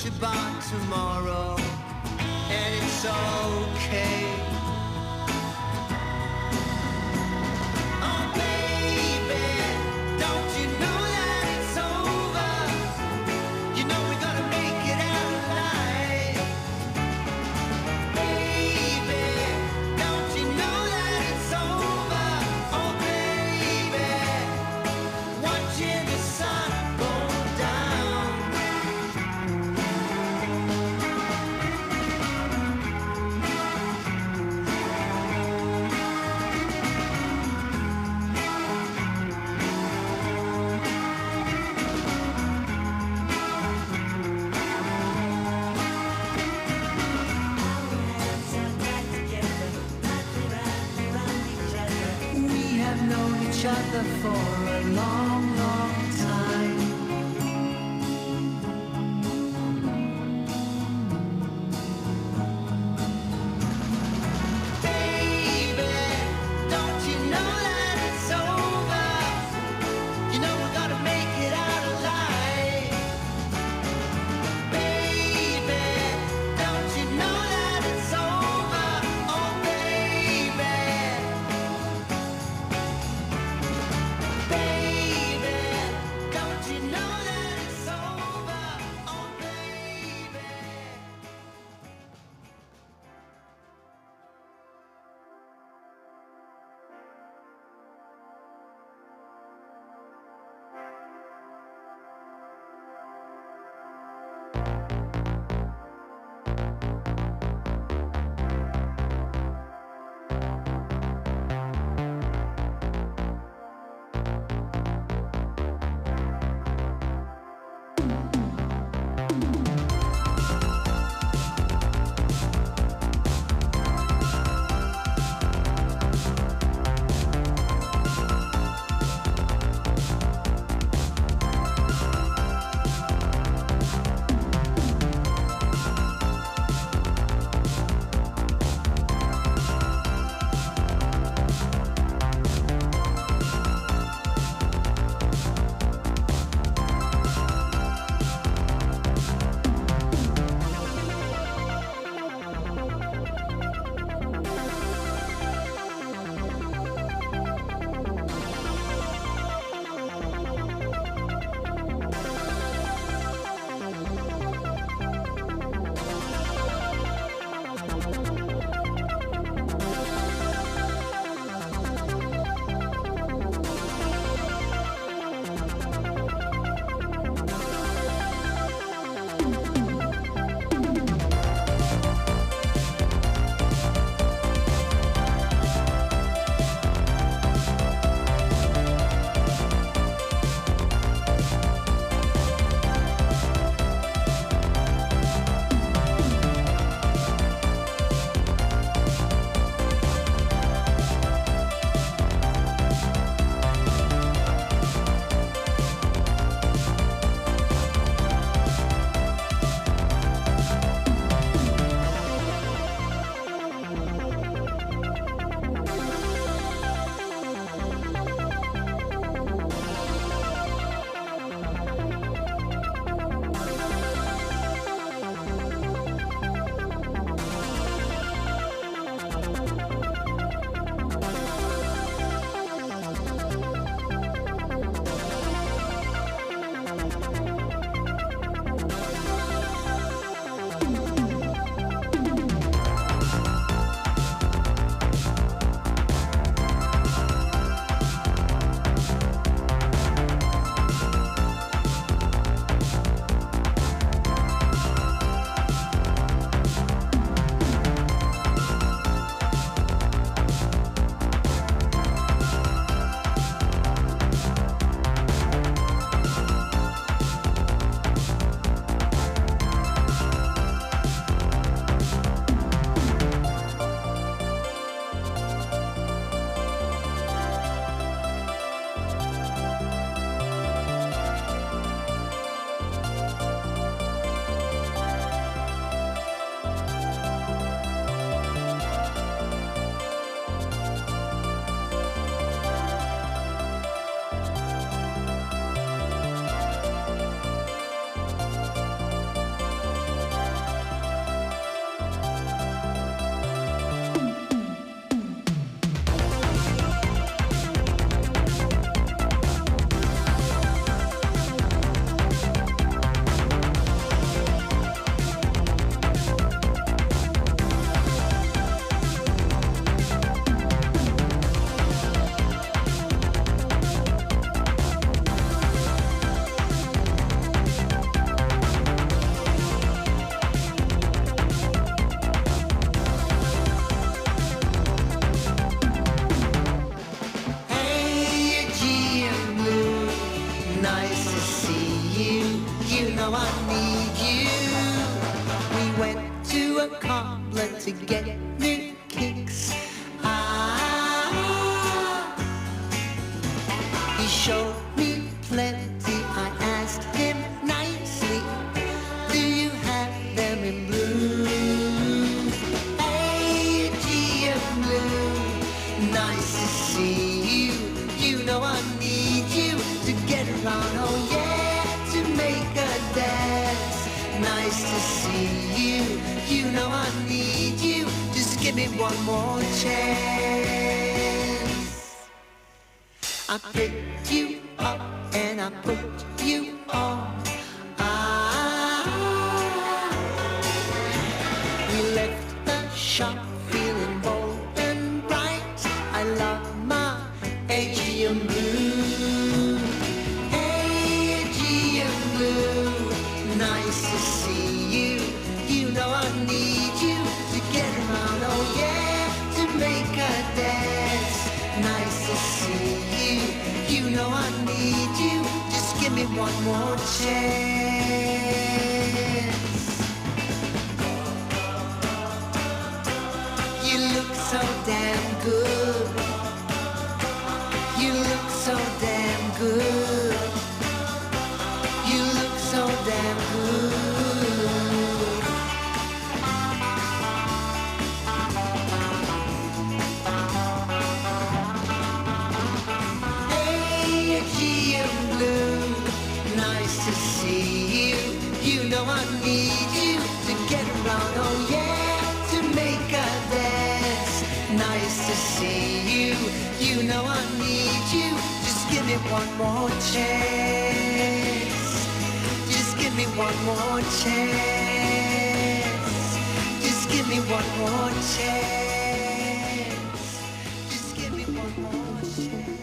about tomorrow, and it's okay. Oh baby, don't you know that it's over? You know we're gonna make it out alive. Baby, don't you know that it's over? Oh baby, watching the sun go down. Nice to see you, you know I need you. We went to a cobbler to get new kicks. He showed me plenty, I asked him nicely, do you have them in blue? AGM blue. Nice to see you, you know I need you to get around, oh yeah, to make a dance. Nice to see you, you know I need you, just give me one more chance. I picked you up and I put you on. We left the shop feeling bold and bright. I love my Aegean blue. Aegean blue. Nice to see you, you know I need you to get around, oh yeah, to make a dance. Nice to see you, you know I need you, just give me one more chance. You look so damn good. You look so damn good. You look so damn good. Aegean blue, nice to see you. You know I need you to get around, oh yeah, to make a dance. Nice to see you, you know I need you, just give me one more chance. Just give me one more chance. Just give me one more chance. Just give me one more chance.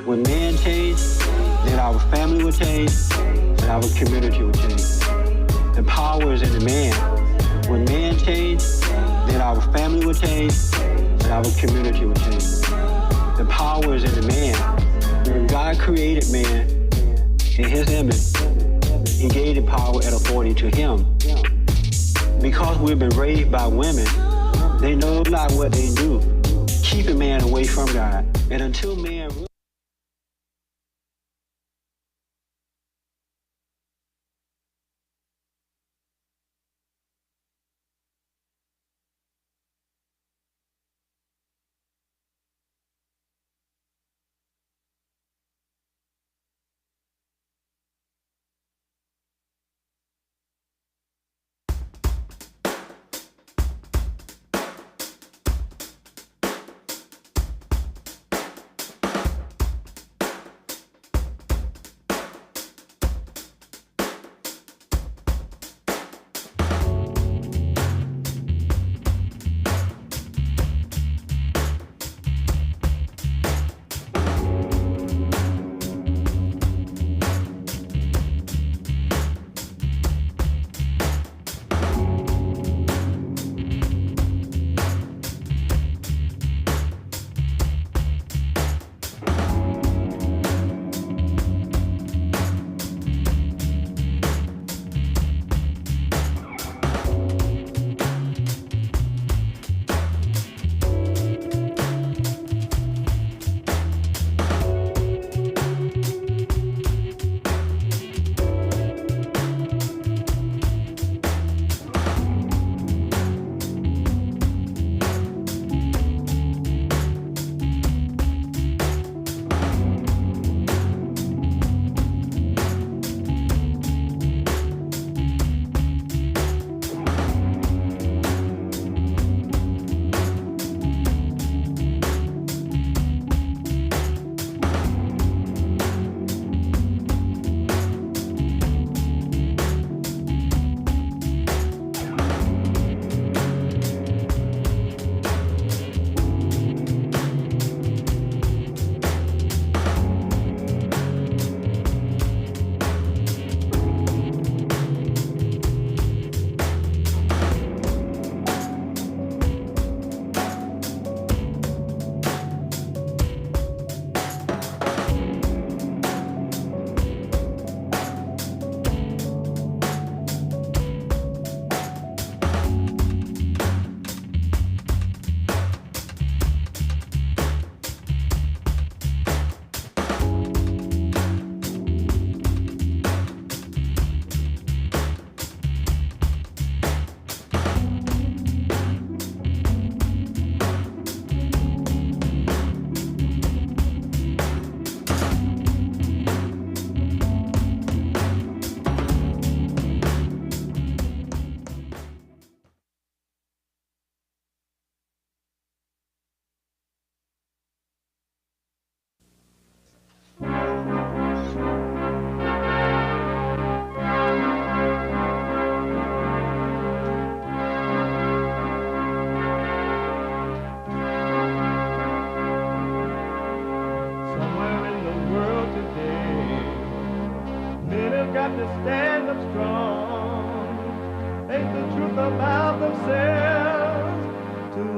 When men change, then our family will change, and our community will change. The power is in the man. When men change, then our family will change, and our community will change. The power is in the man. When God created man in his image, he gave the power and authority to him. Because we've been raised by women, they know not what they do, keeping man away from God. And until man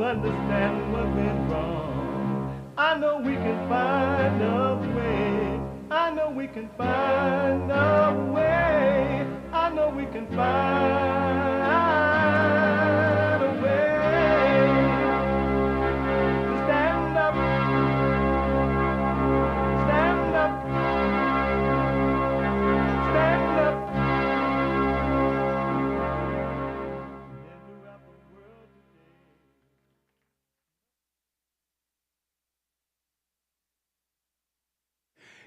understand what went wrong. I know we can find a way. I know we can find a way. I know we can find a way to stand up, stand up, stand up.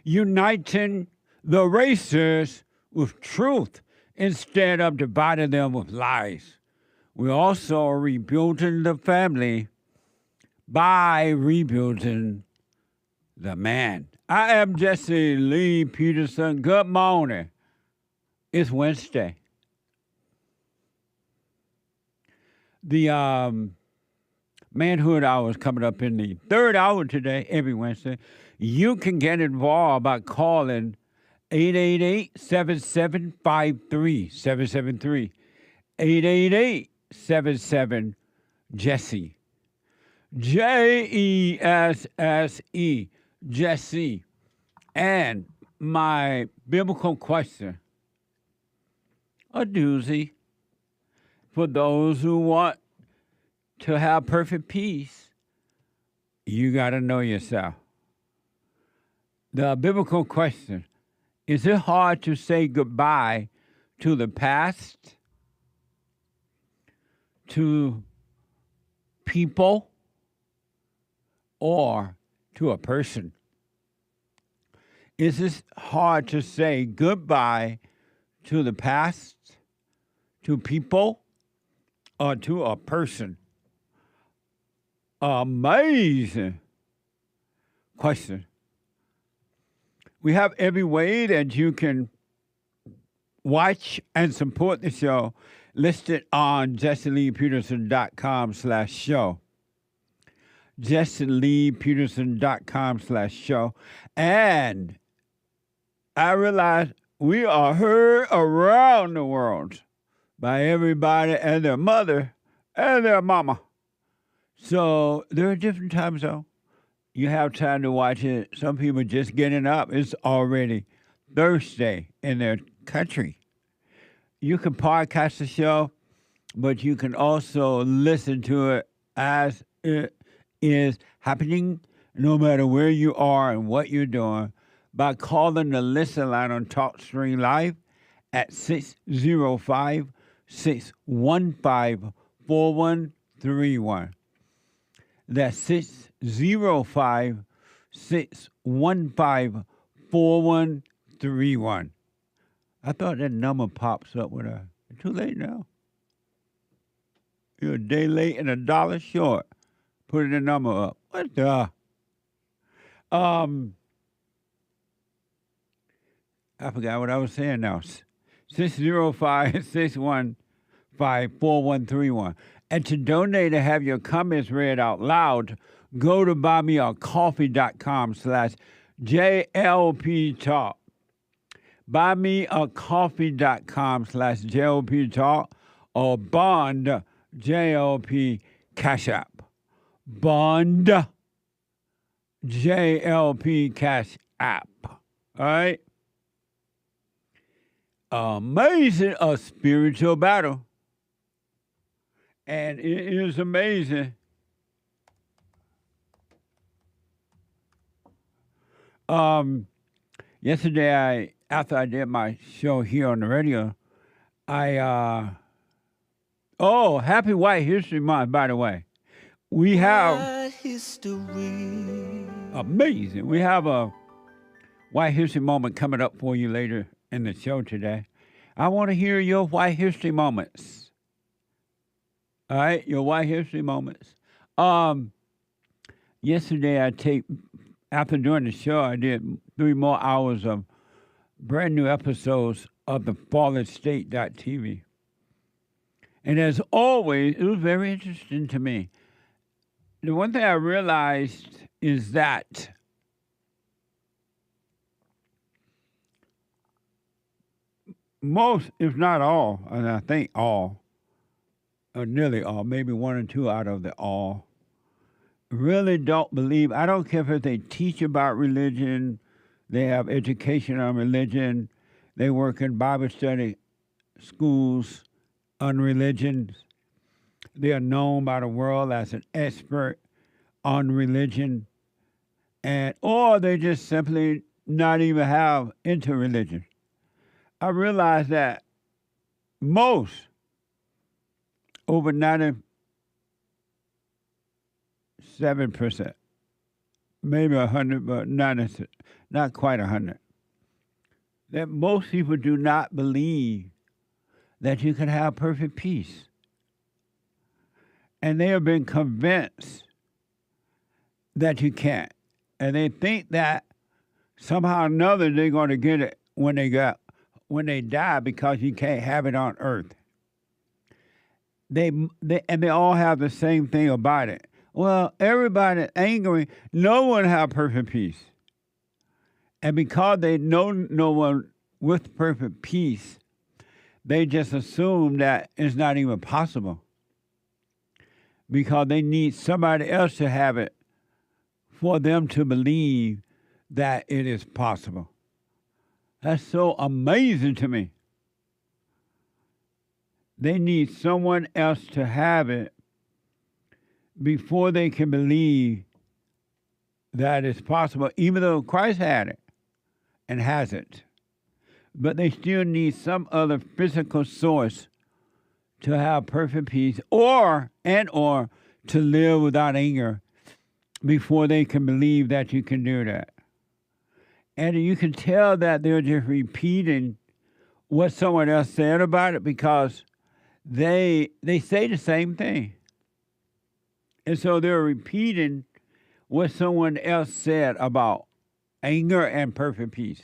Uniting the races with truth instead of dividing them with lies. We're also rebuilding the family by rebuilding the man. I am Jesse Lee Peterson. Good morning. It's Wednesday. Manhood Hour is coming up in the third hour today, every Wednesday. You can get involved by calling 888-7753-773. 888-77-JESSE. Jesse, Jesse. And my biblical question, a doozy, for those who want to have perfect peace, you got to know yourself. The biblical question, is it hard to say goodbye to the past, to people, or to a person? Is it hard to say goodbye to the past, to people, or to a person? Amazing question. We have every way that you can watch and support the show listed on JesseLeePeterson.com/show. JesseLeePeterson.com/show. And I realize we are heard around the world by everybody and their mother and their mama. So there are different times, though. You have time to watch it. Some people just getting up. It's already Thursday in their country. You can podcast the show, but you can also listen to it as it is happening, no matter where you are and what you're doing, by calling the listen line on TalkStream Live at 605-615-4131. That's 605-615-4131. I thought that number pops up with a, too late now. You're a day late and $1 short. Putting the number up. What the? I forgot what I was saying now. 605-615-4131. And to donate and have your comments read out loud, go to buymeacoffee.com/JLP Talk. Buymeacoffee.com/JLP Talk or Bond JLP Cash App. Bond JLP Cash App. All right? Amazing, a spiritual battle. And it is amazing. Yesterday, after I did my show here on the radio, happy White History Month, by the way. We have amazing. We have a White History moment coming up for you later in the show today. I want to hear your White History moments. All right, your White History moments. Yesterday, after doing the show, I did 3 more hours of brand new episodes of the FallenState.tv. And as always, it was very interesting to me. The one thing I realized is that most, if not all, and I think all, or nearly all, maybe 1 or 2 out of the all, really don't believe. I don't care if they teach about religion, they have education on religion, they work in Bible study schools on religion. They are known by the world as an expert on religion, or they just simply not even have into religion. I realize that most, over 97%, maybe 100, but not quite 100, that most people do not believe that you can have perfect peace. And they have been convinced that you can't. And they think that somehow or another they're going to get it when they die, because you can't have it on earth. They all have the same thing about it. Well, everybody angry. No one have perfect peace. And because they know no one with perfect peace, they just assume that it's not even possible. Because they need somebody else to have it for them to believe that it is possible. That's so amazing to me. They need someone else to have it before they can believe that it's possible, even though Christ had it and has it. But they still need some other physical source to have perfect peace or to live without anger before they can believe that you can do that. And you can tell that they're just repeating what someone else said about it because they say the same thing. And so they're repeating what someone else said about anger and perfect peace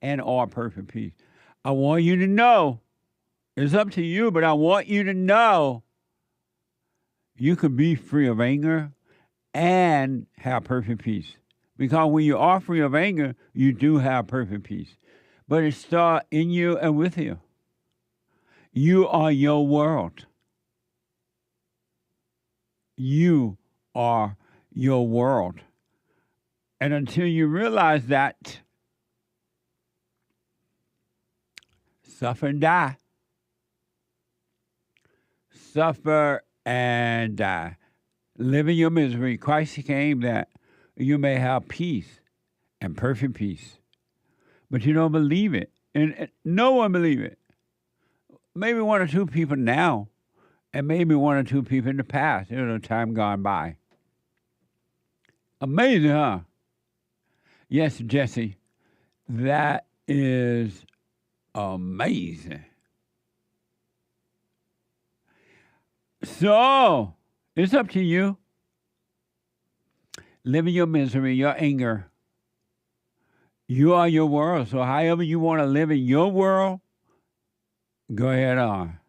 and or perfect peace. I want you to know, it's up to you, but I want you to know you can be free of anger and have perfect peace. Because when you are free of anger, you do have perfect peace. But it starts in you and with you. You are your world. You are your world. And until you realize that, suffer and die. Suffer and die. Live in your misery. Christ came that you may have peace and perfect peace. But you don't believe it. And no one believes it. Maybe one or two people now, and maybe one or two people in the past, time gone by. Amazing, huh? Yes, Jesse, that is amazing. So, it's up to you. Live in your misery, your anger. You are your world. So however you want to live in your world, go ahead on.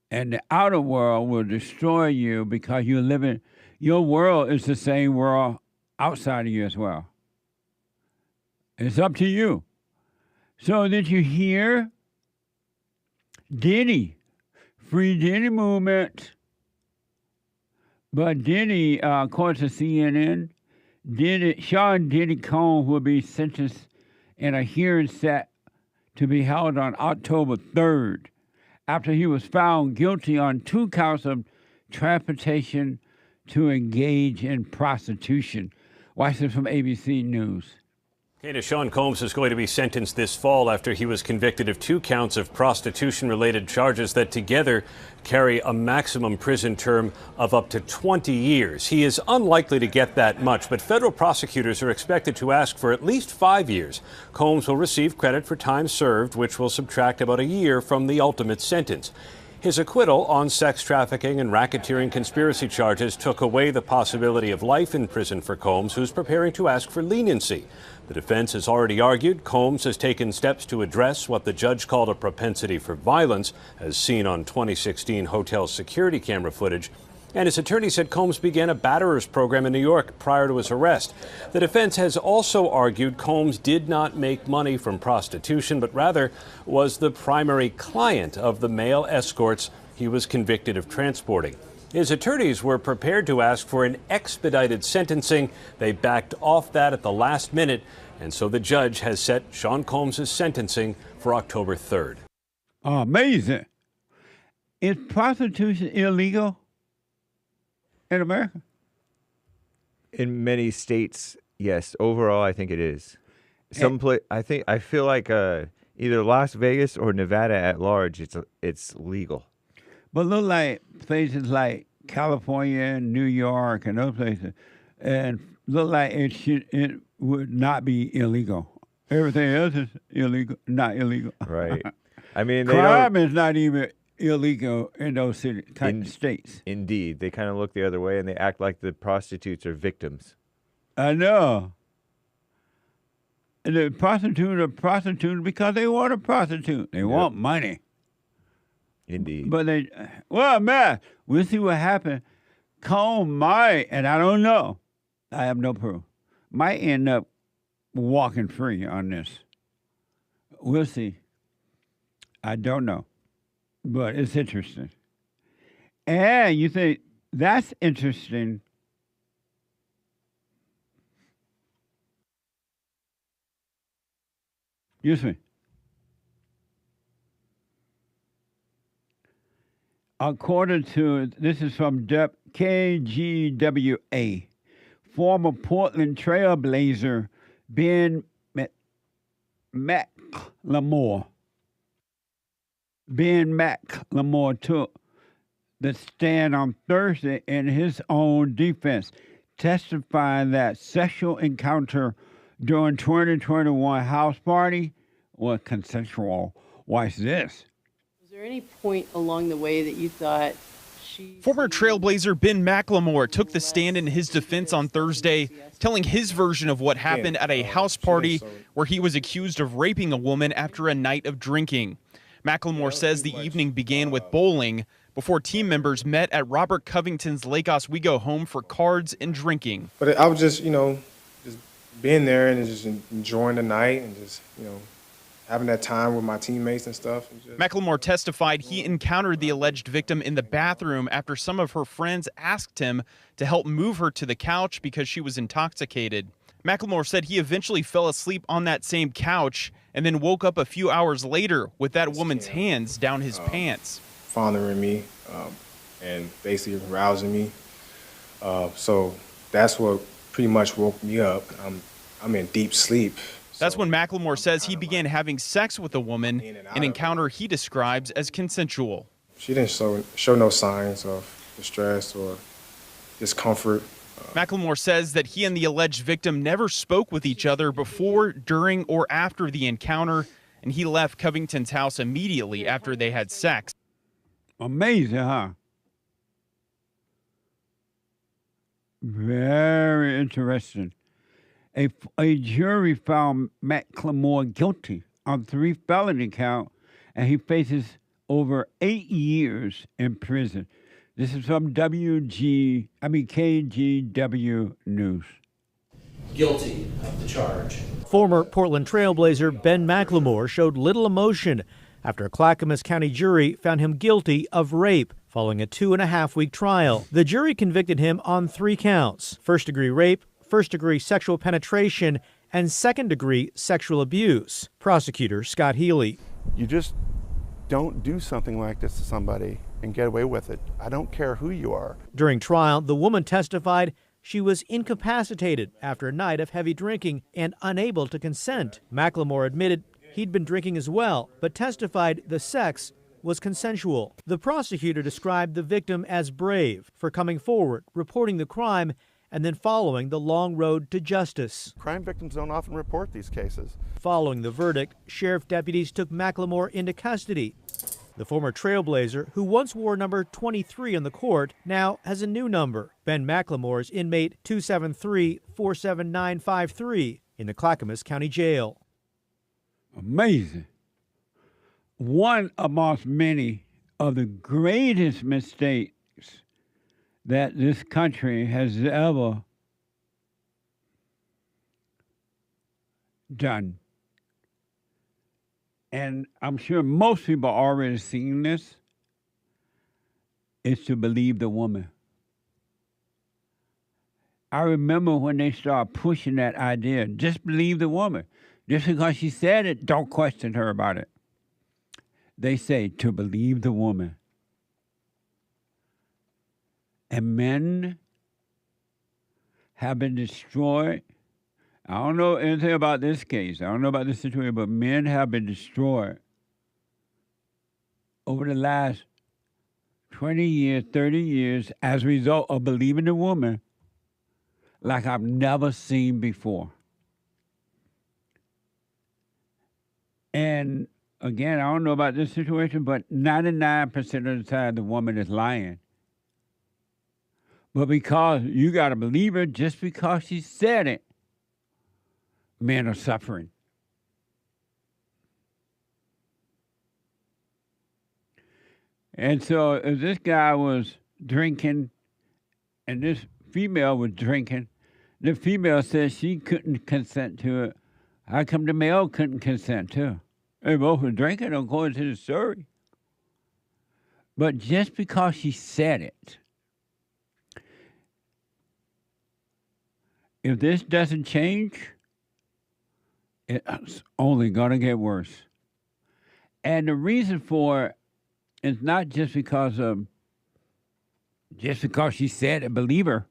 And the outer world will destroy you because you're living, your world is the same world outside of you as well. It's up to you. So did you hear? Diddy, Free Diddy movement. But Diddy, according to CNN, Sean Diddy Combs will be sentenced in a hearing set to be held on October 3rd after he was found guilty on 2 counts of transportation to engage in prostitution. Watch this from ABC News. Okay, Sean Combs is going to be sentenced this fall after he was convicted of 2 counts of prostitution-related charges that together carry a maximum prison term of up to 20 years. He is unlikely to get that much, but federal prosecutors are expected to ask for at least 5 years. Combs will receive credit for time served, which will subtract about a year from the ultimate sentence. His acquittal on sex trafficking and racketeering conspiracy charges took away the possibility of life in prison for Combs, who's preparing to ask for leniency. The defense has already argued Combs has taken steps to address what the judge called a propensity for violence, as seen on 2016 hotel security camera footage. And his attorney said Combs began a batterers program in New York prior to his arrest. The defense has also argued Combs did not make money from prostitution, but rather was the primary client of the male escorts he was convicted of transporting. His attorneys were prepared to ask for an expedited sentencing. They backed off that at the last minute, and so the judge has set Sean Combs' sentencing for October 3rd. Amazing. Is prostitution illegal in America? In many states, yes. Overall, I think it is. I feel like either Las Vegas or Nevada at large, it's legal. But look like places like California and New York and those places, and look like it would not be illegal. Everything else is illegal, not illegal. Right. I mean, crime is not even illegal in those states. Indeed. They kind of look the other way and they act like the prostitutes are victims. I know. And the prostitutes are prostitutes because they want a prostitute. They want money. Indeed. But man, we'll see what happens. Combs might, and I don't know, I have no proof, might end up walking free on this. We'll see. I don't know, but it's interesting. And you think that's interesting. Excuse me. According to, this is from KGWA, former Portland Trailblazer Ben McLemore. Ben McLemore took the stand on Thursday in his own defense, testifying that sexual encounter during 2021 house party was consensual. Why's this? Was there any point along the way that you thought Former Trailblazer Ben McLemore took the stand in his defense on Thursday, telling his version of what happened at a house party where he was accused of raping a woman after a night of drinking. McLemore says the evening began with bowling before team members met at Robert Covington's Lake Oswego home for cards and drinking. But I was just, just being there and just enjoying the night and just, having that time with my teammates and stuff. McLemore testified he encountered the alleged victim in the bathroom after some of her friends asked him to help move her to the couch because she was intoxicated. McLemore said he eventually fell asleep on that same couch and then woke up a few hours later with that woman's hands down his pants. Fondling me and basically arousing me. So that's what pretty much woke me up. I'm in deep sleep. That's when McLemore says he began having sex with a woman, an encounter he describes as consensual. She didn't show no signs of distress or discomfort. McLemore says that he and the alleged victim never spoke with each other before, during, or after the encounter, and he left Covington's house immediately after they had sex. Amazing, huh? Very interesting. A jury found McLemore guilty on 3 felony counts, and he faces over 8 years in prison. This is from KGW News. Guilty of the charge. Former Portland Trailblazer Ben McLemore showed little emotion after a Clackamas County jury found him guilty of rape following a 2.5-week trial. The jury convicted him on 3 counts: first-degree rape, first-degree sexual penetration, and second-degree sexual abuse. Prosecutor Scott Healy. You just don't do something like this to somebody and get away with it. I don't care who you are. During trial, the woman testified she was incapacitated after a night of heavy drinking and unable to consent. McLemore admitted he'd been drinking as well, but testified the sex was consensual. The prosecutor described the victim as brave for coming forward, reporting the crime, and then following the long road to justice. Crime victims don't often report these cases. Following the verdict, sheriff deputies took McLemore into custody. The former Trailblazer, who once wore number 23 on the court, now has a new number. Ben McLemore's inmate 273-47953 in the Clackamas County Jail. Amazing. One amongst many of the greatest mistakes that this country has ever done. And I'm sure most people are already seen this, is to believe the woman. I remember when they started pushing that idea, just believe the woman. Just because she said it, don't question her about it. They say to believe the woman. And men have been destroyed. I don't know anything about this case. I don't know about this situation, but men have been destroyed over the last 20 years, 30 years as a result of believing the woman like I've never seen before. And again, I don't know about this situation, but 99% of the time the woman is lying. But because you got to believe her just because she said it, men are suffering. And so if this guy was drinking and this female was drinking. The female said she couldn't consent to it. How come the male couldn't consent to? They both were drinking, according to the story. But just because she said it, if this doesn't change, it's only going to get worse. And the reason for it is not just because she said it, believe her.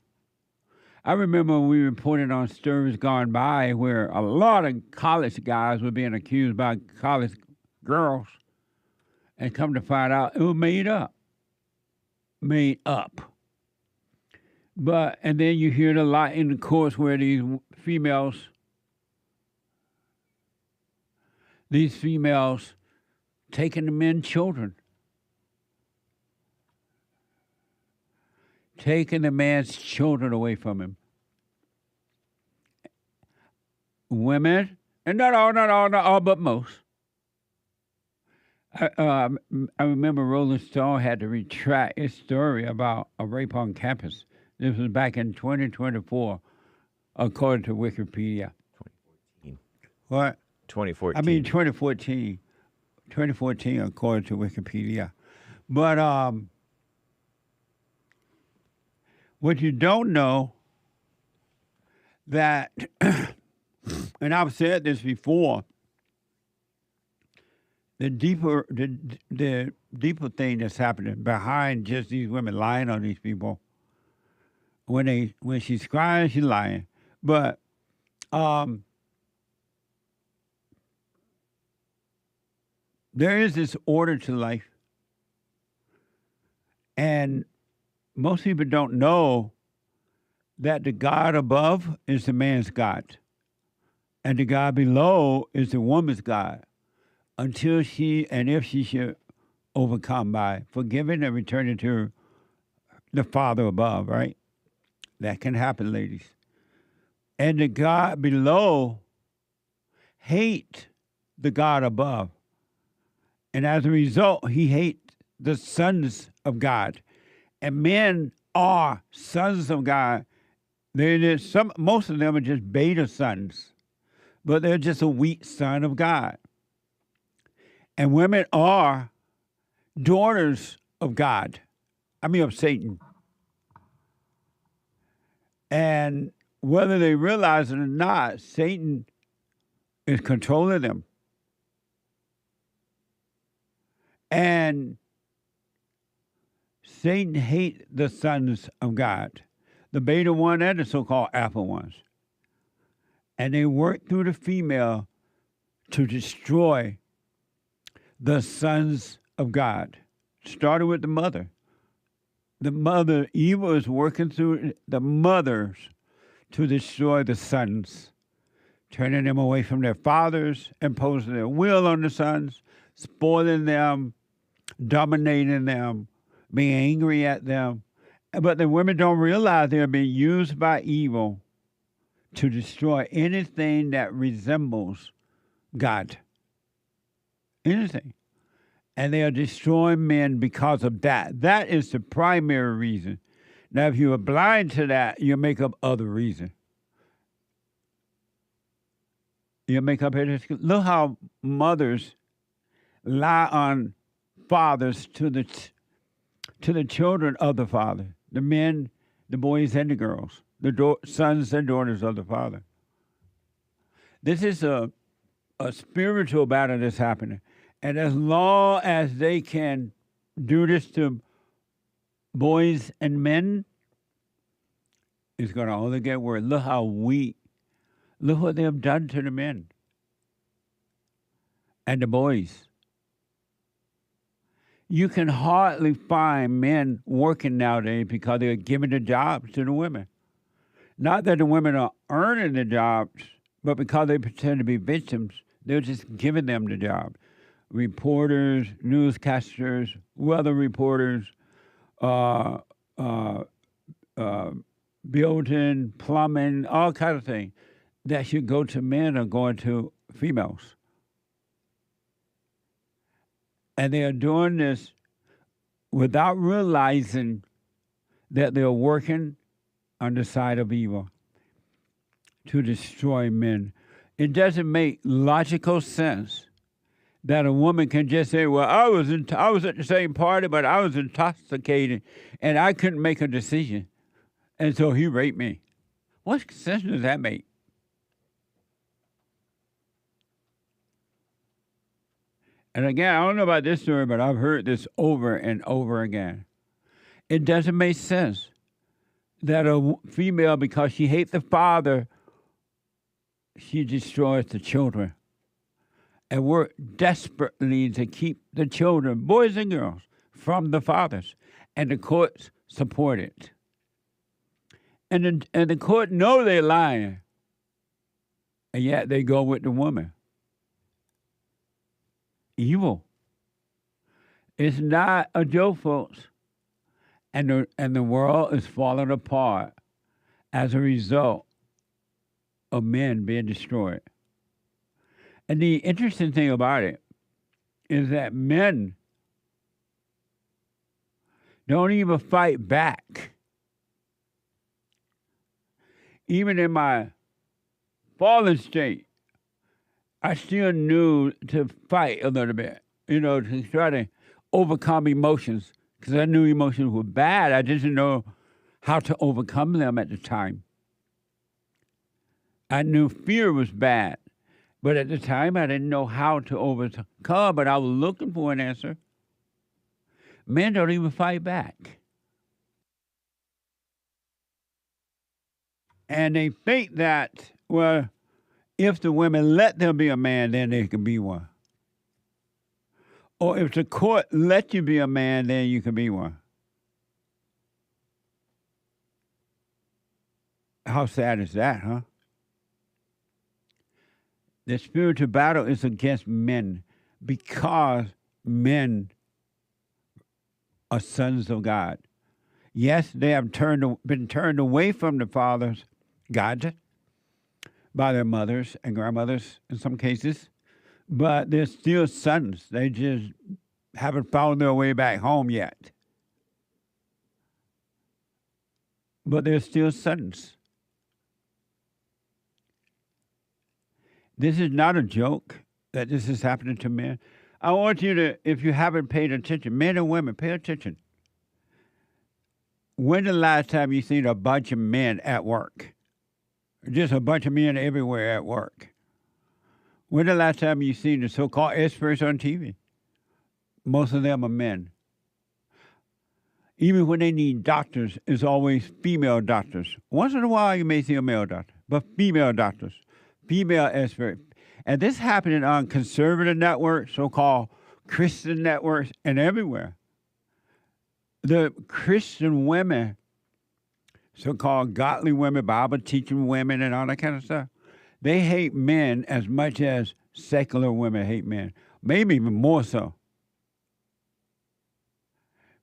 I remember when we reported on stories gone by where a lot of college guys were being accused by college girls, and come to find out it was made up. Made up. And then you hear it a lot in the courts where these females taking the men's children. Taking the man's children away from him. Women, and not all, but most. I remember Rolling Stone had to retract its story about a rape on campus. This was back in 2024, according to Wikipedia. 2014. What? 2014. I mean 2014. 2014, according to Wikipedia. But what you don't know, that, and I've said this before, the deeper thing that's happening behind just these women lying on these people. When she's crying, she's lying. But there is this order to life, and most people don't know that the God above is the man's God, and the God below is the woman's God, until if she should overcome by forgiving and returning to the Father above, right? That can happen, ladies. And the God below hate the God above. And as a result, he hates the sons of God. And men are sons of God. Most of them are just beta sons, but they're just a weak son of God. And women are daughters of God. Of Satan. And whether they realize it or not, Satan is controlling them. And Satan hates the sons of God, the beta one and the so-called alpha ones. And they work through the female to destroy the sons of God, starting with the mother. The mother, evil is working through the mothers to destroy the sons, turning them away from their fathers, imposing their will on the sons, spoiling them, dominating them, being angry at them. But the women don't realize they're being used by evil to destroy anything that resembles God. Anything. And they are destroying men because of that. That is the primary reason. Now, if you are blind to that, you'll make up other reasons. You'll make up any. Look how mothers lie on fathers to the children of the father, the men, the boys, and the girls, the sons and daughters of the father. This is a spiritual battle that's happening. And as long as they can do this to boys and men, it's going to only get worse. Look how weak. Look what they have done to the men and the boys. You can hardly find men working nowadays because they're giving the jobs to the women. Not that the women are earning the jobs, but because they pretend to be victims, they're just giving them the job. Reporters, newscasters, weather reporters, building, plumbing, all kinds of things that should go to men are going to females. And they are doing this without realizing that they're working on the side of evil to destroy men. It doesn't make logical sense that a woman can just say, well, I was at the same party, but I was intoxicated and I couldn't make a decision. And so he raped me. What sense does that make? And again, I don't know about this story, but I've heard this over and over again. It doesn't make sense that a female, because she hates the father, she destroys the children. And work desperately to keep the children, boys and girls, from the fathers. And the courts support it. And the court know they're lying. And yet they go with the woman. Evil. It's not a joke, folks. And the world is falling apart as a result of men being destroyed. And the interesting thing about it is that men don't even fight back. Even in my fallen state, I still knew to fight a little bit, to try to overcome emotions, because I knew emotions were bad. I didn't know how to overcome them at the time. I knew fear was bad. But at the time, I didn't know how to overcome, but I was looking for an answer. Men don't even fight back. And they think that, well, if the women let them be a man, then they can be one. Or if the court let you be a man, then you can be one. How sad is that, huh? The spiritual battle is against men because men are sons of God. Yes, they have been turned away from the fathers, God, by their mothers and grandmothers in some cases, but they're still sons. They just haven't found their way back home yet. But they're still sons. This is not a joke that this is happening to men. I want you to, if you haven't paid attention, men and women, pay attention. When the last time you seen a bunch of men at work? Just a bunch of men everywhere at work. When the last time you seen the so-called experts on TV? Most of them are men. Even when they need doctors, it's always female doctors. Once in a while you may see a male doctor, but female doctors. Female expert. And this happening on conservative networks, so-called Christian networks, and everywhere. The Christian women, so-called godly women, Bible-teaching women, and all that kind of stuff, they hate men as much as secular women hate men, maybe even more so.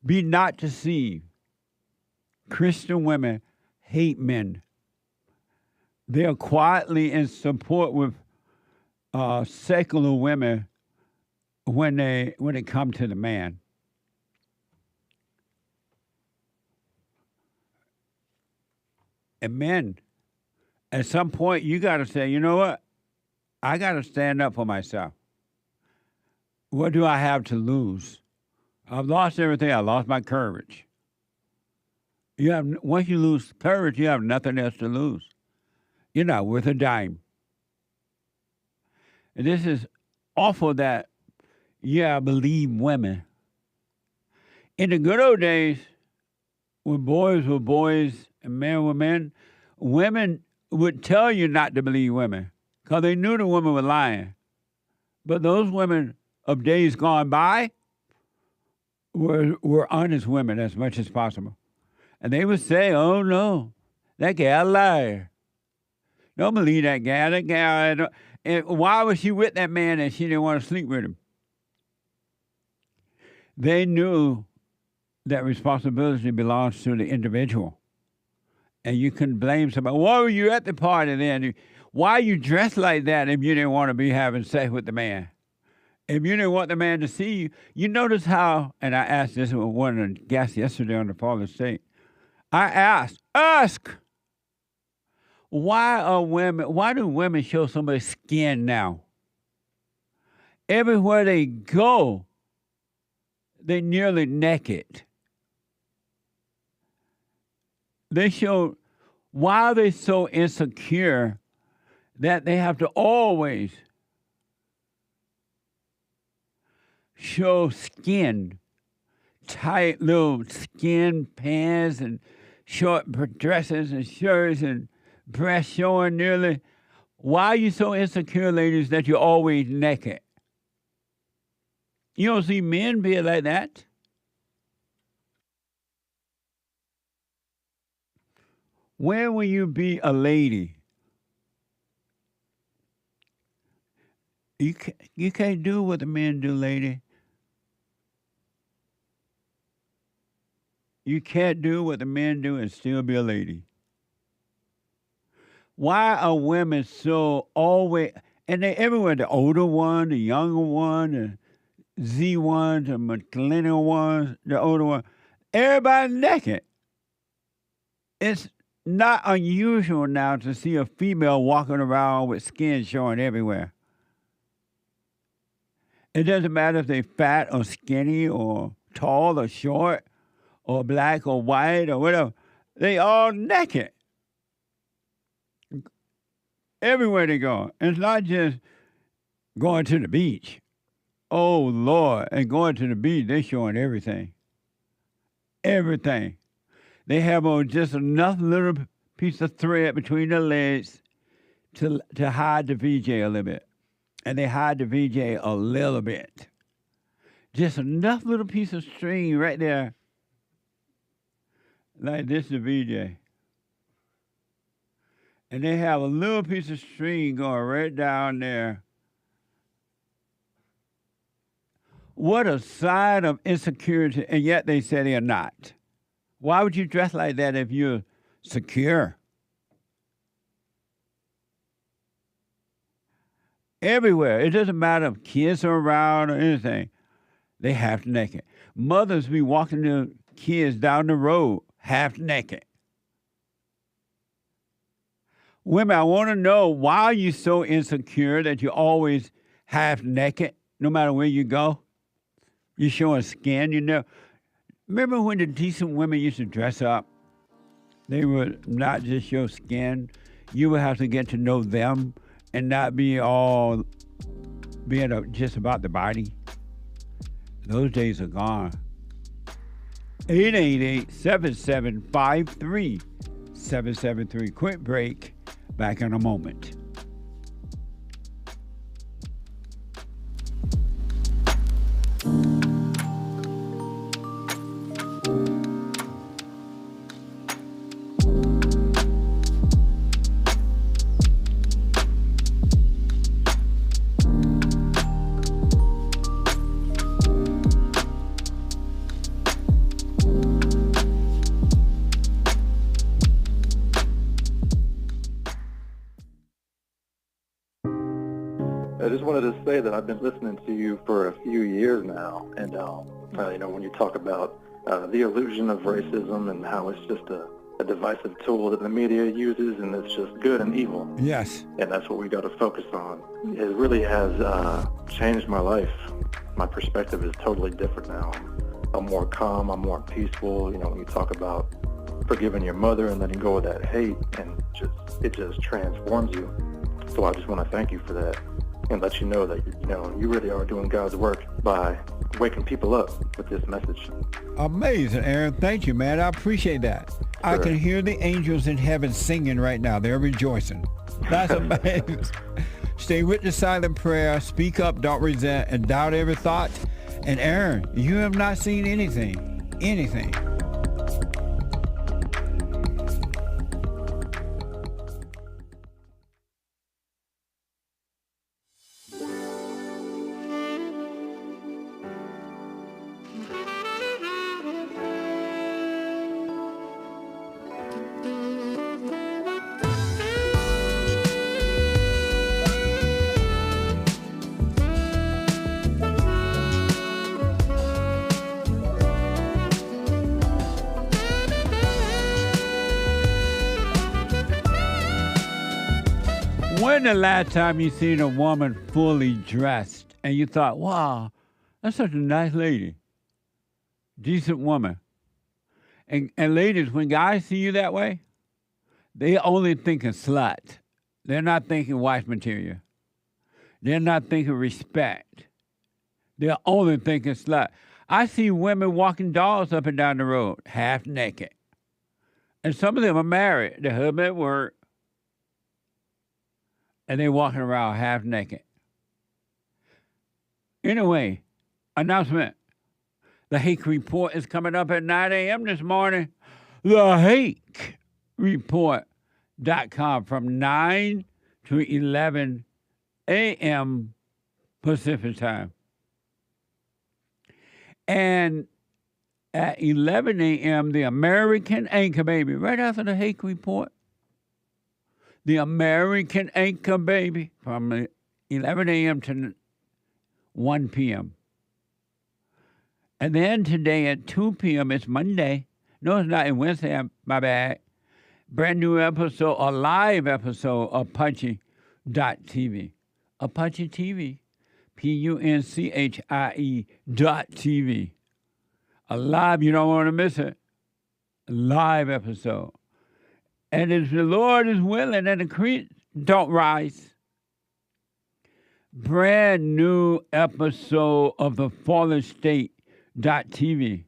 Be not deceived. Christian women hate men. They are quietly in support with secular women when it comes to the man. And men, at some point, you got to say, you know what? I got to stand up for myself. What do I have to lose? I've lost everything. I lost my courage. Once you lose courage, you have nothing else to lose. You're not worth a dime. And this is awful that, I believe women. In the good old days, when boys were boys and men were men, women would tell you not to believe women because they knew the women were lying. But those women of days gone by were honest women as much as possible. And they would say, oh, no, that guy a liar. Don't believe that guy. That guy, and why was she with that man and she didn't want to sleep with him? They knew that responsibility belongs to the individual. And you couldn't blame somebody. Why were you at the party then? Why you dressed like that if you didn't want to be having sex with the man? If you didn't want the man to see you, you notice how, and I asked this with one of the guests yesterday on the Fallen State, I ask Why do women show so much skin now? Everywhere they go, they're nearly naked. Why are they so insecure that they have to always show skin, tight little skin pants and short dresses and shirts and breasts showing nearly? Why are you so insecure, ladies, that you're always naked? You don't see men be like that. When will you be a lady? You can't do what the men do, lady. You can't do what the men do and still be a lady. Why are women so always, and they everywhere, the older one, the younger one, the Z ones, the millennial ones, the older one, everybody naked. It's not unusual now to see a female walking around with skin showing everywhere. It doesn't matter if they're fat or skinny or tall or short or black or white or whatever. They all naked. Everywhere they go. It's not just going to the beach. Oh, Lord. And going to the beach, they're showing everything. Everything. They have on just enough little piece of thread between their legs to hide the VJ a little bit. And they hide the VJ a little bit. Just enough little piece of string right there. Like this is the VJ. And they have a little piece of string going right down there. What a sign of insecurity, and yet they say they are not. Why would you dress like that if you're secure? Everywhere. It doesn't matter if kids are around or anything. They half naked. Mothers be walking their kids down the road half naked. Women, I want to know, why are you so insecure that you're always half naked no matter where you go? You're showing skin, you know. Remember when the decent women used to dress up? They would not just show skin. You would have to get to know them and not be all being just about the body. Those days are gone. 888-7753-773. Quick break. Back in a moment. I just wanted to say that I've been listening to you for a few years now, and when you talk about the illusion of racism and how it's just a divisive tool that the media uses, and it's just good and evil. Yes. And that's what we got to focus on. It really has changed my life. My perspective is totally different now. I'm more calm. I'm more peaceful. You know, when you talk about forgiving your mother and letting go of that hate, and it just transforms you. So I just want to thank you for that, and let you know that you really are doing God's work by waking people up with this message. Amazing, Aaron. Thank you, man. I appreciate that. Sure. I can hear the angels in heaven singing right now. They're rejoicing. That's amazing. Stay with the silent prayer. Speak up, don't resent, and doubt every thought. And Aaron, you have not seen anything. Anything. When the last time you seen a woman fully dressed and you thought, wow, that's such a nice lady, decent woman? And ladies, when guys see you that way, they only thinking slut. They're not thinking wife material. They're not thinking respect. They're only thinking slut. I see women walking dogs up and down the road, half naked. And some of them are married. The husband at work. And they walking around half naked. Anyway, announcement. The Hake Report is coming up at 9 a.m. this morning. The HakeReport.com from 9 to 11 a.m. Pacific time. And at 11 a.m., the American Anchor Baby, right after the Hake Report, the American Anchor Baby from 11 a.m. to 1 p.m. And then today at 2 p.m., it's Monday. No, it's not. It's Wednesday. My bad. Brand new episode, a live episode of Punchy.tv. Apache TV. PUNCHIE.TV. A live, you don't want to miss it. A live episode. And if the Lord is willing and the creek don't rise, brand new episode of the Fallen State.tv.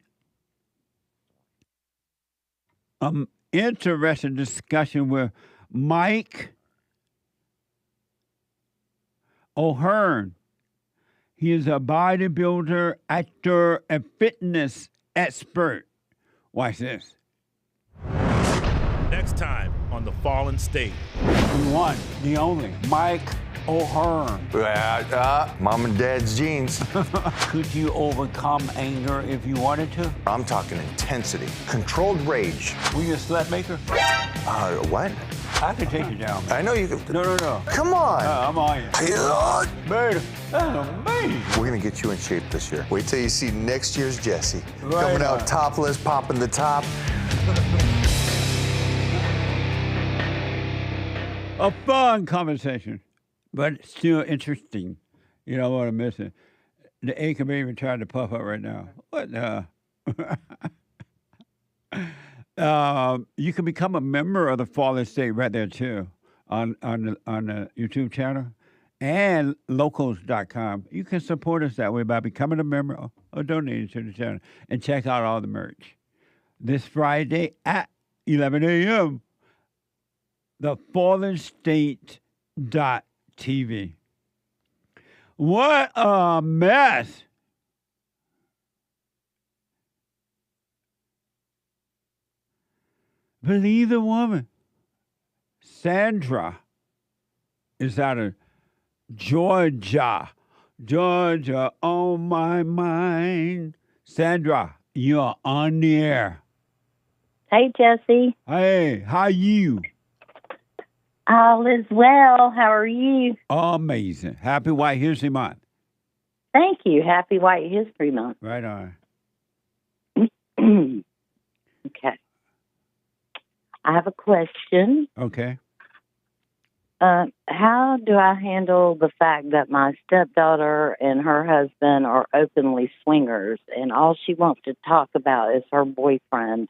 Interesting discussion with Mike O'Hearn. He is a bodybuilder, actor, and fitness expert. Watch this. Next time on The Fallen State. The one, the only, Mike O'Hearn. Mom and Dad's genes. Could you overcome anger if you wanted to? I'm talking intensity, controlled rage. Were you a slut maker? What? I can take you down. I know you can. No. Come on. I'm on you. Man, that's amazing. We're going to get you in shape this year. Wait till you see next year's Jesse. Right Coming out on. topless, popping the top. A fun conversation, but still interesting. You know what I'm missing? The Anchor Baby trying to puff up right now. What the? You can become a member of the Fallen State right there too, on the YouTube channel and locals.com. You can support us that way by becoming a member or donating to the channel and check out all the merch. This Friday at 11 a.m. the fallenstate.tv. What a mess. Believe the woman. SANDRA is out of Georgia. Georgia on my mind. SANDRA, you're on the air. Hey, Jesse. Hey, how you? All is well. How are you? Amazing. Happy White History Month. Thank you. Happy White History Month. Right on. Okay. I have a question. Okay. How do I handle the fact that my stepdaughter and her husband are openly swingers, and all she wants to talk about is her boyfriend?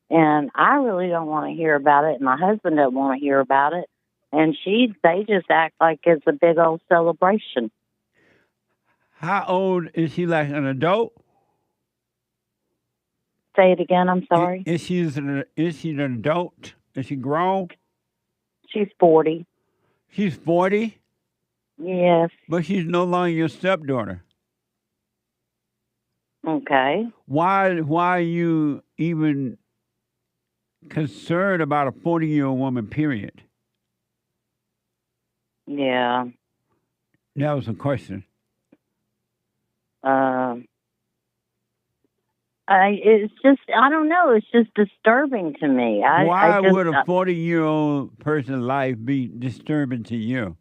And I really don't want to hear about it, and my husband doesn't want to hear about it. And they just act like it's a big old celebration. How old is she, like an adult? Say it again, I'm sorry. Is she an adult? Is she grown? She's 40. She's 40? Yes. But she's no longer your stepdaughter. Okay. Why are you even concerned about a 40-year-old woman, period? Yeah. That was a question. It's just, I don't know, it's just disturbing to me. Why would a 40-year-old person's life be disturbing to you?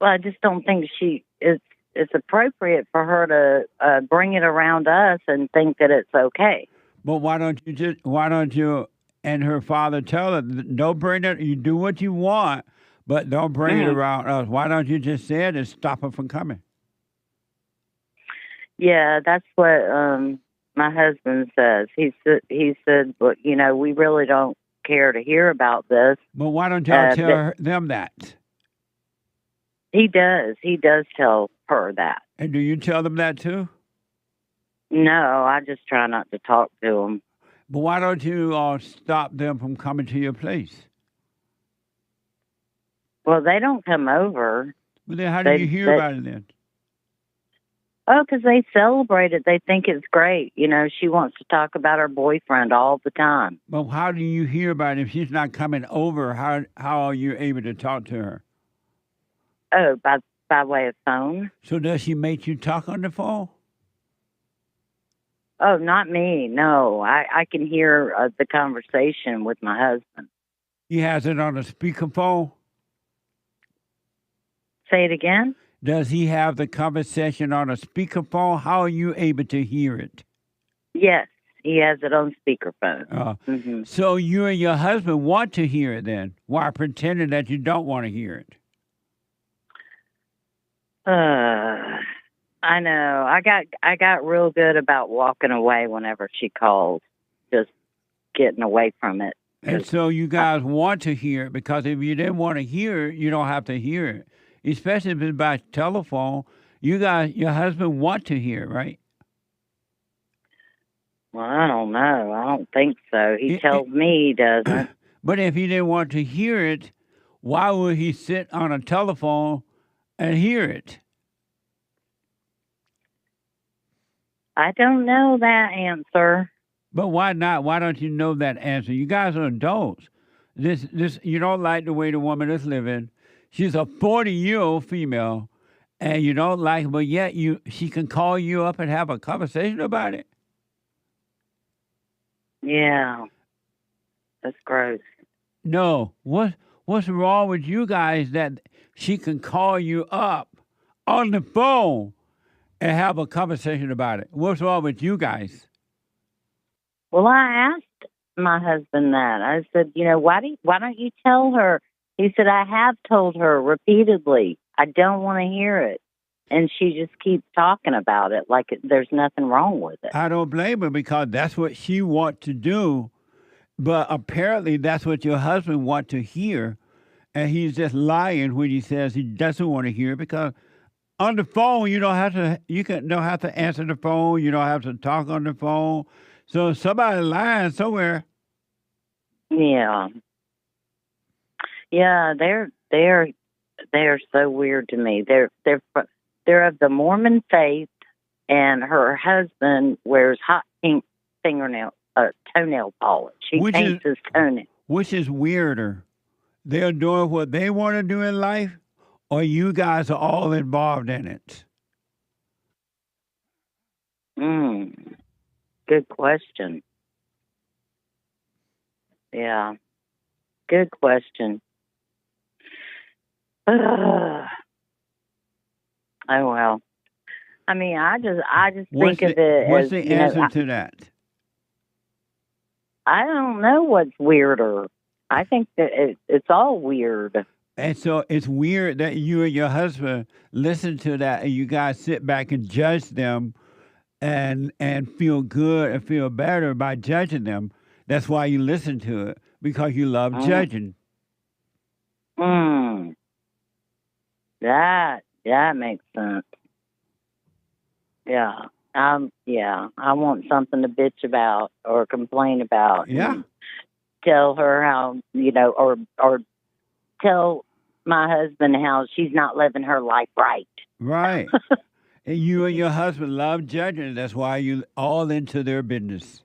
Well, I just don't think it's appropriate for her to bring it around us and think that it's okay. But why don't you and her father tell her, don't bring it, you do what you want, but don't bring it around us. Why don't you just say it and stop her from coming? Yeah, that's what my husband says. He said, but we really don't care to hear about this. But why don't y'all tell them that? He does. He does tell her that. And do you tell them that too? No, I just try not to talk to them. But why don't you stop them from coming to your place? Well, they don't come over. But then how do you hear about it then? Oh, because they celebrate it. They think it's great. She wants to talk about her boyfriend all the time. But how do you hear about it if she's not coming over? How are you able to talk to her? Oh, by way of phone. So does she make you talk on the phone? Oh, not me. No, I can hear the conversation with my husband. He has it on a speakerphone? Say it again? Does he have the conversation on a speakerphone? How are you able to hear it? Yes, he has it on speakerphone. So you and your husband want to hear it then, while pretending that you don't want to hear it? I know. I got real good about walking away whenever she calls, just getting away from it. And so you guys want to hear it, because if you didn't want to hear it, you don't have to hear it. Especially if it's by telephone, your husband want to hear it, right? Well, I don't know. I don't think so. He tells me he doesn't. But if he didn't want to hear it, why would he sit on a telephone and hear it? I don't know that answer. But why not? Why don't you know that answer? You guys are adults. This you don't like the way the woman is living. She's a 40-year-old female, and you don't like her, but yet she can call you up and have a conversation about it. Yeah, that's gross. No, what's wrong with you guys that she can call you up on the phone and have a conversation about it? What's wrong with you guys? Well, I asked my husband that. I said, why don't you tell her? He said, I have told her repeatedly. I don't want to hear it. And she just keeps talking about it like there's nothing wrong with it. I don't blame her, because that's what she wants to do. But apparently that's what your husband wants to hear. And he's just lying when he says he doesn't want to hear it, because on the phone, you don't have to answer the phone. You don't have to talk on the phone. So somebody lying somewhere. Yeah. Yeah, they're so weird to me. They're of the Mormon faith, and her husband wears hot pink toenail polish. He paints his toenail. Which is weirder? They're doing what they want to do in life, or you guys are all involved in it? Good question. Yeah. Good question. Oh well. I mean, I just think of it what's as, the answer to that? I don't know what's weirder. I think that it's all weird. And so it's weird that you and your husband listen to that, and you guys sit back and judge them, and feel good and feel better by judging them. That's why you listen to it, because you love judging. That makes sense. Yeah. I want something to bitch about or complain about. Yeah. Tell her how, or tell my husband how she's not living her life right. Right. And you and your husband love judging. That's why you all into their business.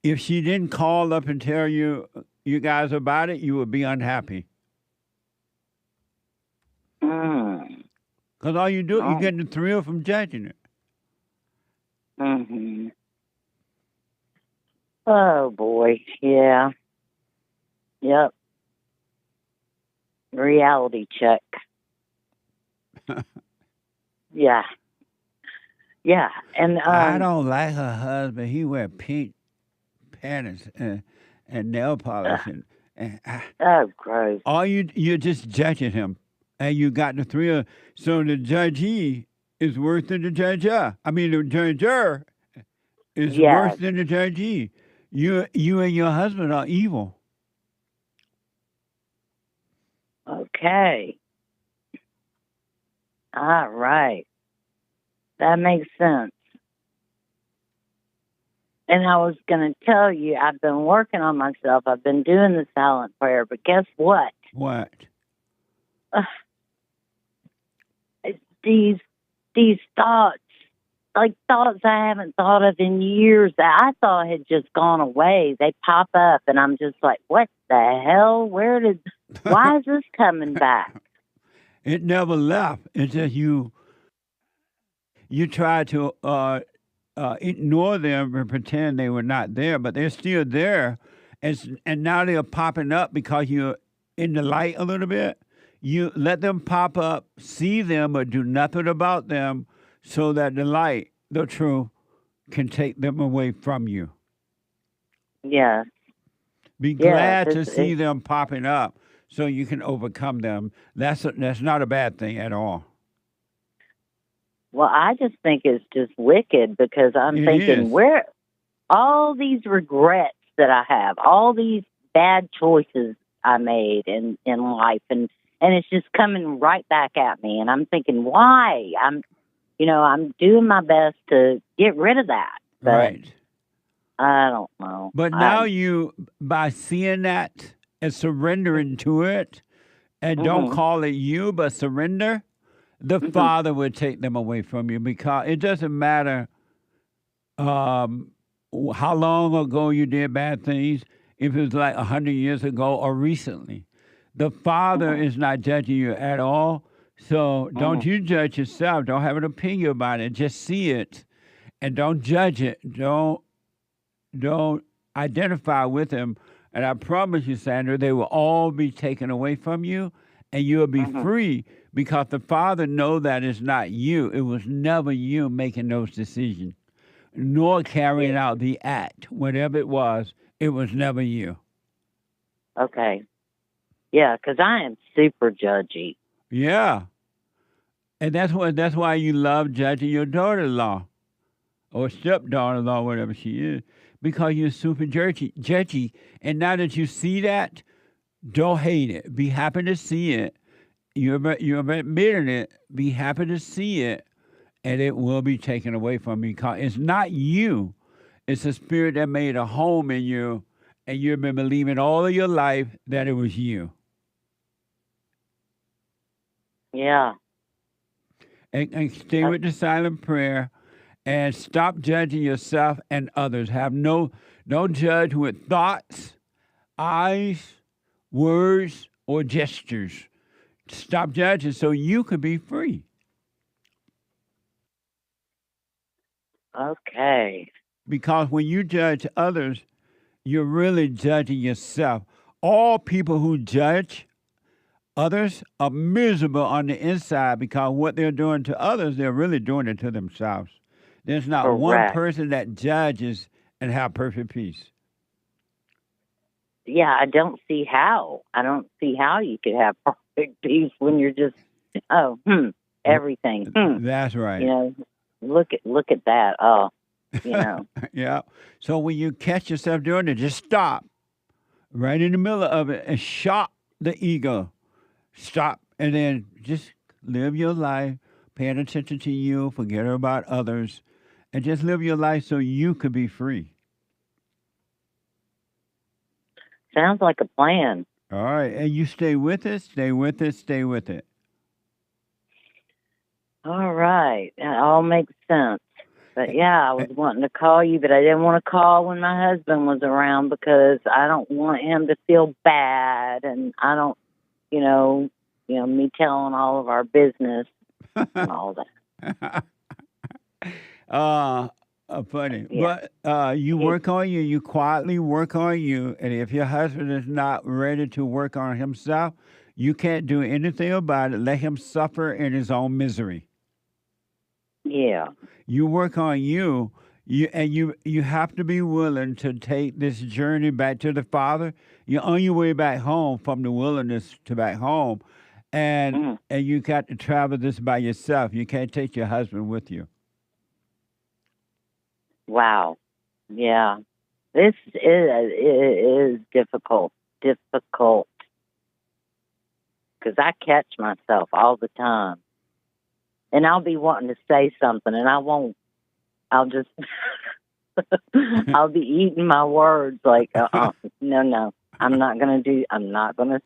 If she didn't call up and tell you guys about it, you would be unhappy. Because all you do, you get the thrill from judging it. Oh, boy. Yeah. Yep. Reality check. Yeah. Yeah. And I don't like her husband. He wear pink panties and nail polish and Oh, gross. all you're just judging him, and you got the thrill. So the judgee is worse than the judger. I mean, the judger is worse Yes. than the judgee. You and your husband are evil. Okay. All right. That makes sense. And I was going to tell you, I've been working on myself. I've been doing the silent prayer, but guess what? What? These thoughts, like thoughts I haven't thought of in years that I thought had just gone away. They pop up, and I'm just like, what the hell? Why is this coming back? It never left. It's just you try to ignore them and pretend they were not there, but they're still there. And now they're popping up because you're in the light a little bit. You let them pop up, see them, but do nothing about them so that the light, the truth, can take them away from you. Yeah. Be glad to see them popping up so you can overcome them. That's not a bad thing at all. Well, I just think it's just wicked because I'm thinking, where all these regrets that I have, all these bad choices I made in life, and it's just coming right back at me. And I'm thinking, why? I'm doing my best to get rid of that. But right. I don't know. But now by seeing that and surrendering to it, and don't call it you, but surrender, the Father would take them away from you, because it doesn't matter how long ago you did bad things, if it was like 100 years ago or recently. The Father is not judging you at all, so don't you judge yourself. Don't have an opinion about it. Just see it, and don't judge it. Don't identify with him. And I promise you, Sandra, they will all be taken away from you, and you'll be free, because the Father knows that it's not you. It was never you making those decisions, nor carrying out the act. Whatever it was never you. Okay. Yeah, because I am super judgy. Yeah. And that's why you love judging your daughter-in-law or stepdaughter-in-law, whatever she is, because you're super judgy. And now that you see that, don't hate it. Be happy to see it. You're admitting it. Be happy to see it, and it will be taken away from you, because it's not you. It's a spirit that made a home in you, and you've been believing all of your life that it was you. Yeah. And stay with the silent prayer, and stop judging yourself and others. Don't judge with thoughts, eyes, words, or gestures. Stop judging so you can be free. Okay. Because when you judge others, you're really judging yourself. All people who judge others are miserable on the inside, because what they're doing to others, they're really doing it to themselves. There's not one person that judges and have perfect peace. Yeah, I don't see how. I don't see how you could have perfect peace when you're just, everything. That's right. You know, look at that. Oh, you know. Yeah. So when you catch yourself doing it, just stop right in the middle of it and shock the ego. Stop, and then just live your life, paying attention to you, forget about others, and just live your life so you could be free. Sounds like a plan. All right, and you stay with it, stay with it, stay with it. All right, that all makes sense. But yeah, I was wanting to call you, but I didn't want to call when my husband was around, because I don't want him to feel bad, and I don't, you know, me telling all of our business and all that. Funny. Yeah. But you work on you. You quietly work on you. And if your husband is not ready to work on himself, you can't do anything about it. Let him suffer in his own misery. Yeah. You work on you. You have to be willing to take this journey back to the Father. You're on your way back home from the wilderness to back home, and you got to travel this by yourself. You can't take your husband with you. Wow. Yeah. This is difficult. Difficult. Because I catch myself all the time. And I'll be wanting to say something, and I won't. I'll just, I'll be eating my words like, no, I'm not going to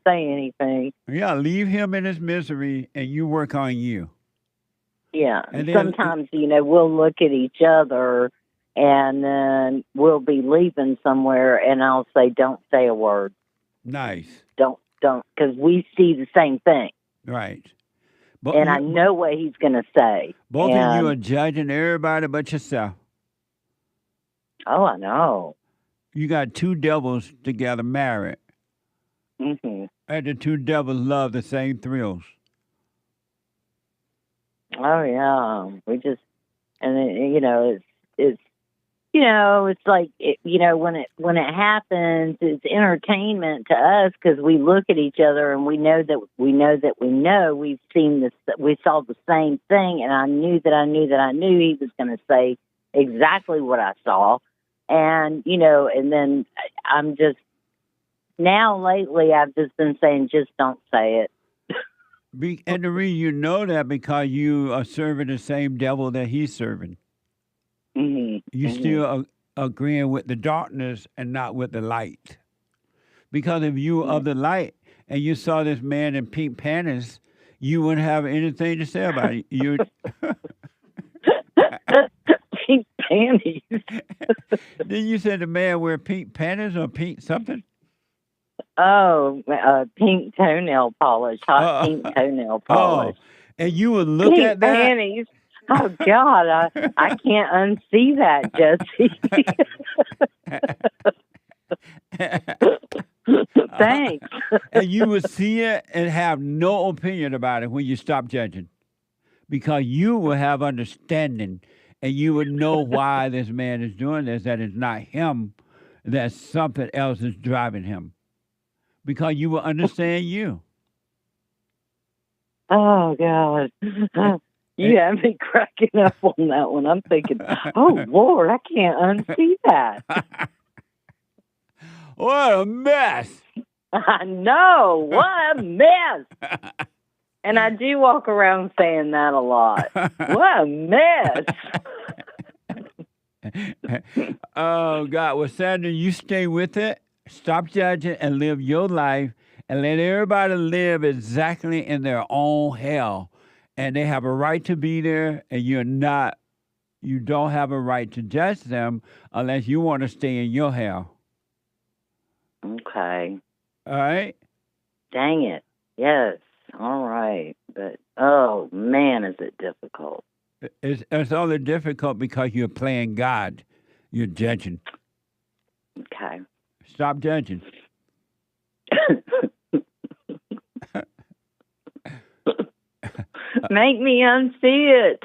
say anything. Yeah, leave him in his misery, and you work on you. Yeah. And then, sometimes, we'll look at each other, and then we'll be leaving somewhere, and I'll say, don't say a word. Nice. Don't, because we see the same thing. Right. And I know what he's going to say. Both of you are judging everybody but yourself. Oh, I know. You got two devils together married. Mm-hmm. And the two devils love the same thrills. Oh, yeah. We just, and it's like, when it happens, it's entertainment to us because we look at each other and we know we've seen this, we saw the same thing, and I knew he was going to say exactly what I saw. And, and then I'm just, now lately I've just been saying, just don't say it. And the reason you know that because you are serving the same devil that he's serving. Mm-hmm. You still agreeing with the darkness and not with the light. Because if you were of the light and you saw this man in pink panties, you wouldn't have anything to say about it. You pink panties. Then you said the man wear pink panties or pink something? Oh, pink toenail polish, hot pink toenail polish. Oh, and you would look pink at that? Panties. Oh, God, I can't unsee that, Jesse. Thanks. And you would see it and have no opinion about it when you stop judging. Because you will have understanding and you would know why this man is doing this, that it's not him, that something else is driving him. Because you will understand you. Oh, God. You have me cracking up on that one. I'm thinking, oh, Lord, I can't unsee that. What a mess. I know. What a mess. And I do walk around saying that a lot. What a mess. Oh, God. Well, Sandra, you stay with it. Stop judging and live your life and let everybody live exactly in their own hell. And they have a right to be there, and you don't have a right to judge them unless you want to stay in your hell. Okay. All right? Dang it. Yes. All right. But, oh, man, is it difficult. It's only difficult because you're playing God. You're judging. Okay. Stop judging. Make me unsee it.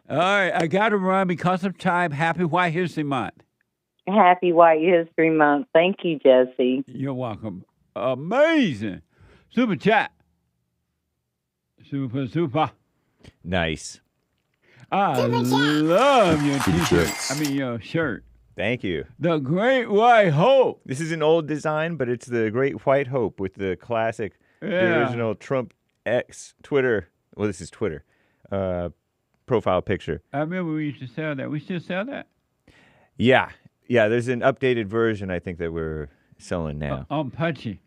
All right, I got to run because of time. Happy White History Month. Happy White History Month. Thank you, Jesse. You're welcome. Amazing. Super chat. Super. Nice. I love your t-shirt. I mean, your shirt. Thank you. The Great White Hope. This is an old design, but it's the Great White Hope with the classic, the original Trump X Twitter. Well, this is Twitter. Profile picture. I remember we used to sell that. We still sell that? Yeah. There's an updated version, I think, that we're selling now. On Punchy.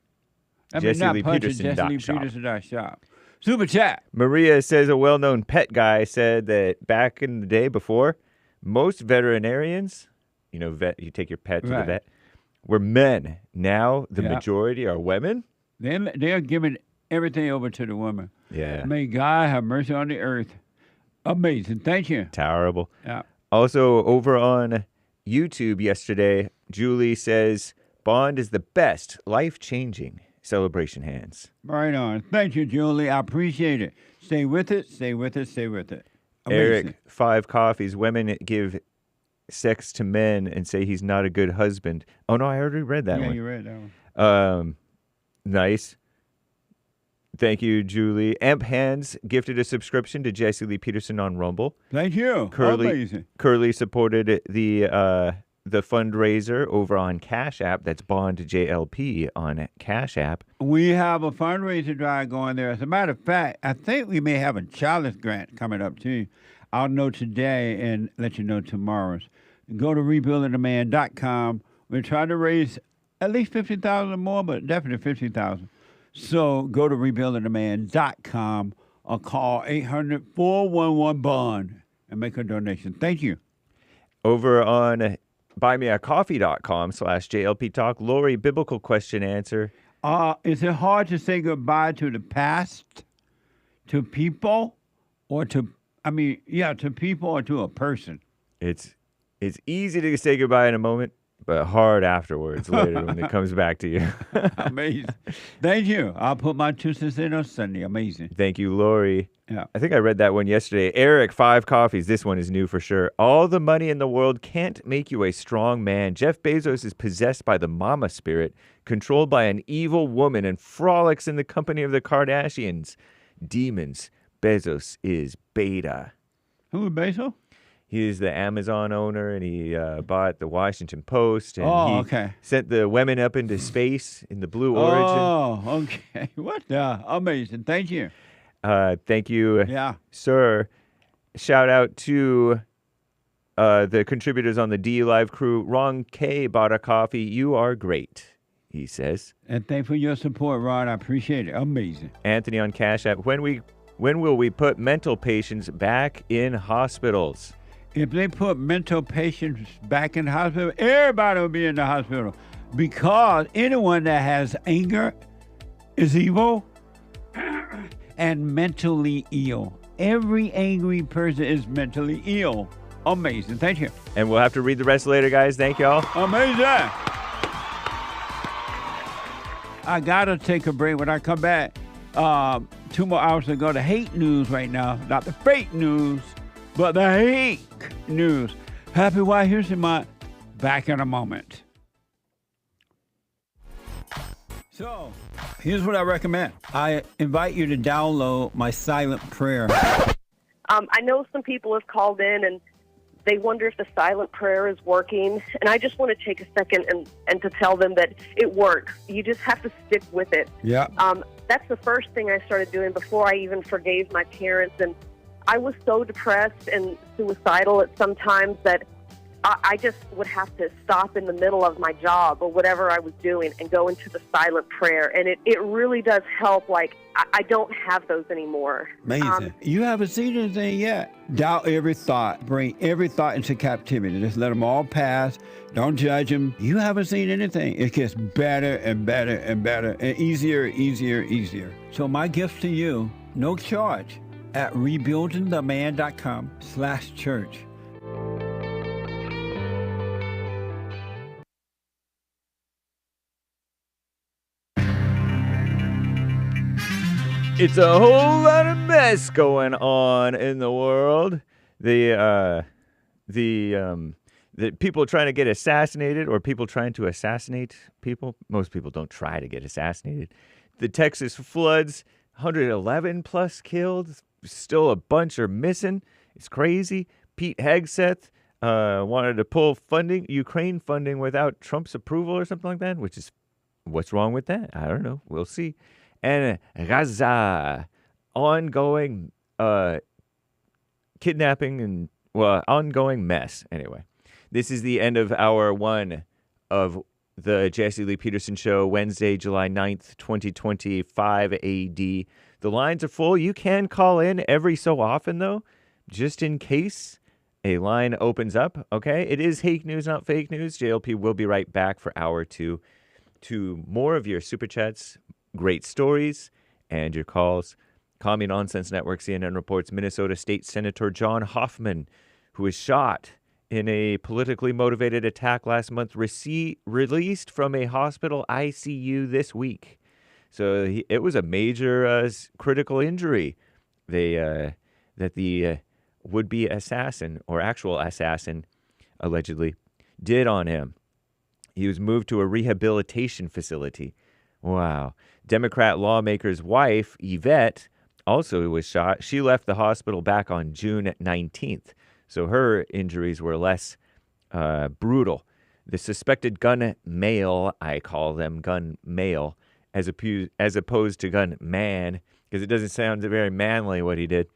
JessieLeePeterson.shop. Super chat. Maria says a well-known pet guy said that back in the day before, most veterinarians, you take your pet to the vet, were men. Now the majority are women. They're giving everything over to the woman. Yeah. May God have mercy on the earth. Amazing. Thank you. Terrible. Yeah. Also, over on YouTube yesterday, Julie says, Bond is the best, life-changing. Celebration hands. Right on. Thank you, Julie. I appreciate it. Stay with it, stay with it, stay with it. Amazing. Eric, 5 coffees. Women give sex to men and say he's not a good husband. Oh, no, I already read that one. Yeah, you read that one. Nice. Thank you, Julie. Amp Hands gifted a subscription to Jesse Lee Peterson on Rumble. Thank you. Amazing. Curly supported the fundraiser over on Cash App. That's Bond JLP on Cash App. We have a fundraiser drive going there. As a matter of fact, I think we may have a challenge grant coming up too. I'll know today and let you know tomorrow. Go to rebuildingtheman.com. We're trying to raise at least $50,000 more, but definitely $50,000. So go to rebuildingtheman.com or call 800-411-BOND and make a donation. Thank you. Over on buymeacoffee.com/JLP Talk, Lori, biblical question answer. Is it hard to say goodbye to the past, to people, or to people or to a person? It's easy to say goodbye in a moment, but hard afterwards later when it comes back to you. Amazing. Thank you. I'll put my 2 cents in on Sunday. Amazing. Thank you, Lori. Yeah. I think I read that one yesterday. Eric, 5 coffees. This one is new for sure. All the money in the world can't make you a strong man. Jeff Bezos is possessed by the mama spirit, controlled by an evil woman, and frolics in the company of the Kardashians. Demons. Bezos is beta. Who is Bezos? He is the Amazon owner, and he bought the Washington Post, and okay. Sent the women up into space in the Blue Origin. Oh, okay. What the? Amazing. Thank you. Thank you, Yeah. sir. Shout out to the contributors on the D Live crew. Ron K bought a coffee. You are great, he says. And thanks for your support, Ron. I appreciate it. Amazing. Anthony on Cash App. When will we put mental patients back in hospitals? If they put mental patients back in the hospital, everybody will be in the hospital, because anyone that has anger is evil and mentally ill. Every angry person is mentally ill. Amazing. Thank you. And we'll have to read the rest later, guys. Thank y'all. Amazing. I got to take a break. When I come back, 2 more hours to go to hate news right now. Not the fake news, but the hate news. Happy White History Month. Back in a moment. So, here's what I recommend. I invite you to download my silent prayer. I know some people have called in and they wonder if the silent prayer is working. And I just want to take a second and to tell them that it works. You just have to stick with it. Yeah. That's the first thing I started doing before I even forgave my parents. And I was so depressed and suicidal at some times that I just would have to stop in the middle of my job or whatever I was doing and go into the silent prayer. And it really does help. Like, I don't have those anymore. Amazing. You haven't seen anything yet. Doubt every thought. Bring every thought into captivity. Just let them all pass. Don't judge them. You haven't seen anything. It gets better and better and better and easier, easier, easier. So my gift to you, no charge, at rebuildingtheman.com/church. It's a whole lot of mess going on in the world. The people trying to get assassinated, or people trying to assassinate people. Most people don't try to get assassinated. The Texas floods, 111 plus killed. Still a bunch are missing. It's crazy. Pete Hegseth wanted to pull Ukraine funding without Trump's approval or something like that, which is, what's wrong with that? I don't know. We'll see. And Gaza, ongoing kidnapping and, ongoing mess. Anyway, this is the end of hour 1 of the Jesse Lee Peterson Show, Wednesday, July 9th, 2025 AD. The lines are full. You can call in every so often, though, just in case a line opens up, okay? It is hate news, not fake news. JLP will be right back for hour 2 to more of your super chats, great stories, and your calls. Call Me Nonsense Network. CNN reports Minnesota State Senator John Hoffman, who was shot in a politically motivated attack last month, released from a hospital ICU this week. So it was a major critical injury that the would-be assassin or actual assassin, allegedly, did on him. He was moved to a rehabilitation facility. Wow. Democrat lawmaker's wife, Yvette, also was shot. She left the hospital back on June 19th, so her injuries were less brutal. The suspected gun male, I call them gun male, as opposed to gun man, because it doesn't sound very manly what he did,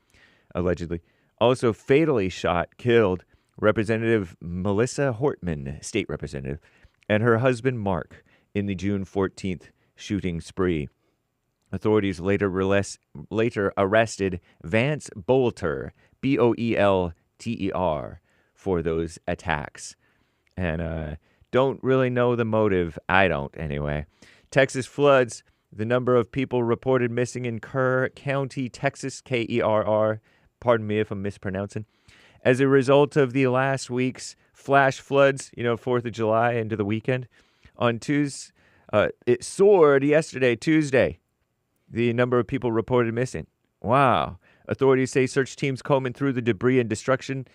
allegedly. Also fatally shot, killed Representative Melissa Hortman, state representative, and her husband Mark in the June 14th shooting spree. Authorities later arrested Vance Boelter, Boelter, for those attacks. And don't really know the motive. I don't, anyway. Texas floods. The number of people reported missing in Kerr County, Texas, Kerr. Pardon me if I'm mispronouncing. As a result of the last week's flash floods, 4th of July into the weekend. On Tuesday, it soared yesterday, Tuesday. The number of people reported missing. Wow. Authorities say search teams combing through the debris and destruction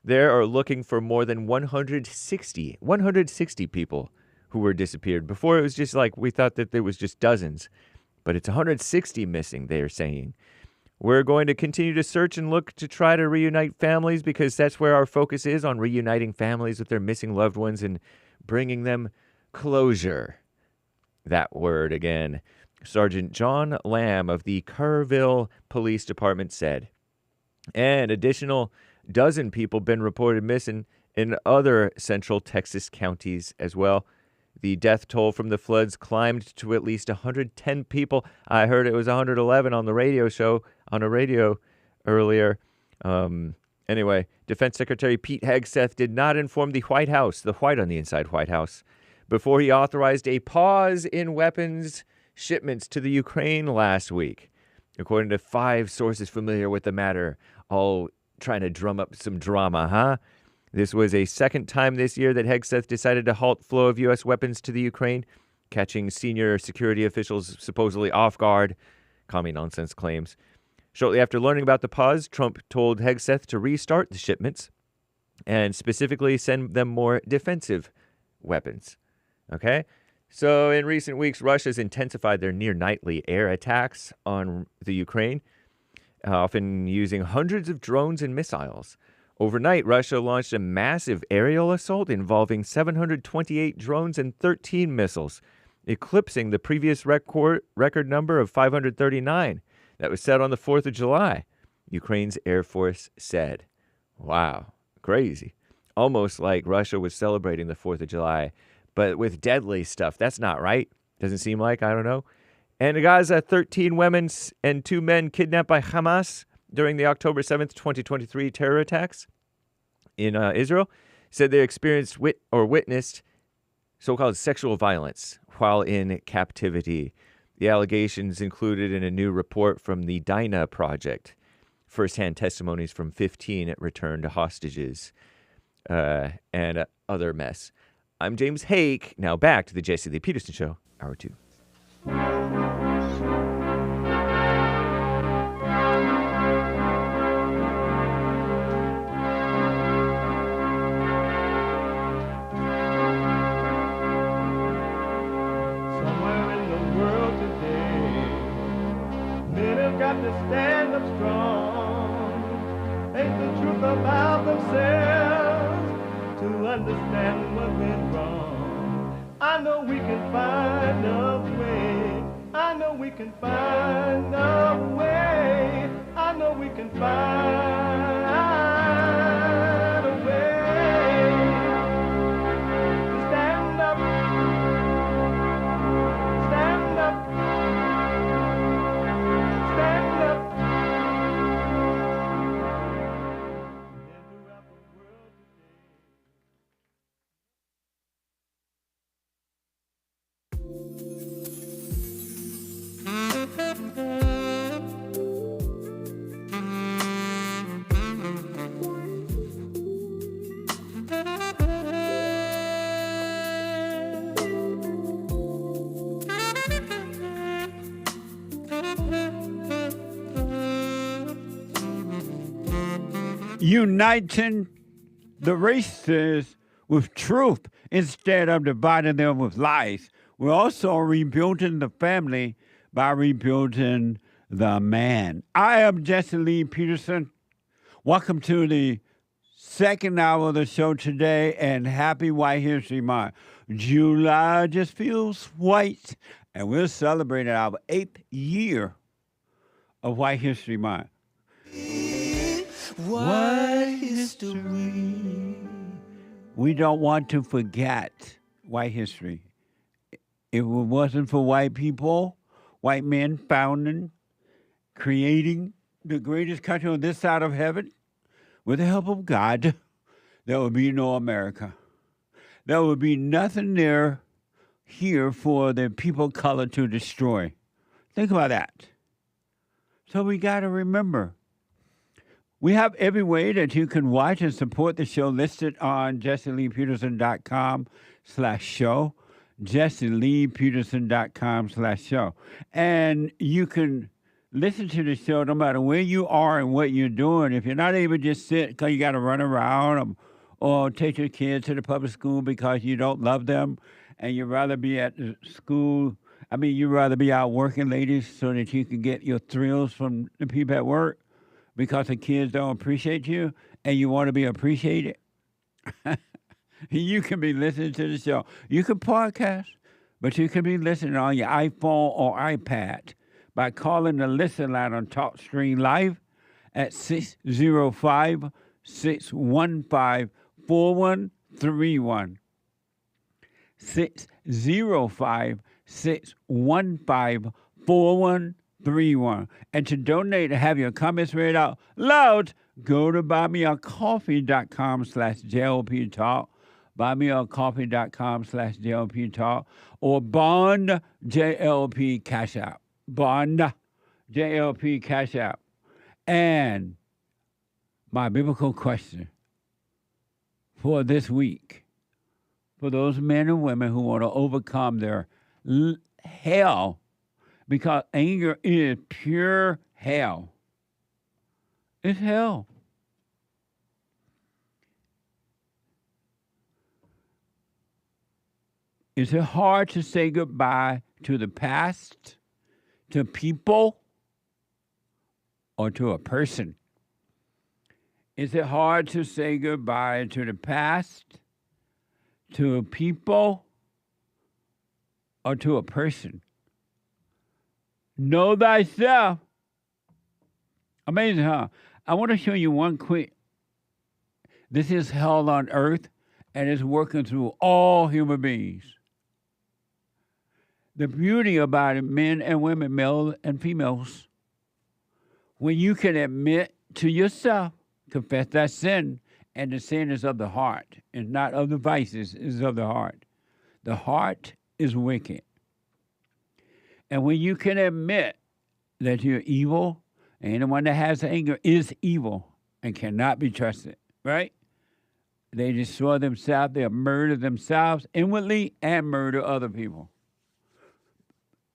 there are looking for more than 160 people who were disappeared. Before it was just like we thought that there was just dozens, but it's 160 missing, they are saying. We're going to continue to search and look to try to reunite families because that's where our focus is, on reuniting families with their missing loved ones and bringing them closure. That word again. Sergeant John Lamb of the Kerrville Police Department said. And additional dozen people been reported missing in other central Texas counties as well. The death toll from the floods climbed to at least 110 people. I heard it was 111 on the radio show, on a radio earlier. Anyway, Defense Secretary Pete Hegseth did not inform the White House, the white on the inside White House, before he authorized a pause in weapons shipments to the Ukraine last week. According to 5 sources familiar with the matter, all trying to drum up some drama, huh? This was a second time this year that Hegseth decided to halt flow of U.S. weapons to the Ukraine, catching senior security officials supposedly off guard. Commie nonsense claims. Shortly after learning about the pause, Trump told Hegseth to restart the shipments and specifically send them more defensive weapons. Okay? So in recent weeks, Russia's intensified their near-nightly air attacks on the Ukraine, often using hundreds of drones and missiles. Overnight, Russia launched a massive aerial assault involving 728 drones and 13 missiles, eclipsing the previous record number of 539 that was set on the 4th of July, Ukraine's Air Force said. Wow, crazy. Almost like Russia was celebrating the 4th of July, but with deadly stuff. That's not right. Doesn't seem like, I don't know. And in Gaza, 13 women and 2 men kidnapped by Hamas during the October 7th, 2023 terror attacks in Israel said they experienced witnessed so-called sexual violence while in captivity. The allegations included in a new report from the Dinah Project. First-hand testimonies from 15 returned hostages and other mess. I'm James Hake. Now back to the Jesse Lee Peterson Show, Hour 2. Somewhere in the world today, men have got to stand up strong, face the truth about themselves, to understand what went wrong. I know we can find a way. I know we can find a way. I know we can find a way to stand up, stand up, stand up. uniting the races with truth instead of dividing them with lies. We're also rebuilding the family by rebuilding the man. I am Jesse Lee Peterson. Welcome to the second hour of the show today, and happy White History Month. July just feels white, and we're celebrating our 8th year of White History Month. White history. We don't want to forget white history. If it wasn't for white people, white men founding, creating the greatest country on this side of heaven, with the help of God, there would be no America. There would be nothing there here for the people of color to destroy. Think about that. So we got to remember, we have every way that you can watch and support the show listed on jesseleepeterson.com/show, jesseleepeterson.com/show. And you can listen to the show no matter where you are and what you're doing. If you're not able to just sit because you got to run around or take your kids to the public school because you don't love them and you'd rather be at the school, you'd rather be out working, ladies, so that you can get your thrills from the people at work because the kids don't appreciate you and you want to be appreciated. You can be listening to the show. You can podcast, but you can be listening on your iPhone or iPad by calling the listen line on TalkStream Live at 605-615-4131. 605-615-4131. And to donate and have your comments read out loud, go to buymeacoffee.com/JLP Talk, buymeacoffee.com/JLP Talk, or Bond JLP Cash App. Bond JLP Cash App. And my biblical question for this week, for those men and women who want to overcome their hell, because anger is pure hell. It's hell. Is it hard to say goodbye to the past, to people, or to a person? Is it hard to say goodbye to the past, to people, or to a person? Know thyself. Amazing, huh? I want to show you one quick. This is hell on earth, and it's working through all human beings. The beauty about it, men and women, male and females, when you can admit to yourself, confess that sin, and the sin is of the heart, and not of the vices, is of the heart. The heart is wicked. And when you can admit that you're evil, and anyone that has anger is evil and cannot be trusted, right? They destroy themselves, they murder themselves inwardly and murder other people.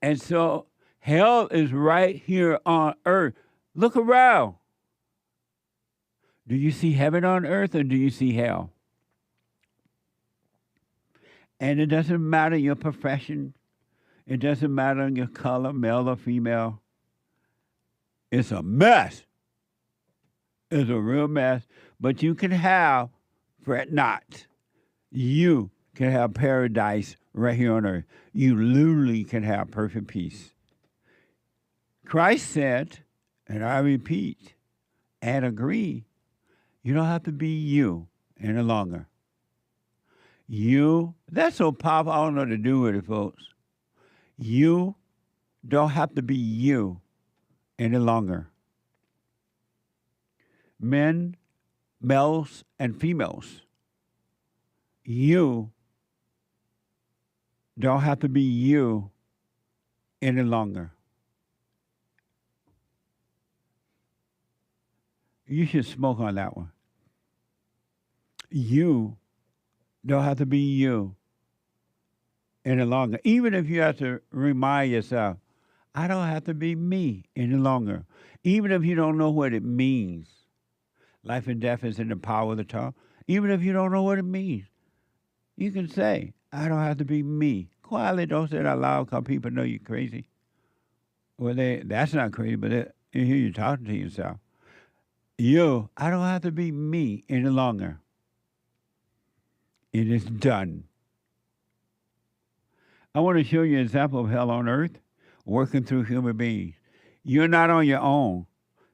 And so hell is right here on earth. Look around. Do you see heaven on earth or do you see hell? And it doesn't matter your profession. It doesn't matter your color, male or female. It's a mess. It's a real mess. But you can have, fret not, you can have paradise right here on earth. You literally can have perfect peace. Christ said, and I repeat and agree, you don't have to be you any longer. You, that's so powerful, I don't know what to do with it, folks. You don't have to be you any longer. Men, males, and females, you don't have to be you any longer. You should smoke on that one. You don't have to be you any longer. Even if you have to remind yourself, I don't have to be me any longer. Even if you don't know what it means. Life and death is in the power of the tongue. Even if you don't know what it means, you can say, I don't have to be me. Quietly, don't say it out loud because people know you're crazy. Well, that's not crazy, but you hear you talking to yourself. I don't have to be me any longer. It is done. I want to show you an example of hell on earth working through human beings. You're not on your own.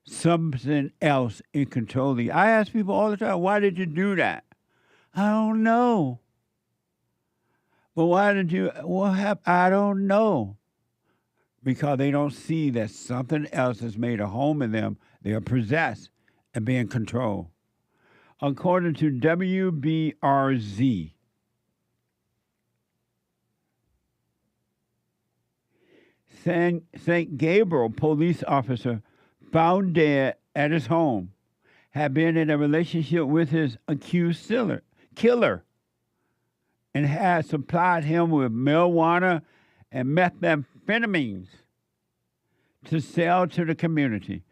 Something else in control of you. I ask people all the time, why did you do that? I don't know. But why did you, what happened? I don't know. Because they don't see that something else has made a home in them. They are possessed and being controlled. According to WBRZ, St. Gabriel police officer found dead at his home had been in a relationship with his accused killer and had supplied him with marijuana and methamphetamines to sell to the community.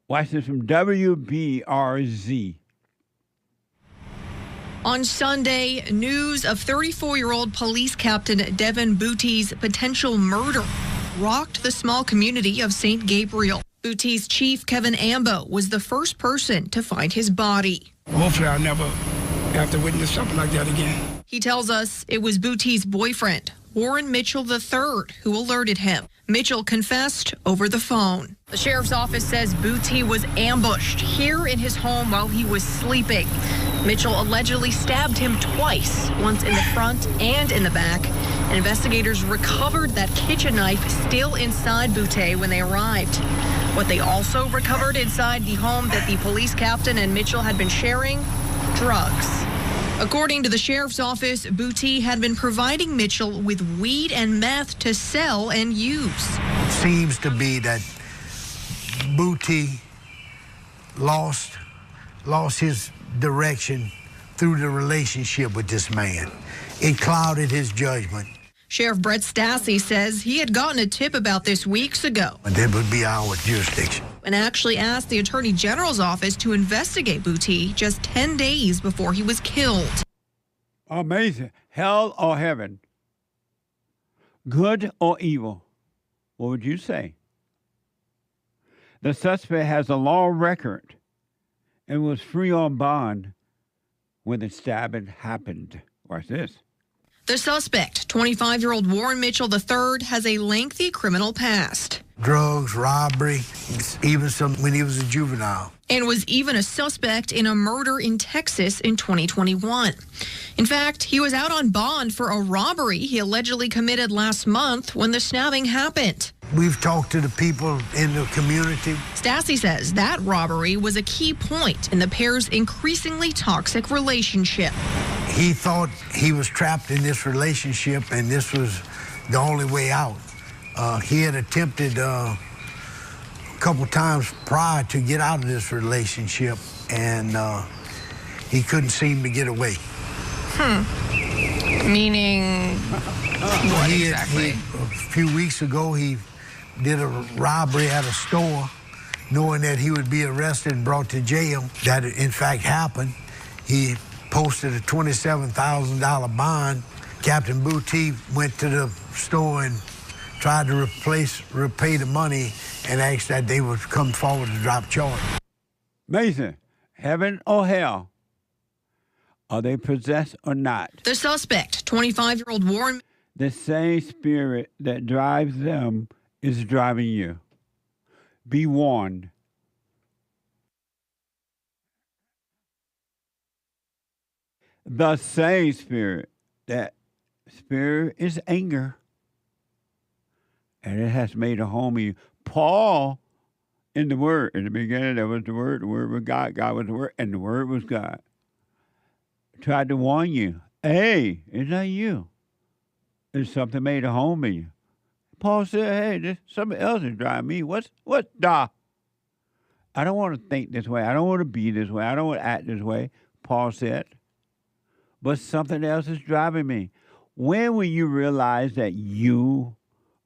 Watch this from WBRZ. On Sunday, news of 34-year-old police captain Devin Bootie's potential murder rocked the small community of St. Gabriel. Bootie's chief, Kevin Ambo, was the first person to find his body. Hopefully I'll never have to witness something like that again. He tells us it was Bootie's boyfriend, Warren Mitchell III, who alerted him. Mitchell confessed over the phone. The sheriff's office says Bootie was ambushed here in his home while he was sleeping. Mitchell allegedly stabbed him twice, once in the front and in the back. And investigators recovered that kitchen knife still inside Bootie when they arrived. What they also recovered inside the home that the police captain and Mitchell had been sharing, drugs. According to the sheriff's office, Bootie had been providing Mitchell with weed and meth to sell and use. Seems to be that Bootie lost his direction through the relationship with this man. It clouded his judgment. Sheriff Brett Stassi says he had gotten a tip about this weeks ago. And that would be our jurisdiction. And actually asked the Attorney General's office to investigate Bootie just 10 days before he was killed. Amazing. Hell or heaven? Good or evil? What would you say? The suspect has a long record and was free on bond when the stabbing happened. Watch this. The suspect, 25-year-old Warren Mitchell III, has a lengthy criminal past. Drugs, robbery, even some when he was a juvenile. And was even a suspect in a murder in Texas in 2021. In fact, he was out on bond for a robbery he allegedly committed last month when the stabbing happened. We've talked to the people in the community. Stassi says that robbery was a key point in the pair's increasingly toxic relationship. He thought he was trapped in this relationship and this was the only way out. He had attempted a couple times prior to get out of this relationship, and he couldn't seem to get away. Meaning what exactly? A few weeks ago, he did a robbery at a store, knowing that he would be arrested and brought to jail. That, in fact, happened. He posted a $27,000 bond. Captain Bootie went to the store and tried to repay the money and asked that they would come forward to drop charge. Mason, heaven or hell? Are they possessed or not? The suspect, 25-year-old Warren. The same spirit that drives them is driving you. Be warned. The same spirit, that spirit is anger. And it has made a home in you. Paul, in the Word, in the beginning there was the Word was God, God was the Word, and the Word was God. Tried to warn you, hey, it's not you. It's something made a home in you. Paul said, hey, something else is driving me. What's da? I don't want to think this way. I don't want to be this way. I don't want to act this way, Paul said. But something else is driving me. When will you realize that you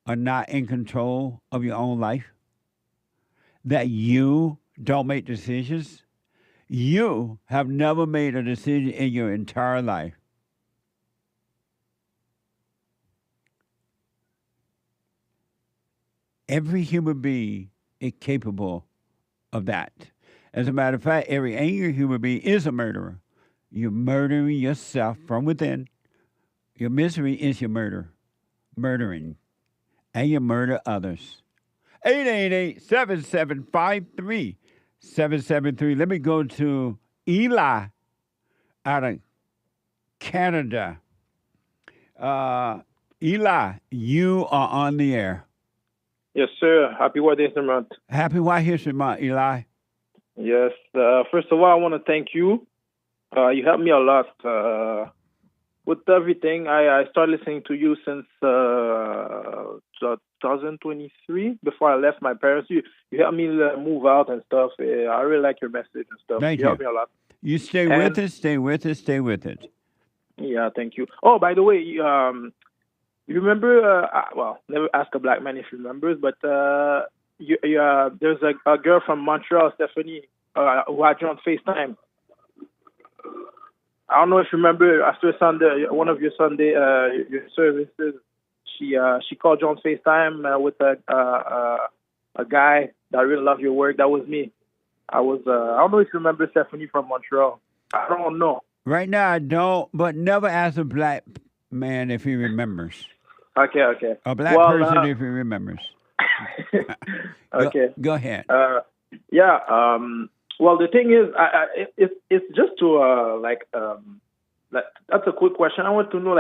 are not in control of your own life? That you don't make decisions? You have never made a decision in your entire life. Every human being is capable of that. As a matter of fact, every angry human being is a murderer. You're murdering yourself from within. Your misery is your murdering. And you murder others. 888-7753-773. Let me go to Eli out of Canada. Eli, you are on the air. Yes, sir. Happy White History Month. Happy White History Month, Eli. Yes. First of all, I want to thank you. You helped me a lot with everything. I started listening to you since 2023, before I left my parents. You helped me move out and stuff. I really like your message and stuff. Thank you helped me a lot. You stay with us, stay with us, stay with it. Yeah, thank you. Oh, by the way, you remember, well, never ask a black man if he remembers, but there's a girl from Montreal, Stephanie, who had you on FaceTime. I don't know if you remember, after Sunday, one of your Sunday your services, she called you on FaceTime with a guy that really loved your work. That was me. I don't know if you remember Stephanie from Montreal. I don't know. Right now I don't, but never ask a black man if he remembers. Okay. A black person if he remembers. Okay. Go ahead. Well, the thing is, it's just to that's a quick question. I want to know,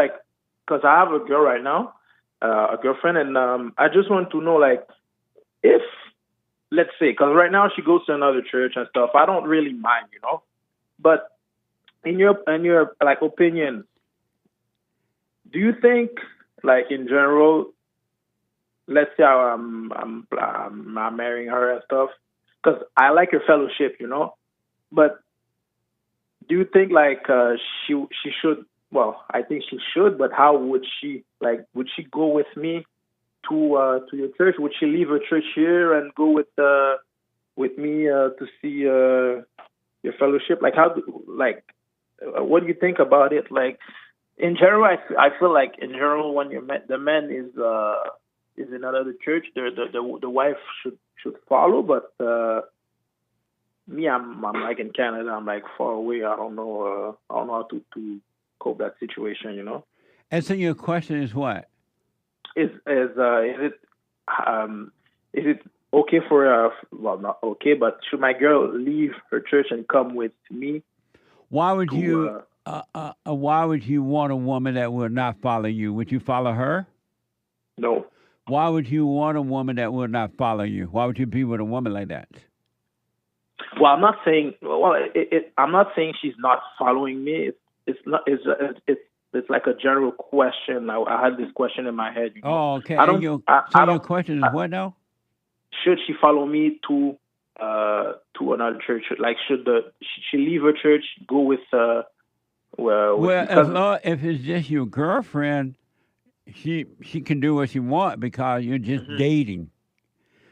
because I have a girl right now, a girlfriend, and I just want to know, if, let's say, because right now she goes to another church and stuff, I don't really mind, but in your opinion, do you think, in general, let's say I'm marrying her and stuff, because I like your fellowship, but do you think she should? Well, I think she should, but how would she? Would she go with me to your church? Would she leave her church here and go with me to see your fellowship? What do you think about it? In general, I feel in general, when the man is in another church, the wife should follow, but me, I'm in Canada. I'm far away. I don't know how to cope that situation. And so your question is what? Is it okay for well, not okay, but should my girl leave her church and come with me? Why would you? Why would you want a woman that would not follow you? Would you follow her? No. Why would you want a woman that would not follow you? Why would you be with a woman like that? Well, I'm not saying. Well, I'm not saying she's not following me. It's not. It's like a general question. I had this question in my head. Oh, okay. Your question is what now? Should she follow me to another church? Should she leave her church, go with? If it's just your girlfriend, she can do what she wants because you're just dating.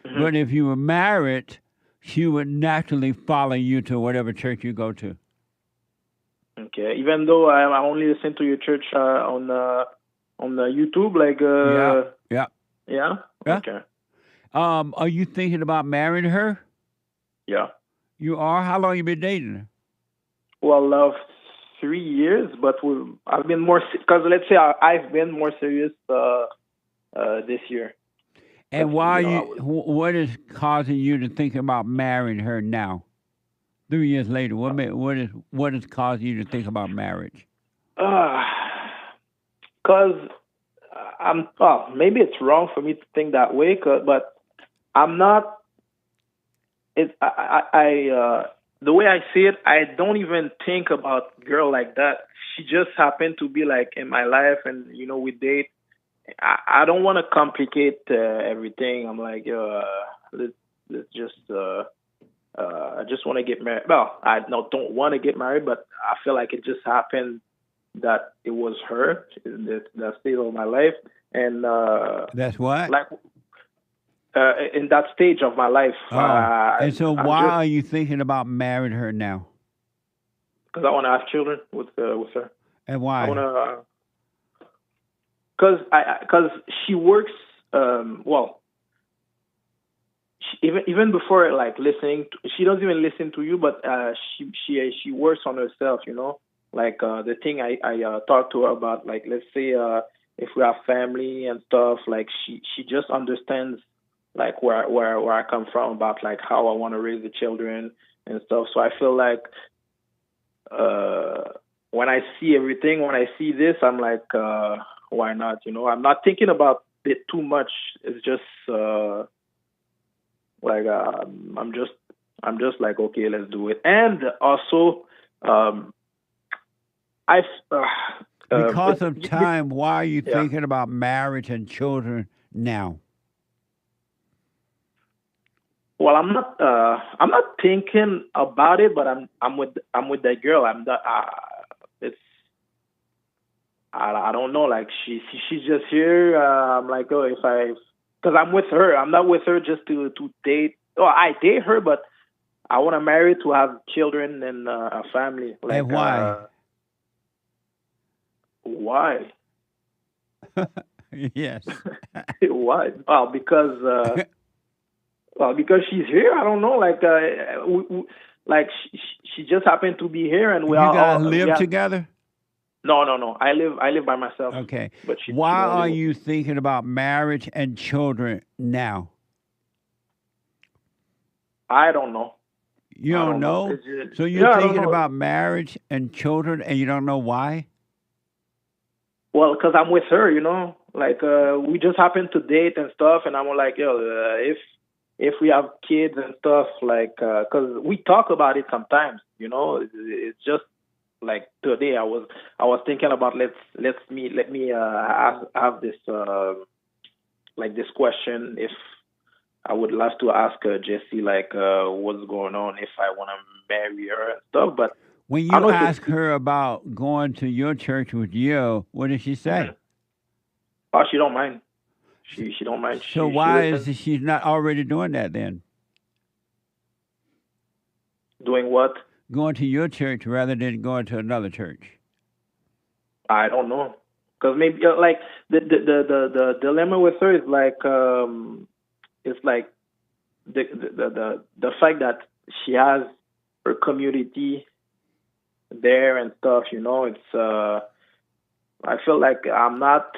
Mm-hmm. But if you were married, she would naturally follow you to whatever church you go to. Okay, even though I only listen to your church on the YouTube, Yeah. Okay. Are you thinking about marrying her? Yeah. You are? How long you been dating her? Well, 3 years, but I've been more, because let's say I've been more serious this year. And what is causing you to think about marrying her now? 3 years later, what is causing you to think about marriage? Because maybe it's wrong for me to think that way, but I'm not. The way I see it, I don't even think about girl like that. She just happened to be in my life, and we date. I don't want to complicate everything. I'm let's just. I just want to get married. Well, I don't want to get married, but I feel like it just happened that it was her in that stage of my life, and that's what. In that stage of my life. And so, why are you thinking about marrying her now? because I want to have children with her. And why? I want to, because she works. Well, even before like listening, she doesn't even listen to you, but she works on herself. You know, like the thing I talked to her about, like let's say if we have family and stuff, like she just understands like where I come from about like how I want to raise the children and stuff. So I feel like when I see everything, when I see this, I'm like, why not? You know, I'm not thinking about it too much. It's just like I'm just like, okay, let's do it. And also, because of time, why are you thinking about marriage and children now? Well, I'm not thinking about it, but I'm with that girl. I'm not. I don't know. Like she's just here. I'm like, oh, because I'm with her. I'm not with her just to date. Oh, I date her, but I want to marry to have children and a family. Like, and why? Why? Yes. Why? Well, because she's here. I don't know. Like, like she just happened to be here, and we you all guys live together. No. I live by myself. Okay. But why are you thinking about marriage and children now? I don't know. You don't know? So you're thinking about marriage and children, and you don't know why? Well, because I'm with her, you know. Like, we just happen to date and stuff, and I'm like, yo, if we have kids and stuff, like, because we talk about it sometimes, you know. It's just like today I was thinking about let me have this like this question, if I would love to ask Jessie like what's going on, if I want to marry her and stuff. But when you ask her about going to your church with you, what did she say? Oh, she don't mind. She don't mind. So why is she's not already doing that then? Doing what? Going to your church rather than going to another church. I don't know, because maybe like the dilemma with her is like it's like the fact that she has her community there and stuff. You know, it's I feel like I'm not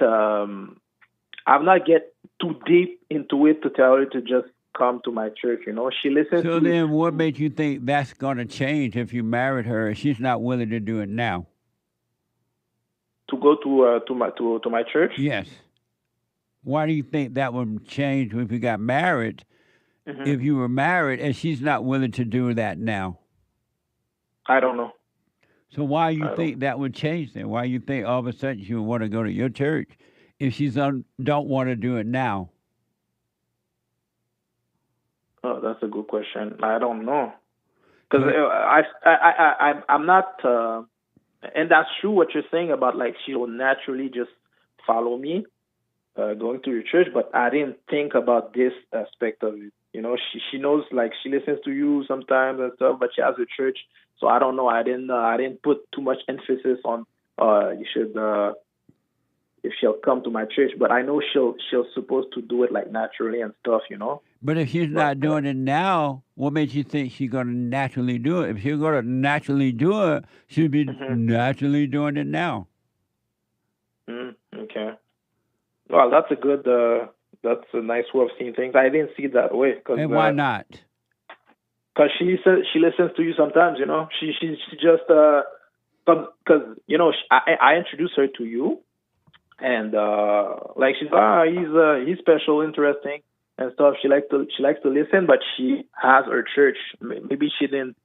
get too deep into it to tell her to just come to my church, you know. She listens to. So then what made you think that's going to change if you married her and she's not willing to do it now? To go to my church? Yes. Why do you think that would change if you got married? Mm-hmm. If you were married and she's not willing to do that now? I don't know. So why you think that would change then? Why you think all of a sudden she would want to go to your church if she don't want to do it now? Oh, that's a good question. I don't know, because I'm not, and that's true what you're saying about like she will naturally just follow me, going to your church. But I didn't think about this aspect of it. You know, she knows, like she listens to you sometimes and stuff, but she has a church. So I don't know. I didn't put too much emphasis on you should if she'll come to my church. But I know she'll supposed to do it like naturally and stuff. You know. But if she's not doing it now, what makes you think she's going to naturally do it? If she's going to naturally do it, she'll be naturally doing it now. Okay. Well, that's a nice way of seeing things. I didn't see it that way. And why not? Because she listens to you sometimes, you know. She just, because, you know, I introduced her to you. And, like, she's, he's special, interesting. And stuff. She likes to listen, but she has her church. Maybe she didn't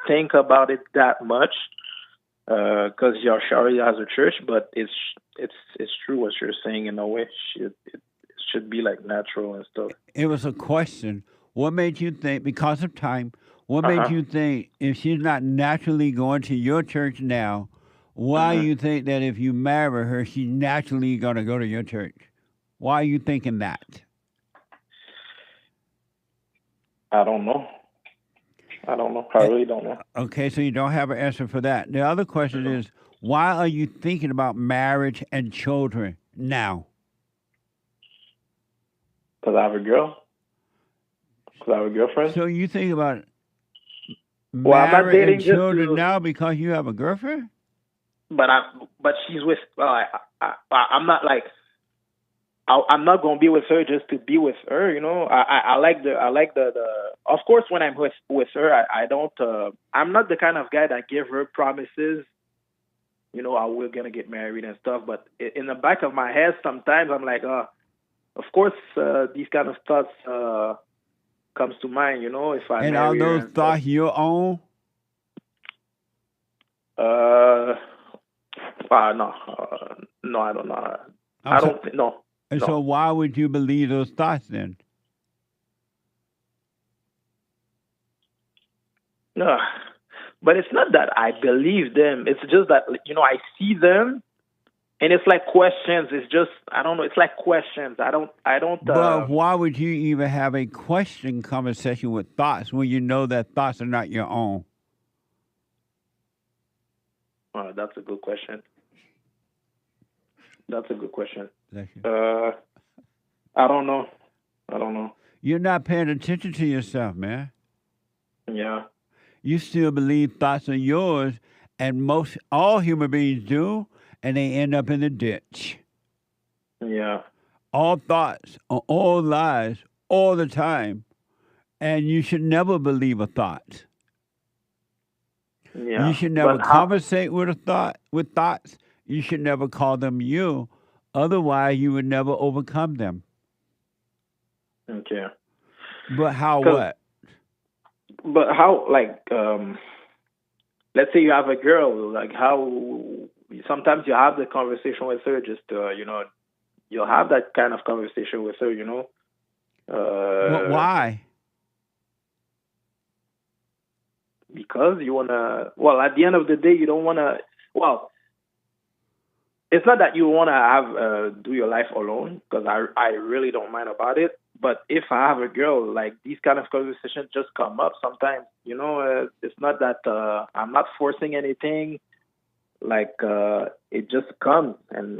think about it that much, because she already has her church. But it's true what you're saying in a way. It should be like natural and stuff. It was a question. What made you think, because of time, what made you think if she's not naturally going to your church now, why you think that if you marry her, she's naturally going to go to your church? Why are you thinking that? I don't know. I don't know. I really don't know. Okay, so you don't have an answer for that. The other question is, why are you thinking about marriage and children now? Because I have a girl. Because I have a girlfriend. So you think about Well, I'm not marriage dating and just children to- now because you have a girlfriend? But she's with. I'm not like. I'm not gonna be with her just to be with her. You know, I like the. Of course, when I'm with her, I don't. I'm not the kind of guy that give her promises. You know, we're gonna get married and stuff. But in the back of my head, sometimes I'm like, of course, these kind of thoughts comes to mind. You know, if I And marry are her those thoughts your own? No, I don't know. I don't think no. And no. so why would you believe those thoughts then? No, but it's not that I believe them. It's just that, you know, I see them, and it's like questions. It's just, I don't know. It's like questions. I don't. But why would you even have a question conversation with thoughts when you know that thoughts are not your own? That's a good question. That's a good question. Thank you. I don't know. I don't know. You're not paying attention to yourself, man. Yeah. You still believe thoughts are yours, and all human beings do, and they end up in the ditch. Yeah. All thoughts are all lies all the time, and you should never believe a thought. Yeah. You should never But how- conversate with thoughts. You should never call them you. Otherwise, you would never overcome them. Okay. But how 'Cause- what? But how, like, let's say you have a girl, like how sometimes you have the conversation with her, just, you know, you'll have that kind of conversation with her, you know. But why? Because you want to, well, at the end of the day, you don't want to, well, it's not that you want to have, do your life alone, because I really don't mind about it. But if I have a girl, like, these kind of conversations just come up sometimes, you know. It's not that I'm not forcing anything. Like, it just comes, and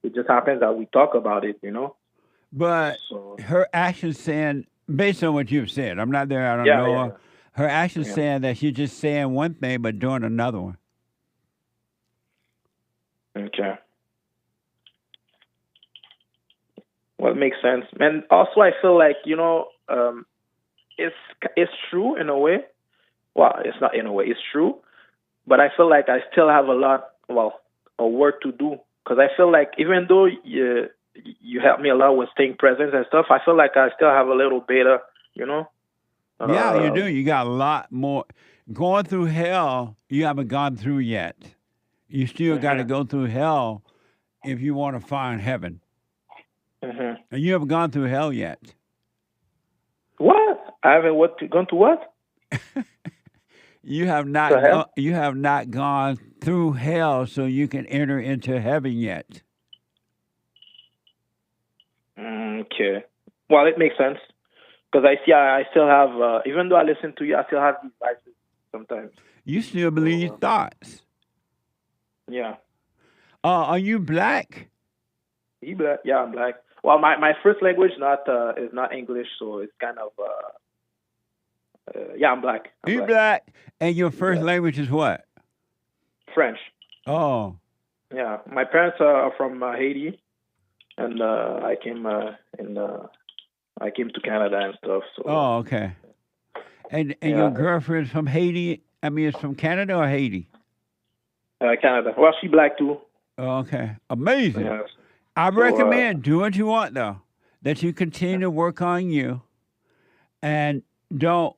it just happens that we talk about it, you know. But her actions saying, based on what you've said, I'm not there, I don't know her. Her actions saying that she's just saying one thing but doing another one. Okay. Well, it makes sense. And also, I feel like, you know, it's true in a way. Well, it's not in a way. It's true. But I feel like I still have a lot, of work to do. Because I feel like even though you help me a lot with staying present and stuff, I feel like I still have a little beta, you know? Yeah, you do. You got a lot more. Going through hell, you haven't gone through yet. You still got to go through hell if you want to find heaven. Mm-hmm. And you haven't gone through hell yet. What? I haven't gone to what? You have not. You have not gone through hell, so you can enter into heaven yet. Okay. Well, it makes sense because I see. I still have. Even though I listen to you, I still have these vices sometimes. You still believe thoughts. Yeah. Are you black? You black? Yeah, I'm black. Well, my first language is not English, so it's kind of. Yeah, I'm black. You black, and your first language is what? French. Oh. Yeah, my parents are from Haiti, and I came I came to Canada and stuff. So. Oh, okay. And your girlfriend's from Haiti? I mean, it's from Canada or Haiti? Canada. Well, she black too. Oh, okay. Amazing. Yes. I recommend do what you want though. That you continue to work on you, and don't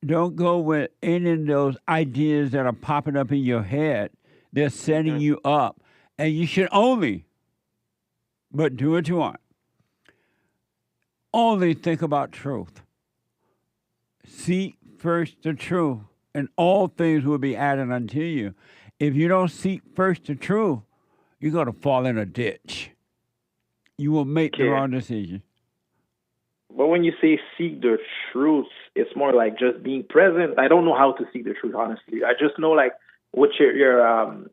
go with any of those ideas that are popping up in your head. They're setting you up, and you should but do what you want. Only think about truth. Seek first the truth, and all things will be added unto you. If you don't seek first the truth, you're going to fall in a ditch. You will make the wrong decision. But when you say seek the truth, it's more like just being present. I don't know how to seek the truth, honestly. I just know like what your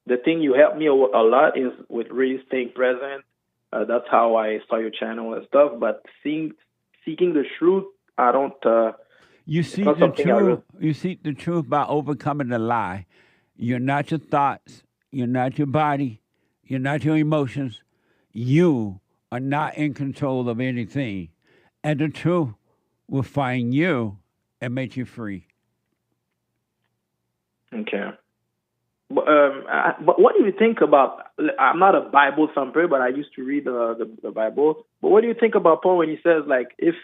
the thing you helped me a lot is with really staying present. That's how I saw your channel and stuff. But seeking the truth, I don't. You seek the truth. You seek the truth by overcoming the lie. You're not your thoughts. You're not your body. You're not your emotions. You are not in control of anything, and the truth will find you and make you free. Okay. But what do you think about? I'm not a Bible thumper, but I used to read the Bible. But what do you think about Paul when he says like if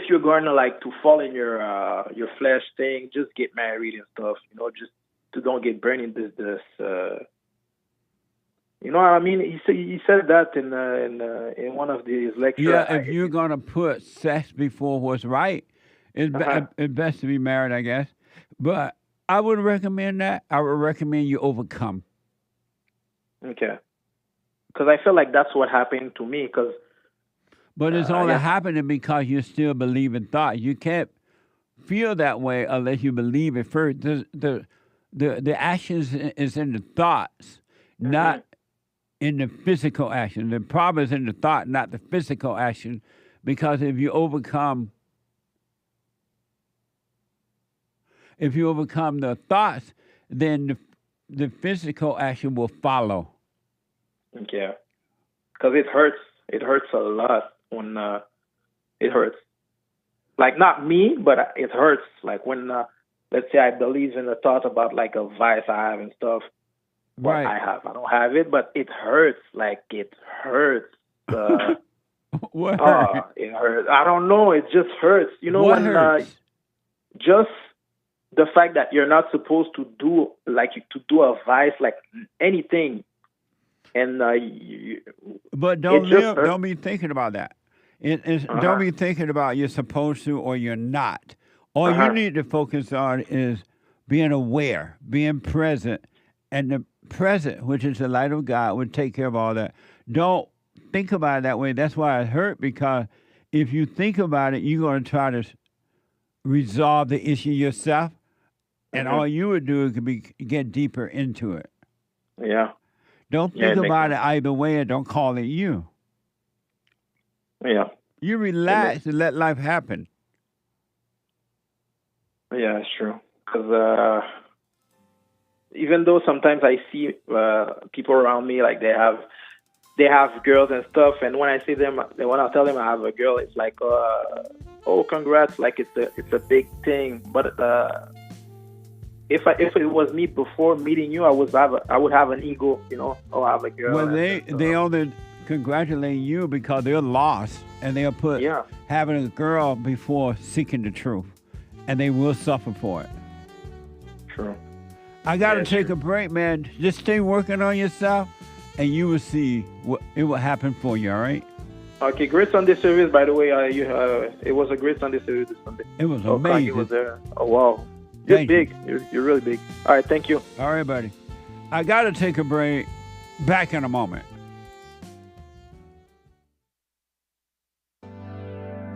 you're going to like to fall in your flesh thing, just get married and stuff, you know, just to don't get burned in this you know what I mean? He said that in one of his lectures. Yeah, if you're gonna put sex before what's right, it's best to be married, I guess. But I would recommend that. I would recommend you overcome. Okay. Because I feel like that's what happened to me. But it's only happening because you still believe in thought. You can't feel that way unless you believe it first. The actions is in the thoughts, not in the physical action. The problem is in the thought, not the physical action. Because if you overcome the thoughts, then the physical action will follow. Okay. Because it hurts. It hurts a lot when it hurts. Like, not me, but it hurts. Like when, let's say I believe in the thought about like a vice I have and stuff. Right. I don't have it, but it hurts. Like, it hurts. What hurts? It hurts. I don't know. It just hurts. You know, what when hurts? Just the fact that you're not supposed to do a vice, like anything, and but don't be thinking about that. Don't be thinking about you're supposed to or you're not. All you need to focus on is being aware, being present, and the present, which is the light of God, will take care of all that. Don't think about it that way. That's why it hurt, because if you think about it, you're going to try to resolve the issue yourself, and all you would do is get deeper into it. Yeah. Don't think about it either way, and don't call it you. Yeah. You relax and let life happen. Yeah, it's true. Because even though sometimes I see people around me, like they have girls and stuff, and when I see them, when I tell them I have a girl, it's like, oh, congrats, like it's a big thing. But if it was me before meeting you, I would have an ego, you know. Oh, I have a girl. Well, they only congratulate you because they're lost, and they'll put having a girl before seeking the truth, and they will suffer for it. True. I got to take a break, man. Just stay working on yourself, and you will see what it will happen for you, all right? Okay, great Sunday service, by the way. It was a great Sunday service this Sunday. It was amazing. Kanye was there. Oh, wow. You're big. You're really big. All right, thank you. All right, buddy. I got to take a break. Back in a moment.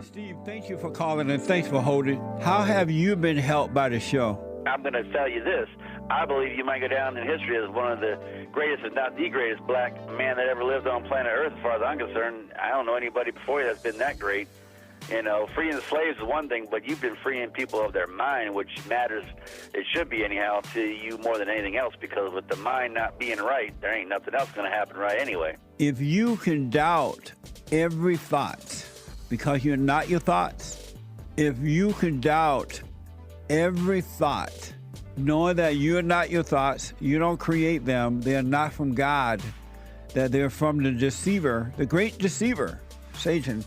Steve, thank you for calling, and thanks for holding. How have you been helped by the show? I'm going to tell you this. I believe you might go down in history as one of the greatest, if not the greatest, black man that ever lived on planet Earth, as far as I'm concerned. I don't know anybody before you that's been that great. You know, freeing the slaves is one thing, but you've been freeing people of their mind, which matters, it should be anyhow, to you more than anything else, because with the mind not being right, there ain't nothing else going to happen right anyway. If you can doubt every thought because you're not your thoughts, if you can doubt every thought, knowing that you're not your thoughts, you don't create them, they're not from God, that they're from the deceiver, the great deceiver, Satan.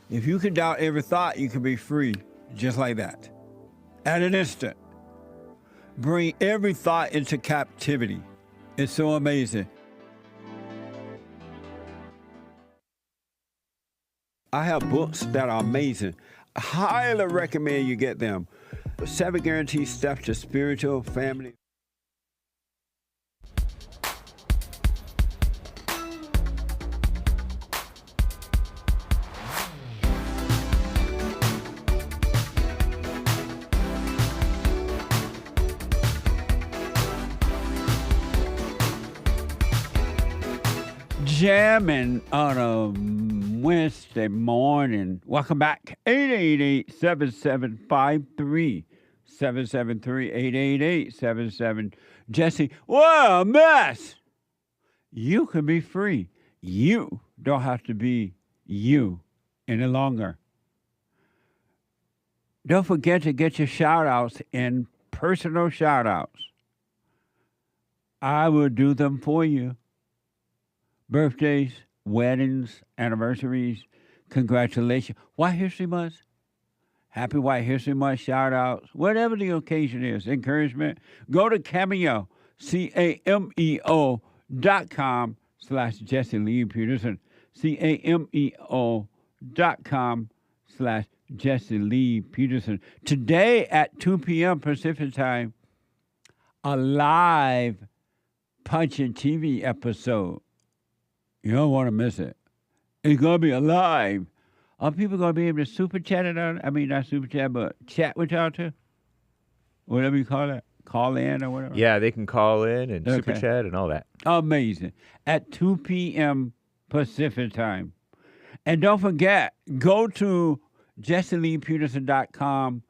If you can doubt every thought, you can be free, just like that. At an instant. Bring every thought into captivity. It's so amazing. I have books that are amazing. I highly recommend you get them. 7 Guaranteed Steps to Spiritual Family. jamming on a Wednesday morning. Welcome back. 888-7753. 773-888-77. Jesse, what a mess. You can be free. You don't have to be you any longer. Don't forget to get your shout-outs in, personal shout-outs. I will do them for you. Birthdays, weddings, anniversaries, congratulations. White History Month, happy White History Month shout-outs, whatever the occasion is, encouragement. Go to Cameo, cameo.com/Jesse Lee Peterson, cameo.com/Jesse Lee Peterson. Today at 2 p.m. Pacific time, a live Punching TV episode. You don't want to miss it. It's going to be alive. Are people going to be able to super chat it on? I mean, not super chat, but chat with y'all too? Whatever you call it. Call in or whatever? Yeah, they can call in and super chat and all that. Amazing. At 2 p.m. Pacific time. And don't forget, go to JesseLeePeterson.com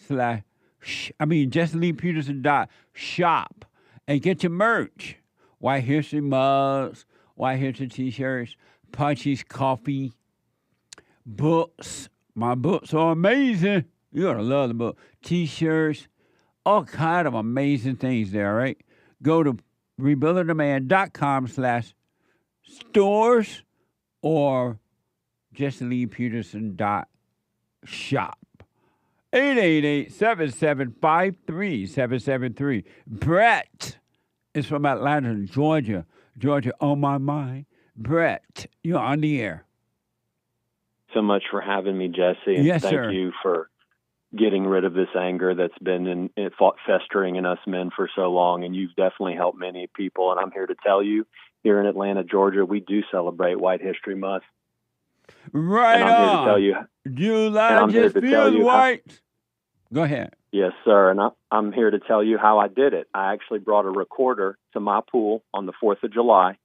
JesseLeePeterson.shop and get your merch. White History mugs, White History t-shirts, Punchies coffee, books. My books are amazing. You're going to love the book. T-shirts, all kind of amazing things there, right? Go to rebuildingtheman.com/stores or JesseLeePeterson.shop. 888-7753-773. Brett is from Atlanta, Georgia. Georgia, on my mind. Brett, you're on the air. So much for having me, Jesse. And Yes, thank sir. you for getting rid of this anger that's been festering in us men for so long. And you've definitely helped many people. And I'm here to tell you, here in Atlanta, Georgia, we do celebrate White History Month. Right and I'm on. here to tell you. July just feels white. Go ahead. Yes, sir. And I'm here to tell you how I did it. I actually brought a recorder to my pool on the 4th of July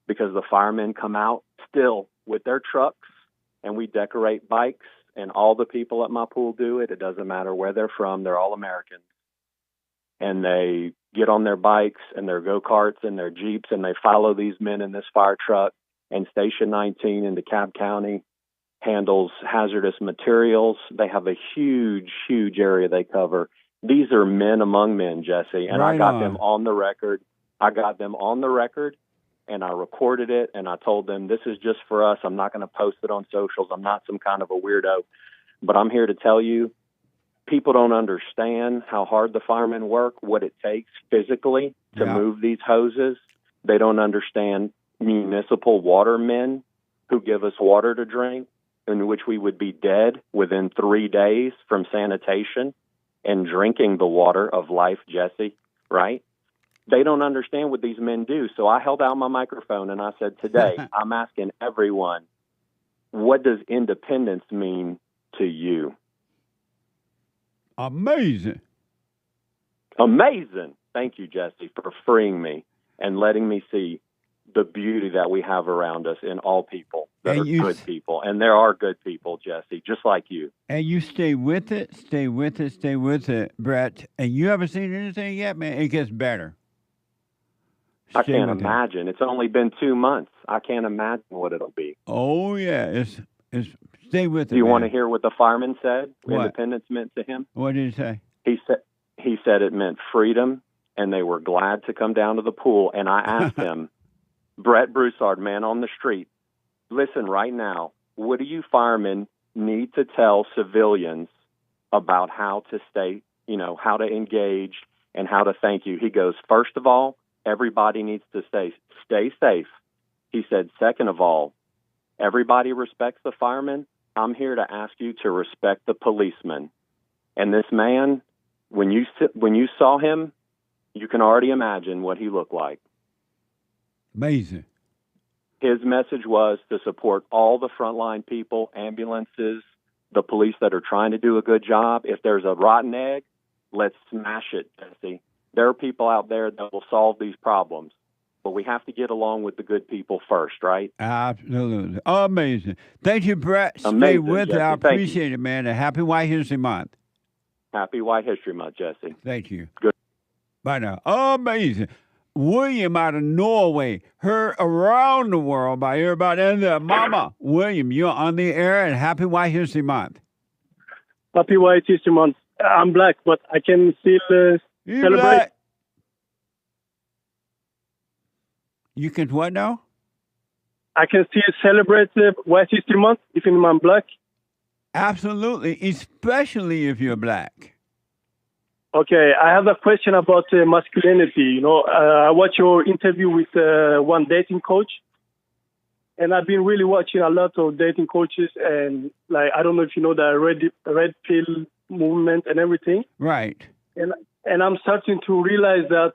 because the firemen come out still with their trucks and we decorate bikes, and all the people at my pool do it. It doesn't matter where they're from. They're all Americans. And they get on their bikes and their go-karts and their Jeeps and they follow these men in this fire truck. And Station 19 in DeKalb County handles hazardous materials. They have a huge, huge area they cover. These are men among men, Jesse, and Right I got on. them on the record. And I recorded it, and I told them, this is just for us. I'm not going to post it on socials. I'm not some kind of a weirdo. But I'm here to tell you, people don't understand how hard the firemen work, what it takes physically to move these hoses. They don't understand municipal watermen who give us water to drink, in which we would be dead within 3 days from sanitation and drinking the water of life, Jesse, right? They don't understand what these men do. So I held out my microphone and I said, today, I'm asking everyone, what does independence mean to you? Amazing. Amazing. Thank you, Jesse, for freeing me and letting me see the beauty that we have around us in all people that are good people. And there are good people, Jesse, just like you. And you stay with it, Brett. And you haven't seen anything yet, man. It gets better. I Stay can't with it. imagine. It's only been 2 months. I can't imagine what it'll be. Oh, yeah. It's stay with it. Do you want to man. hear what the fireman said? What? Independence meant to him? What did he say? He said it meant freedom, and they were glad to come down to the pool. And I asked him, Brett Broussard, man on the street, listen right now, what do you firemen need to tell civilians about how to stay, how to engage and how to thank you? He goes, first of all, everybody needs to stay safe. He said, second of all, everybody respects the firemen. I'm here to ask you to respect the policeman. And this man, when you saw him, you can already imagine what he looked like. Amazing. His message was to support all the frontline people, ambulances, the police that are trying to do a good job. If there's a rotten egg, let's smash it, Jesse. There are people out there that will solve these problems. but we have to get along with the good people first, right? Absolutely. Amazing. Thank you, Brett. Stay Amazing, with it. Jesse. I Thank you. appreciate it, man. And happy White History Month. Happy White History Month, Jesse. Thank you. Good. Bye now. Amazing. William out of Norway, heard around the world by everybody and their mama. William, you're on the air, and happy White History Month. Happy White History Month. I'm black, but I can still You celebrate. black. You can what now? I can still celebrate White History Month even if I'm black. Absolutely, especially if you're black. Okay, I have a question about masculinity. You know, I watched your interview with one dating coach, and I've been really watching a lot of dating coaches, and like I don't know if you know the red pill movement and everything. Right. And I'm starting to realize that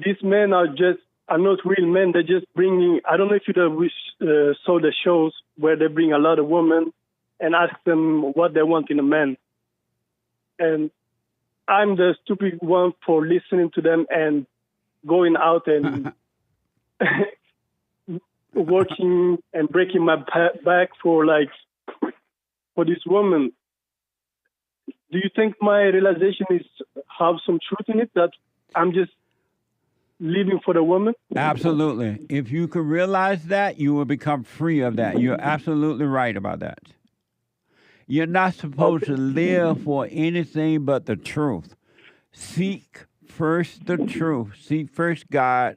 these men are not real men. They're just bringing. I don't know if you saw the shows where they bring a lot of women and ask them what they want in a man. And I'm the stupid one for listening to them and going out and working and breaking my back for this woman. Do you think my realization have some truth in it, that I'm just living for the woman? Absolutely. If you can realize that, you will become free of that. You're absolutely right about that. You're not supposed to live for anything but the truth. Seek first the truth. Seek first God,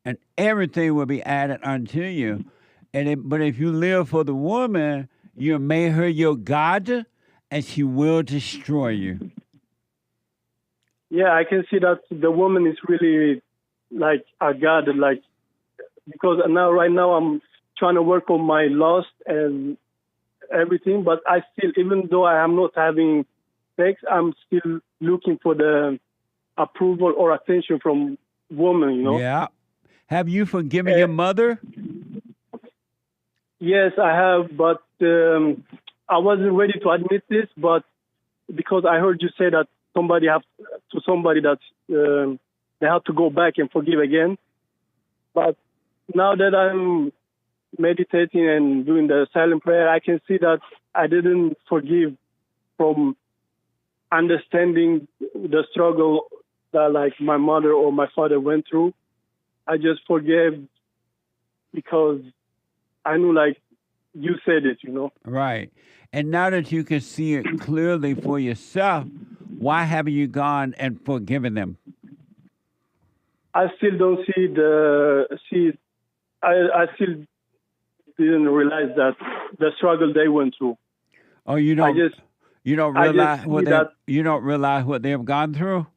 and everything will be added unto you. But if you live for the woman, you made her your God, and she will destroy you. Yeah, I can see that the woman is really like a God, because right now I'm trying to work on my lust and everything, but I still, even though I am not having sex, I'm still looking for the approval or attention from women, you know? Yeah. Have you forgiven your mother? Yes, I have, but I wasn't ready to admit this, but because I heard you say that that they have to go back and forgive again. But now that I'm meditating and doing the silent prayer, I can see that I didn't forgive from understanding the struggle that my mother or my father went through. I just forgave because I knew you said it, you know. Right. And now that you can see it clearly for yourself, why haven't you gone and forgiven them? I still don't I still didn't realize that the struggle they went through. Oh, you don't realize you don't realize what they've gone through?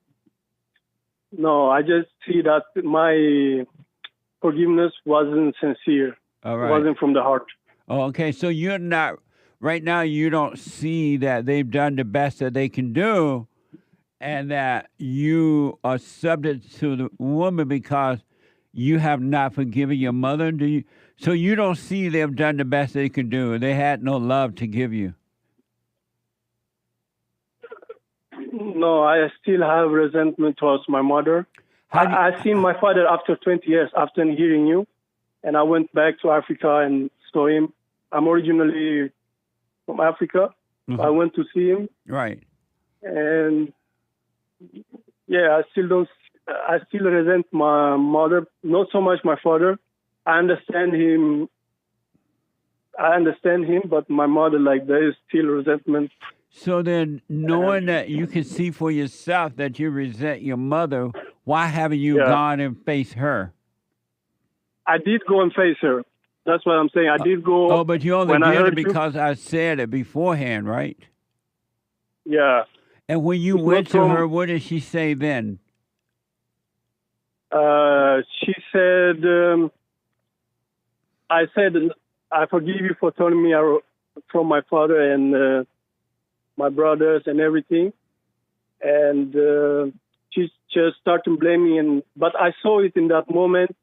No, I just see that my forgiveness wasn't sincere. All right. It wasn't from the heart. Oh, okay. So you're not right now. You don't see that they've done the best that they can do, and that you are subject to the woman because you have not forgiven your mother. Do you? So you don't see they've done the best they can do. They had no love to give you. No, I still have resentment towards my mother. I seen my father after 20 years after hearing you, and I went back to Africa and saw him. I'm originally from Africa. Mm-hmm. I went to see him. Right. And yeah, I still resent my mother, not so much my father. I understand him, but my mother, there is still resentment. So then, knowing that you can see for yourself that you resent your mother, why haven't you gone and faced her? I did go and face her. That's what I'm saying. I did go. Oh, but you only did it because I said it beforehand, right? Yeah. And when you went to her, what did she say then? She said, I said, I forgive you for turning me from my father and my brothers and everything. And she just started blaming. But I saw it in that moment,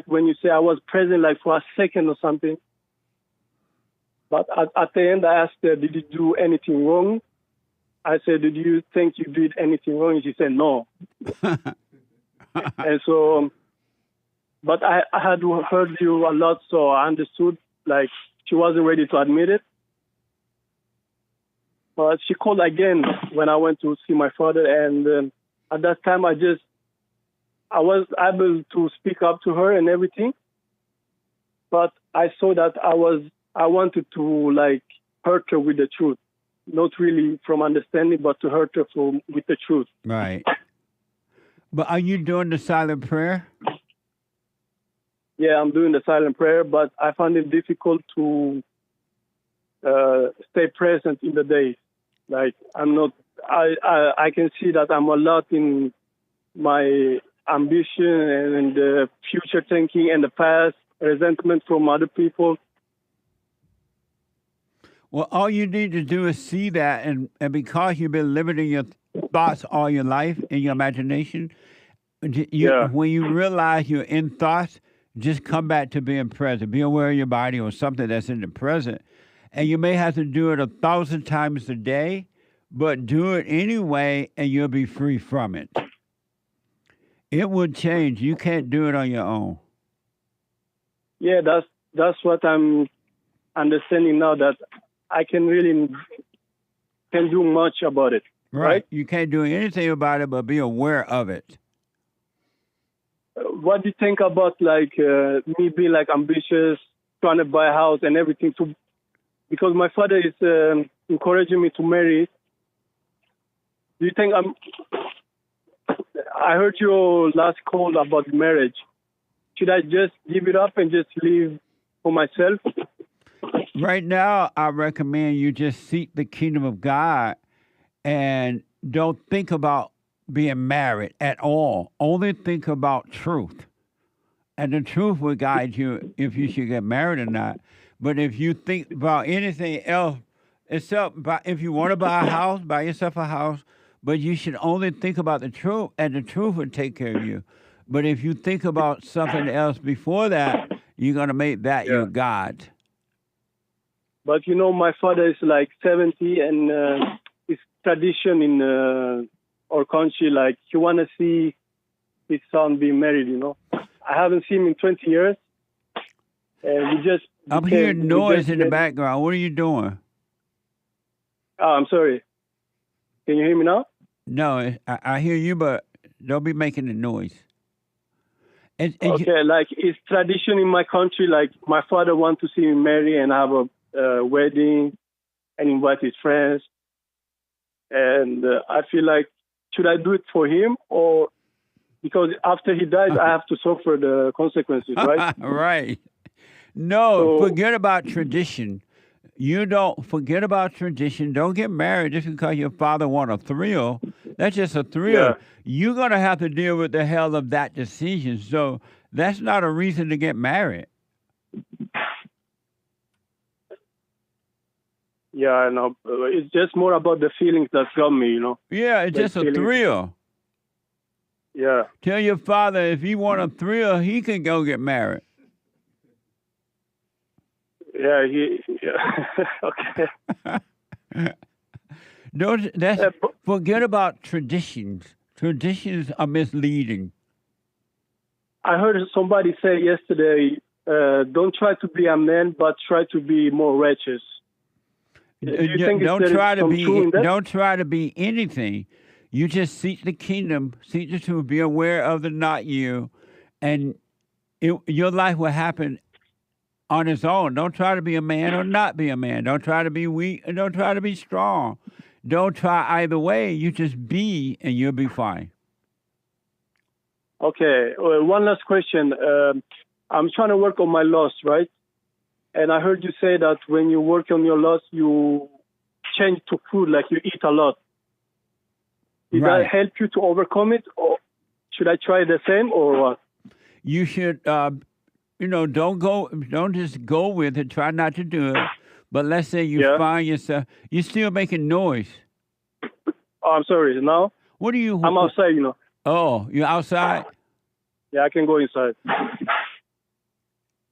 when you say I was present, for a second or something. But at the end, I asked her, did you do anything wrong? I said, did you think you did anything wrong? And she said, no. And so, but I had heard you a lot, so I understood, like, she wasn't ready to admit it. But she called again when I went to see my father, and at that time I was able to speak up to her and everything. But I saw that I wanted to, like, hurt her with the truth. Not really from understanding, but to hurt her with the truth. Right. But are you doing the silent prayer? Yeah, I'm doing the silent prayer, but I find it difficult to stay present in the day. Like, I'm not, I can see that I'm a lot in my ambition and the future thinking and the past, resentment from other people. Well, all you need to do is see that, and because you've been living in your thoughts all your life, in your imagination, when you realize you're in thoughts, just come back to being present. Be aware of your body or something that's in the present. And you may have to do it 1,000 times a day, but do it anyway, and you'll be free from it. It will change. You can't do it on your own. Yeah, that's what I'm understanding now, that I can do much about it. Right? You can't do anything about it, but be aware of it. What do you think about, like, me being, like, ambitious, trying to buy a house and everything, because my father is encouraging me to marry? Do you think I heard your last call about marriage. Should I just give it up and just live for myself? Right now, I recommend you just seek the kingdom of God and don't think about being married at all. Only think about truth. And the truth will guide you if you should get married or not. But if you think about anything else, except if you want to buy a house, buy yourself a house, but you should only think about the truth, and the truth will take care of you. But if you think about something else before that, you're going to make that your God. But, you know, my father is like 70, and it's tradition in our country, like, he want to see his son be married, you know. I haven't seen him in 20 years. And I'm hearing noise in the background. What are you doing? Oh, I'm sorry. Can you hear me now? No, I hear you, but don't be making the noise. Okay, like, it's tradition in my country, like, my father wants to see me marry and have a wedding and invite his friends. And I feel like, should I do it for him, or because after he dies, I have to suffer the consequences, right? Right. No, forget about tradition. You don't forget about tradition. Don't get married just because your father want a thrill. That's just a thrill. Yeah. You're going to have to deal with the hell of that decision. So that's not a reason to get married. Yeah, I know. It's just more about the feelings that got me, you know. Yeah, it's just a thrill. Yeah. Tell your father if he want a thrill, he can go get married. Yeah, okay. Forget about traditions. Traditions are misleading. I heard somebody say yesterday, don't try to be a man, but try to be more righteous. Don't try to be anything. You just seek the kingdom, seek the truth, be aware of the not you, and your life will happen on its own. Don't try to be a man or not be a man. Don't try to be weak and don't try to be strong. Don't try either way. You just be and you'll be fine. Okay. One last question. I'm trying to work on my loss, right? And I heard you say that when you work on your loss, you change to food, like you eat a lot. Did that help you to overcome it, or should I try the same, or what? You should, don't just go with it. Try not to do it. But let's say you find yourself, you're still making noise. Oh, I'm sorry. Now? What are you? I'm outside, you know. Oh, you're outside? Yeah, I can go inside.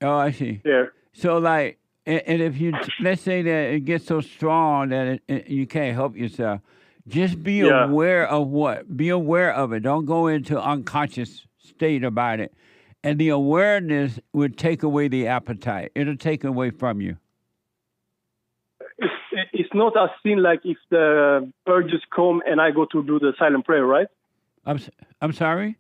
Oh, I see. Yeah. So, like, and if you, let's say that it gets so strong that you can't help yourself, just be aware of what? Be aware of it. Don't go into unconscious state about it. And the awareness would take away the appetite. It'll take away from you. It's not a sin like if the urges come and I go to do the silent prayer, right? I'm sorry?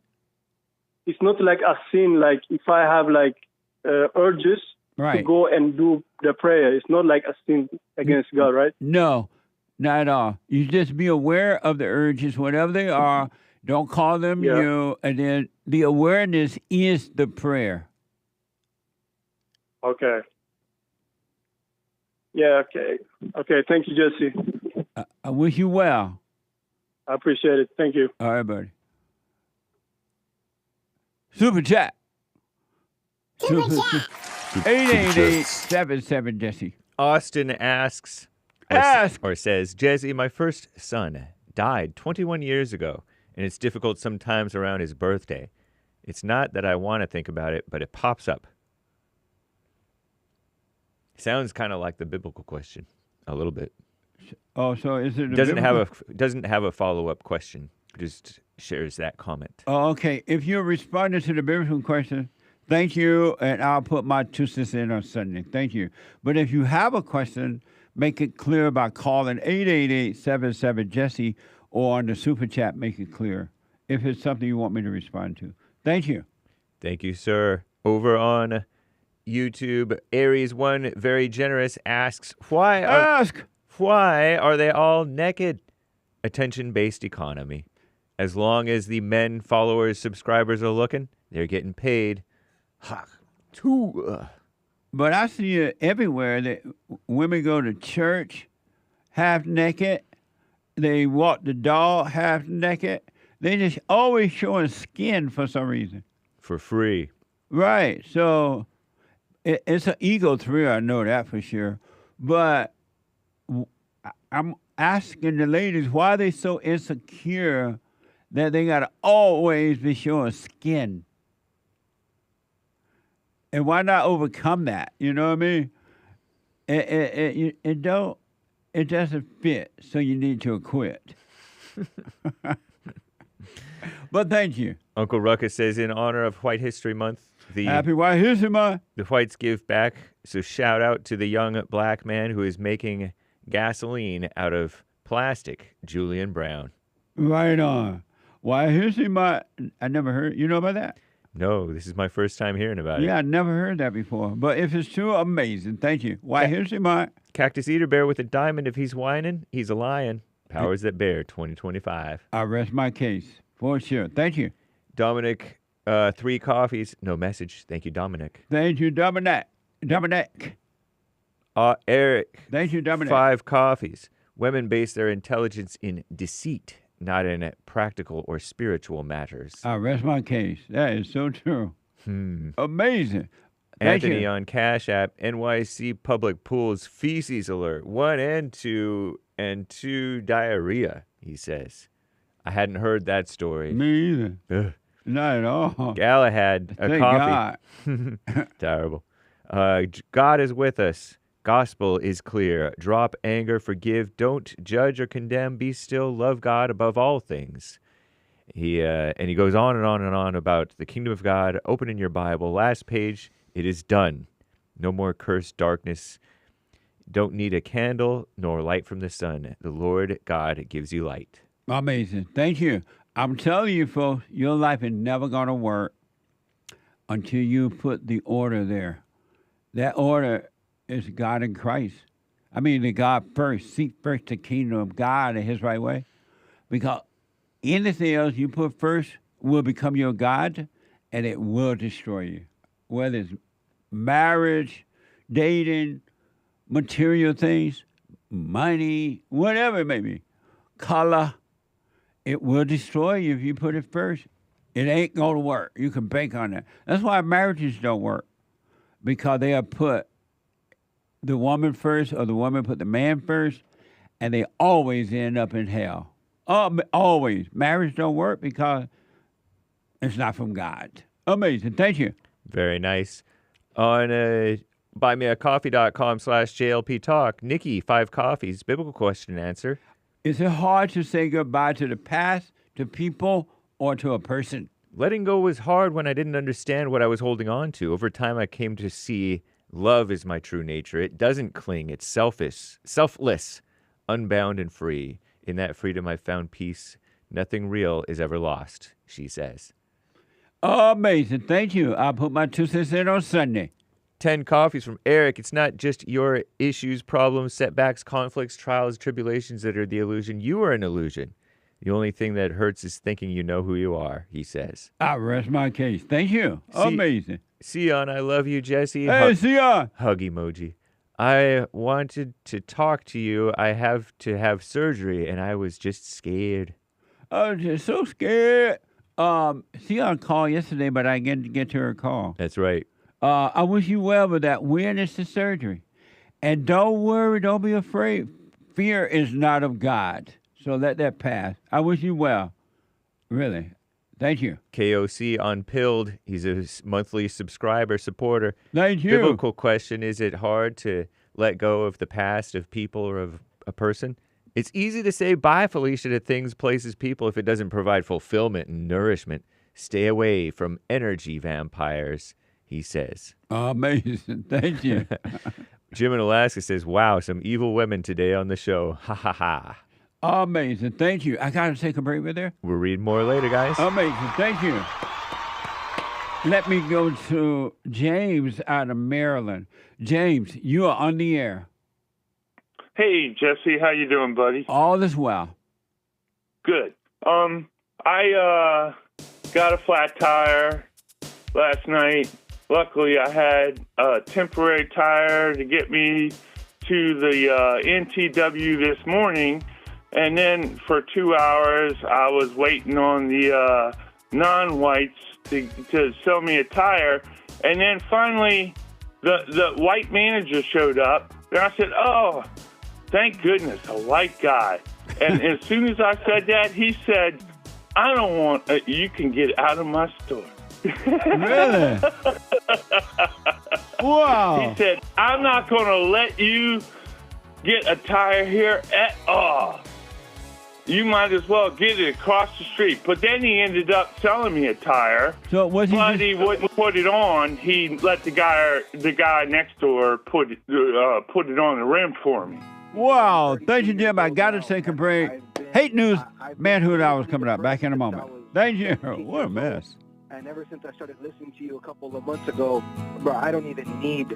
It's not like a sin like if I have like urges to go and do the prayer. It's not like a sin against God, right? No, not at all. You just be aware of the urges, whatever they are. Don't call them you. And then the awareness is the prayer. Okay. Yeah, okay. Okay, thank you, Jesse. I wish you well. I appreciate it. Thank you. All right, buddy. Super chat. Super chat. 888-77 Jesse. Austin asks, or says, Jesse, my first son died 21 years ago, and it's difficult sometimes around his birthday. It's not that I want to think about it, but it pops up. Sounds kind of like the biblical question, a little bit. Oh, so is it doesn't have a follow-up question, just shares that comment. Oh, okay. If you're responding to the biblical question, thank you, and I'll put my 2 cents in on Sunday. Thank you. But if you have a question, make it clear by calling 888-77-JESSE or on the Super Chat, make it clear if it's something you want me to respond to. Thank you. Thank you, sir. Over on YouTube, Aries1 Very Generous asks, why are they all naked? Attention-based economy. As long as the men, followers, subscribers are looking, they're getting paid. But I see it everywhere that women go to church half naked. They walk the dog half naked. They just always showing skin for some reason. For free. Right. So it's an ego thrill, I know that for sure. But I'm asking the ladies why they so insecure that they got to always be showing skin. And why not overcome that? You know what I mean? It doesn't fit, so you need to quit. But thank you. Uncle Ruckus says, in honor of White History Month, Happy White History Month. The whites give back. So shout out to the young black man who is making gasoline out of plastic, Julian Brown. Right on. White History Month. I never heard. You know about that? No, this is my first time hearing about it. Yeah, I never heard that before. But if it's true, amazing. Thank you. White History Month. Cactus Eater Bear with a diamond. If he's whining, he's a lion. Powers that bear, 2025. I rest my case. For sure. Thank you. Dominic, 3 coffees. No message. Thank you, Dominic. Thank you, Dominic. Dominic. Eric. Thank you, Dominic. 5 coffees. Women base their intelligence in deceit, not in practical or spiritual matters. I rest my case. That is so true. Amazing. Thank Anthony you. on Cash App, NYC public pools feces alert. 1 and 2 and 2 diarrhea, he says. I hadn't heard that story. Me either. Ugh. Not at all. Galahad, a Thank coffee. God. Terrible. God is with us. Gospel is clear. Drop anger, forgive, don't judge or condemn. Be still, love God above all things. He goes on and on and on about the kingdom of God. Open in your Bible. Last page, it is done. No more cursed darkness. Don't need a candle nor light from the sun. The Lord God gives you light. Amazing. Thank you. I'm telling you, folks, your life is never going to work until you put the order there. That order is God and Christ. I mean, the God first. Seek first the kingdom of God in his right way. Because anything else you put first will become your God, and it will destroy you. Whether it's marriage, dating, material things, money, whatever it may be, color, it will destroy you if you put it first. It ain't going to work. You can bank on that. That's why marriages don't work, because they have put the woman first or the woman put the man first, and they always end up in hell. Always. Marriage don't work because it's not from God. Amazing. Thank you. Very nice. On buymeacoffee.com/JLP Talk, Nikki, 5 coffees, biblical question and answer. Is it hard to say goodbye to the past, to people, or to a person? Letting go was hard when I didn't understand what I was holding on to. Over time, I came to see love is my true nature. It doesn't cling. It's selfless, unbound and free. In that freedom, I found peace. Nothing real is ever lost, she says. Amazing. Thank you. I'll put my 2 cents in on Sunday. 10 coffees from Eric. It's not just your issues, problems, setbacks, conflicts, trials, tribulations that are the illusion. You are an illusion. The only thing that hurts is thinking you know who you are, he says. I rest my case. Thank you. Amazing. Sion, I love you, Jesse. Hey, Sion. Hug emoji. I wanted to talk to you. I have to have surgery, and I was just scared. I was just so scared. Sion called yesterday, but I didn't get to her call. That's right. I wish you well with that. When is the surgery? And don't worry, don't be afraid. Fear is not of God. So let that pass. I wish you well. Really. Thank you. KOC on Pilled. He's a monthly subscriber, supporter. Thank you. Biblical question, is it hard to let go of the past, of people, or of a person? It's easy to say bye, Felicia, to things, places, people if it doesn't provide fulfillment and nourishment. Stay away from energy vampires, he says. Amazing. Thank you. Jim in Alaska says, wow, some evil women today on the show. Ha, ha, ha. Amazing. Thank you. I got to take a break with there. We'll read more later, guys. Amazing. Thank you. Let me go to James out of Maryland. James, you are on the air. Hey, Jesse. How you doing, buddy? All is well. Good. I got a flat tire last night. Luckily, I had a temporary tire to get me to the NTW this morning. And then for 2 hours, I was waiting on the non-whites to sell me a tire. And then finally, the white manager showed up. And I said, oh, thank goodness, a white guy. And as soon as I said that, he said, I don't want, you can get out of my store. Really? Wow. He said, I'm not going to let you get a tire here at all. You might as well get it across the street. But then he ended up selling me a tire. So was he? But he wouldn't put it on. He let the guy next door put it on the rim for me. Wow. Thank you, Jim. I got to take a break. Hate news. Manhood hour is coming up. Back in a moment. Thank you. What a mess. And ever since I started listening to you a couple of months ago, bro, I don't even need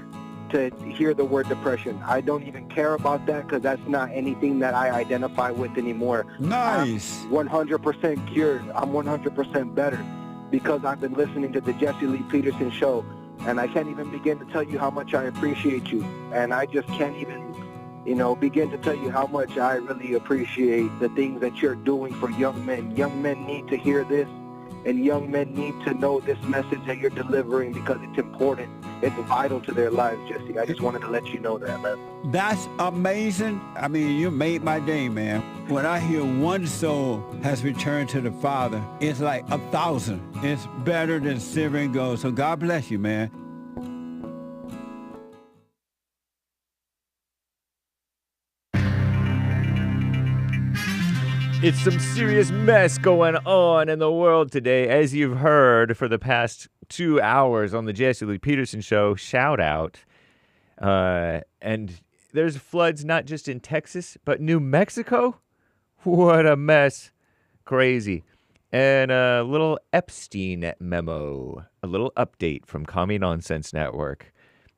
to hear the word depression. I don't even care about that because that's not anything that I identify with anymore. Nice. I'm 100% cured. I'm 100% better because I've been listening to the Jesse Lee Peterson show, and I can't even begin to tell you how much I appreciate you. And I just can't even, begin to tell you how much I really appreciate the things that you're doing for young men. Young men need to hear this. And young men need to know this message that you're delivering because it's important. It's vital to their lives, Jesse. I just wanted to let you know that, man. That's amazing. I mean, you made my day, man. When I hear one soul has returned to the Father, it's like 1,000. It's better than silver and gold. So God bless you, man. It's some serious mess going on in the world today, as you've heard for the past 2 hours on the Jesse Lee Peterson show. Shout out. And there's floods not just in Texas, but New Mexico. What a mess. Crazy. And a little Epstein memo, a little update from Commie Nonsense Network.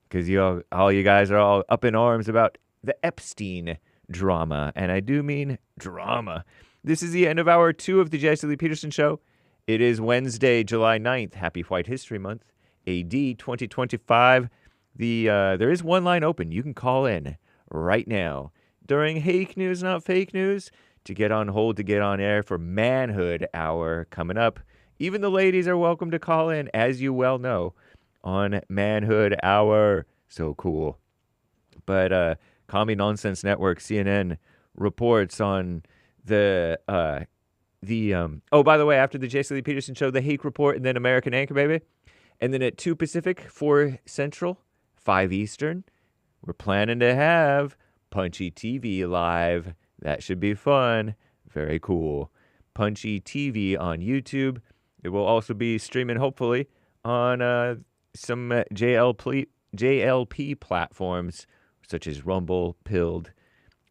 Because all you guys are all up in arms about the Epstein drama. And I do mean drama. This is the end of hour 2 of the Jesse Lee Peterson Show. It is Wednesday, July 9th. Happy White History Month, AD 2025. There is one line open. You can call in right now during Hake News, Not Fake News, to get on hold, to get on air for Manhood Hour coming up. Even the ladies are welcome to call in, as you well know, on Manhood Hour. So cool. But Commie Nonsense Network, CNN, reports on by the way, after the Jesse Lee Peterson show, the Hake Report, and then American Anchor, baby. And then at 2 Pacific, 4 Central, 5 Eastern, we're planning to have Punchy TV live. That should be fun. Very cool. Punchy TV on YouTube. It will also be streaming, hopefully, on some JLP platforms, such as Rumble, Pilled,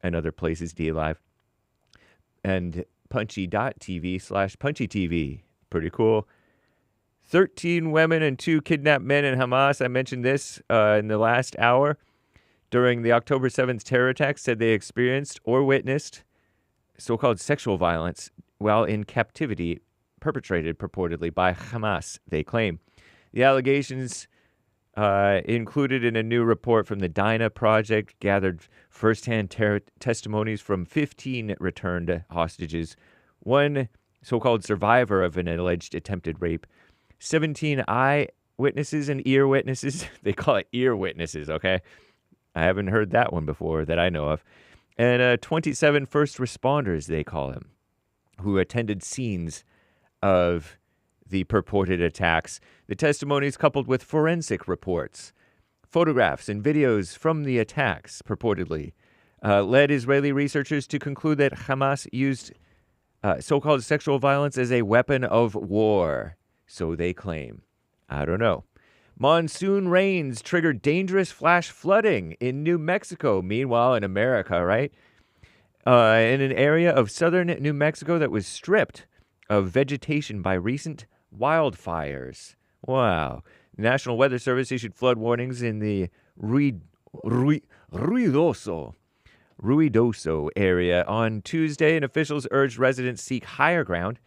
and other places, DLive. And punchy.tv/punchytv. Pretty cool. 13 women and 2 kidnapped men in Hamas. I mentioned this in the last hour. During the October 7th terror attack, said they experienced or witnessed so-called sexual violence while in captivity, perpetrated purportedly by Hamas, they claim. The allegations included in a new report from the Dinah Project gathered firsthand testimonies from 15 returned hostages, one so-called survivor of an alleged attempted rape, 17 eyewitnesses and ear witnesses. They call it ear witnesses, okay? I haven't heard that one before that I know of. And 27 first responders, they call them, who attended scenes of the purported attacks. The testimonies, coupled with forensic reports, photographs, and videos from the attacks, purportedly, led Israeli researchers to conclude that Hamas used so-called sexual violence as a weapon of war. So they claim. I don't know. Monsoon rains triggered dangerous flash flooding in New Mexico. Meanwhile, in America, right? In an area of southern New Mexico that was stripped of vegetation by recent wildfires. Wow. The National Weather Service issued flood warnings in the Ruidoso area on Tuesday, and officials urged residents seek higher ground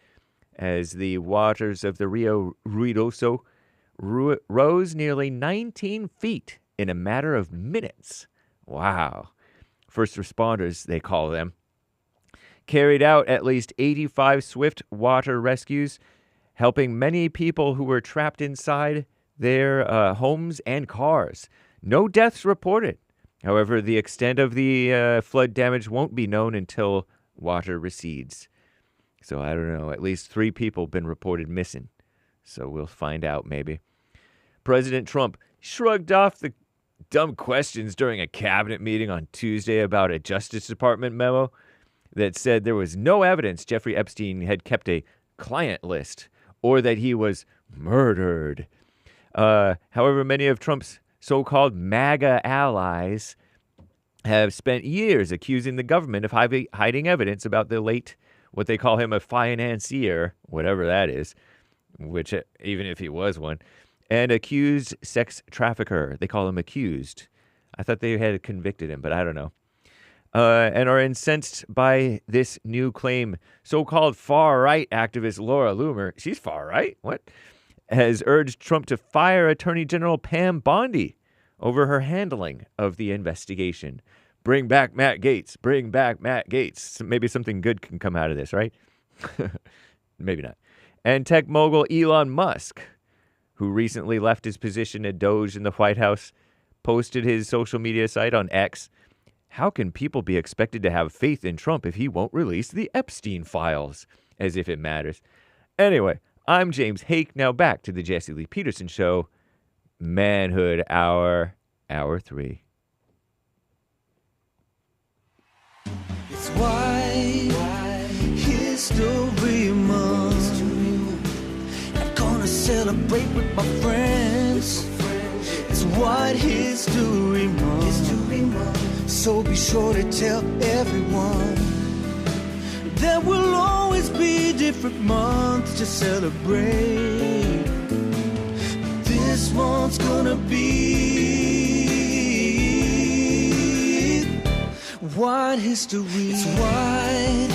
as the waters of the Rio Ruidoso rose nearly 19 feet in a matter of minutes. Wow. First responders, they call them, carried out at least 85 swift water rescues, helping many people who were trapped inside their homes and cars. No deaths reported. However, the extent of the flood damage won't be known until water recedes. So I don't know, at least 3 people have been reported missing. So we'll find out maybe. President Trump shrugged off the dumb questions during a cabinet meeting on Tuesday about a Justice Department memo that said there was no evidence Jeffrey Epstein had kept a client list or that he was murdered. However, many of Trump's so-called MAGA allies have spent years accusing the government of hiding evidence about the late, what they call him, a financier, whatever that is, which even if he was one, and accused sex trafficker. They call him accused. I thought they had convicted him, but I don't know. And are incensed by this new claim. So-called far-right activist Laura Loomer, she's far-right? What? Has urged Trump to fire Attorney General Pam Bondi over her handling of the investigation. Bring back Matt Gaetz. Bring back Matt Gaetz. Maybe something good can come out of this, right? Maybe not. And tech mogul Elon Musk, who recently left his position at Doge in the White House, posted his social media site on X. How can people be expected to have faith in Trump if he won't release the Epstein files? As if it matters. Anyway, I'm James Hake. Now back to the Jesse Lee Peterson Show. Manhood Hour, Hour 3. It's White History Month. I'm gonna celebrate with my friends. It's White History Month. So be sure to tell everyone there will always be different months to celebrate. This month's gonna be White History. It's White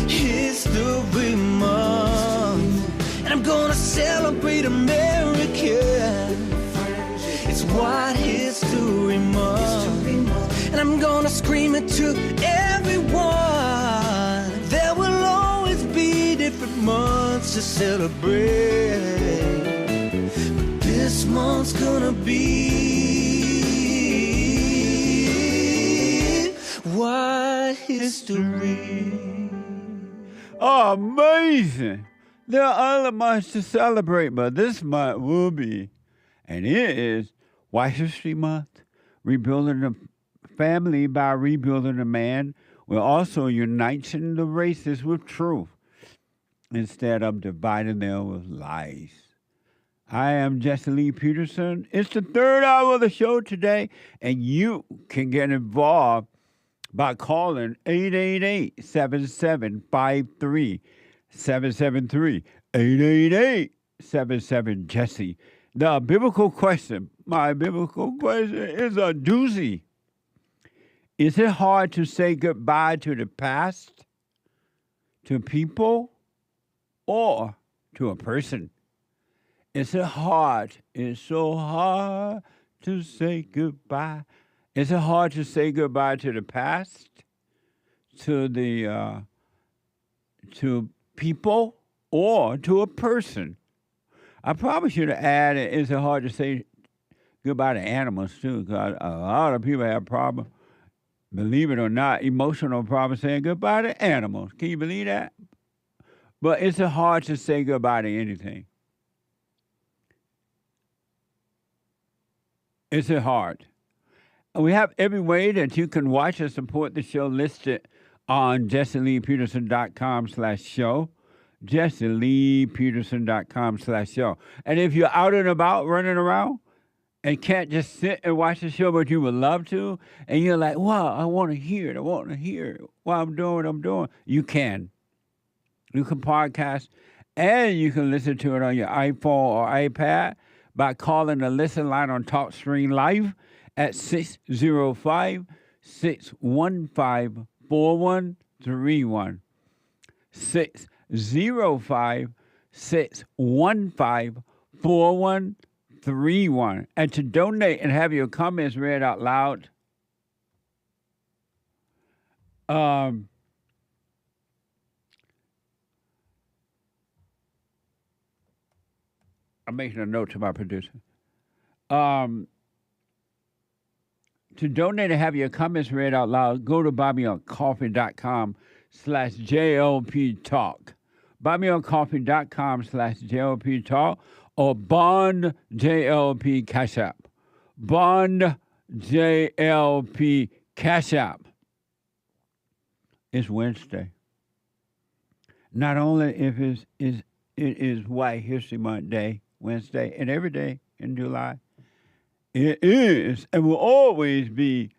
History Month, and I'm gonna celebrate America. It's White History Month, and I'm gonna scream it to everyone. There will always be different months to celebrate. This month's gonna be White History. Oh, amazing. There are other months to celebrate, but this month will be, and it is White History Month, rebuilding the family by rebuilding the man. We're also uniting the races with truth. instead of dividing them with lies. I am Jesse Lee Peterson. It's the third hour of the show today, and you can get involved by calling 888-7753-773. 888-77-JESSE. The biblical question, my biblical question is a doozy. Is it hard to say goodbye to the past, to people, or to a person? Is it hard? It's so hard to say goodbye. Is it hard to say goodbye to the past, to the to people, or to a person? I probably should have added, is it hard to say goodbye to animals too? Because a lot of people have problems, believe it or not, emotional problems saying goodbye to animals. Can you believe that? But is it hard to say goodbye to anything? Is it hard? We have every way that you can watch and support the show listed on jesseleepeterson.com/show. jesseleepeterson.com/show. And if you're out and about running around and can't just sit and watch the show, but you would love to, and you're like, wow, I want to hear it. I want to hear it while I'm doing what I'm doing. You can. You can podcast, and you can listen to it on your iPhone or iPad by calling the listen line on TalkStream Live at 605-615-4131. 605-615-4131. And to donate and have your comments read out loud, I'm making a note to my producer. To donate and have your comments read out loud, go to buymeacoffee.com/JLP Talk. Buymeacoffee.com/JLP Talk or Bond JLP Cash App. Bond JLP Cash App. It's Wednesday. Not only if it is White History Month Day, Wednesday, and every day in July, it is and will always be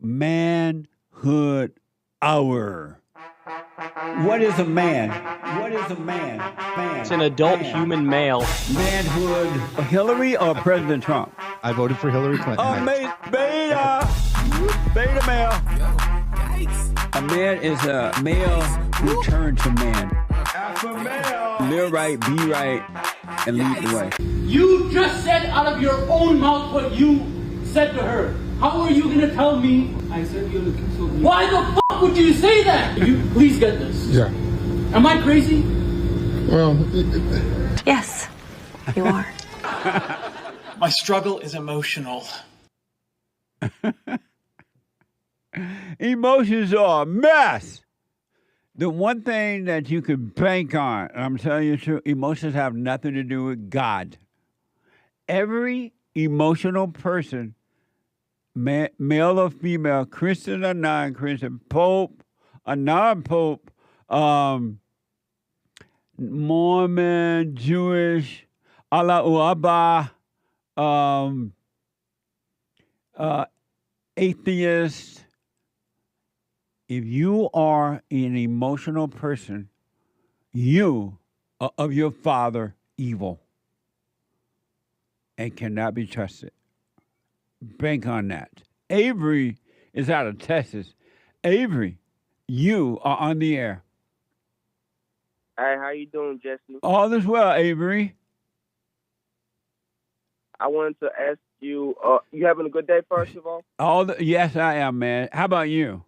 Manhood Hour. What is a man? What is a man? It's an adult human male. Manhood. Hillary or President Trump? I voted for Hillary Clinton. Beta male. A man is a male who turns to man. Alpha male. Live right, be right, and lead the way. You just said out of your own mouth what you said to her. How are you going to tell me? I said you're looking so beautiful. Why the fuck would you say that? You please get this. Yeah. Am I crazy? Well, yes, you are. My struggle is emotional. Emotions are a mess. The one thing that you can bank on, and I'm telling you the truth, emotions have nothing to do with God. Every emotional person, male or female, Christian or non-Christian, Pope or non-Pope, Mormon, Jewish, Allah atheist. If you are an emotional person, you are of your father evil and cannot be trusted. Bank on that. Avery is out of Texas. Avery, you are on the air. Hey, how you doing, Jesse? All is well, Avery. I wanted to ask you, you having a good day, first of all? Yes, I am, man. How about you?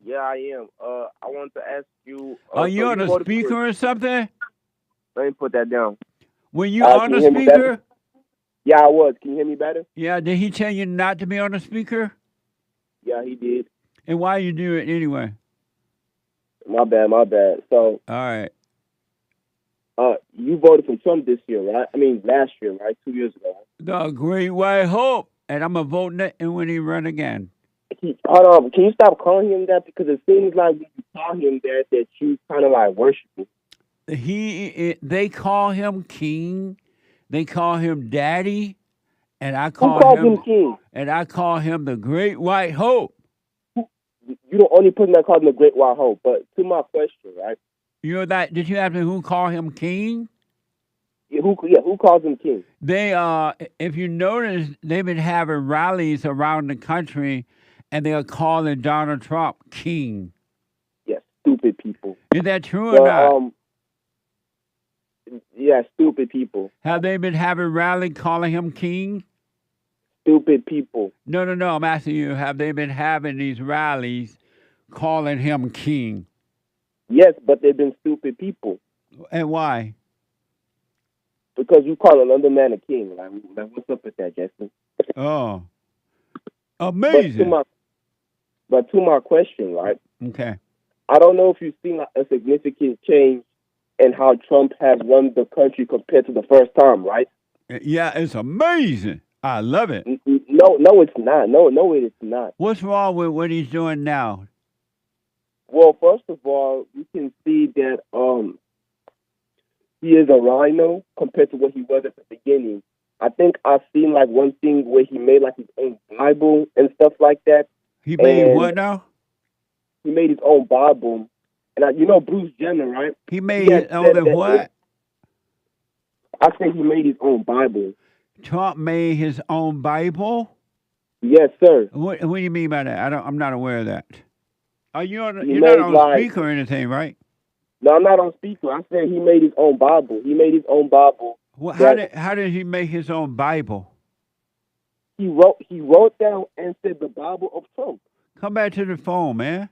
Yeah, I am. I wanted to ask you... Are you on a speaker or something? Let me put that down. Were you on a speaker? Yeah, I was. Can you hear me better? Yeah, did he tell you not to be on a speaker? Yeah, he did. And why you do it anyway? My bad. So... All right. You voted for Trump this year, right? I mean, last year, right? 2 years ago. The Great White Hope. And I'm going to vote when he run again. Hold on. Can you stop calling him that? Because it seems like when you call him that you kind of like worship him. They call him king. They call him daddy, and I Who call calls him king? and I call him the Great White Hope. You're the only person that calls him the Great White Hope. But to my question, right? You know that? Did you ask me who call him king? Who calls him king? They if you notice, they've been having rallies around the country, and they are calling Donald Trump king. Yes, stupid people. Is that true or not? Yeah, stupid people. Have they been having rally calling him king? Stupid people. No. I'm asking you, have they been having these rallies calling him king? Yes, but they've been stupid people. And why? Because you call another man a king. Like what's up with that, Justin? Oh. Amazing. But to my question, right? Okay. I don't know if you've seen a significant change in how Trump has run the country compared to the first time, right? Yeah, it's amazing. I love it. No, it's not. No, it is not. What's wrong with what he's doing now? Well, first of all, you can see that he is a rhino compared to what he was at the beginning. I think I've seen like one thing where he made like his own Bible and stuff like that. He made what now? He made his own Bible. And you know Bruce Jenner, right? He made his own what? I think he made his own Bible. Trump made his own Bible? Yes, sir. What do you mean by that? I'm not aware of that. You're not on speaker or anything, right? No, I'm not on speaker. I said he made his own Bible. He made his own Bible. Well, how did he make his own Bible? He wrote down and said the Bible of Trump. Come back to the phone, man.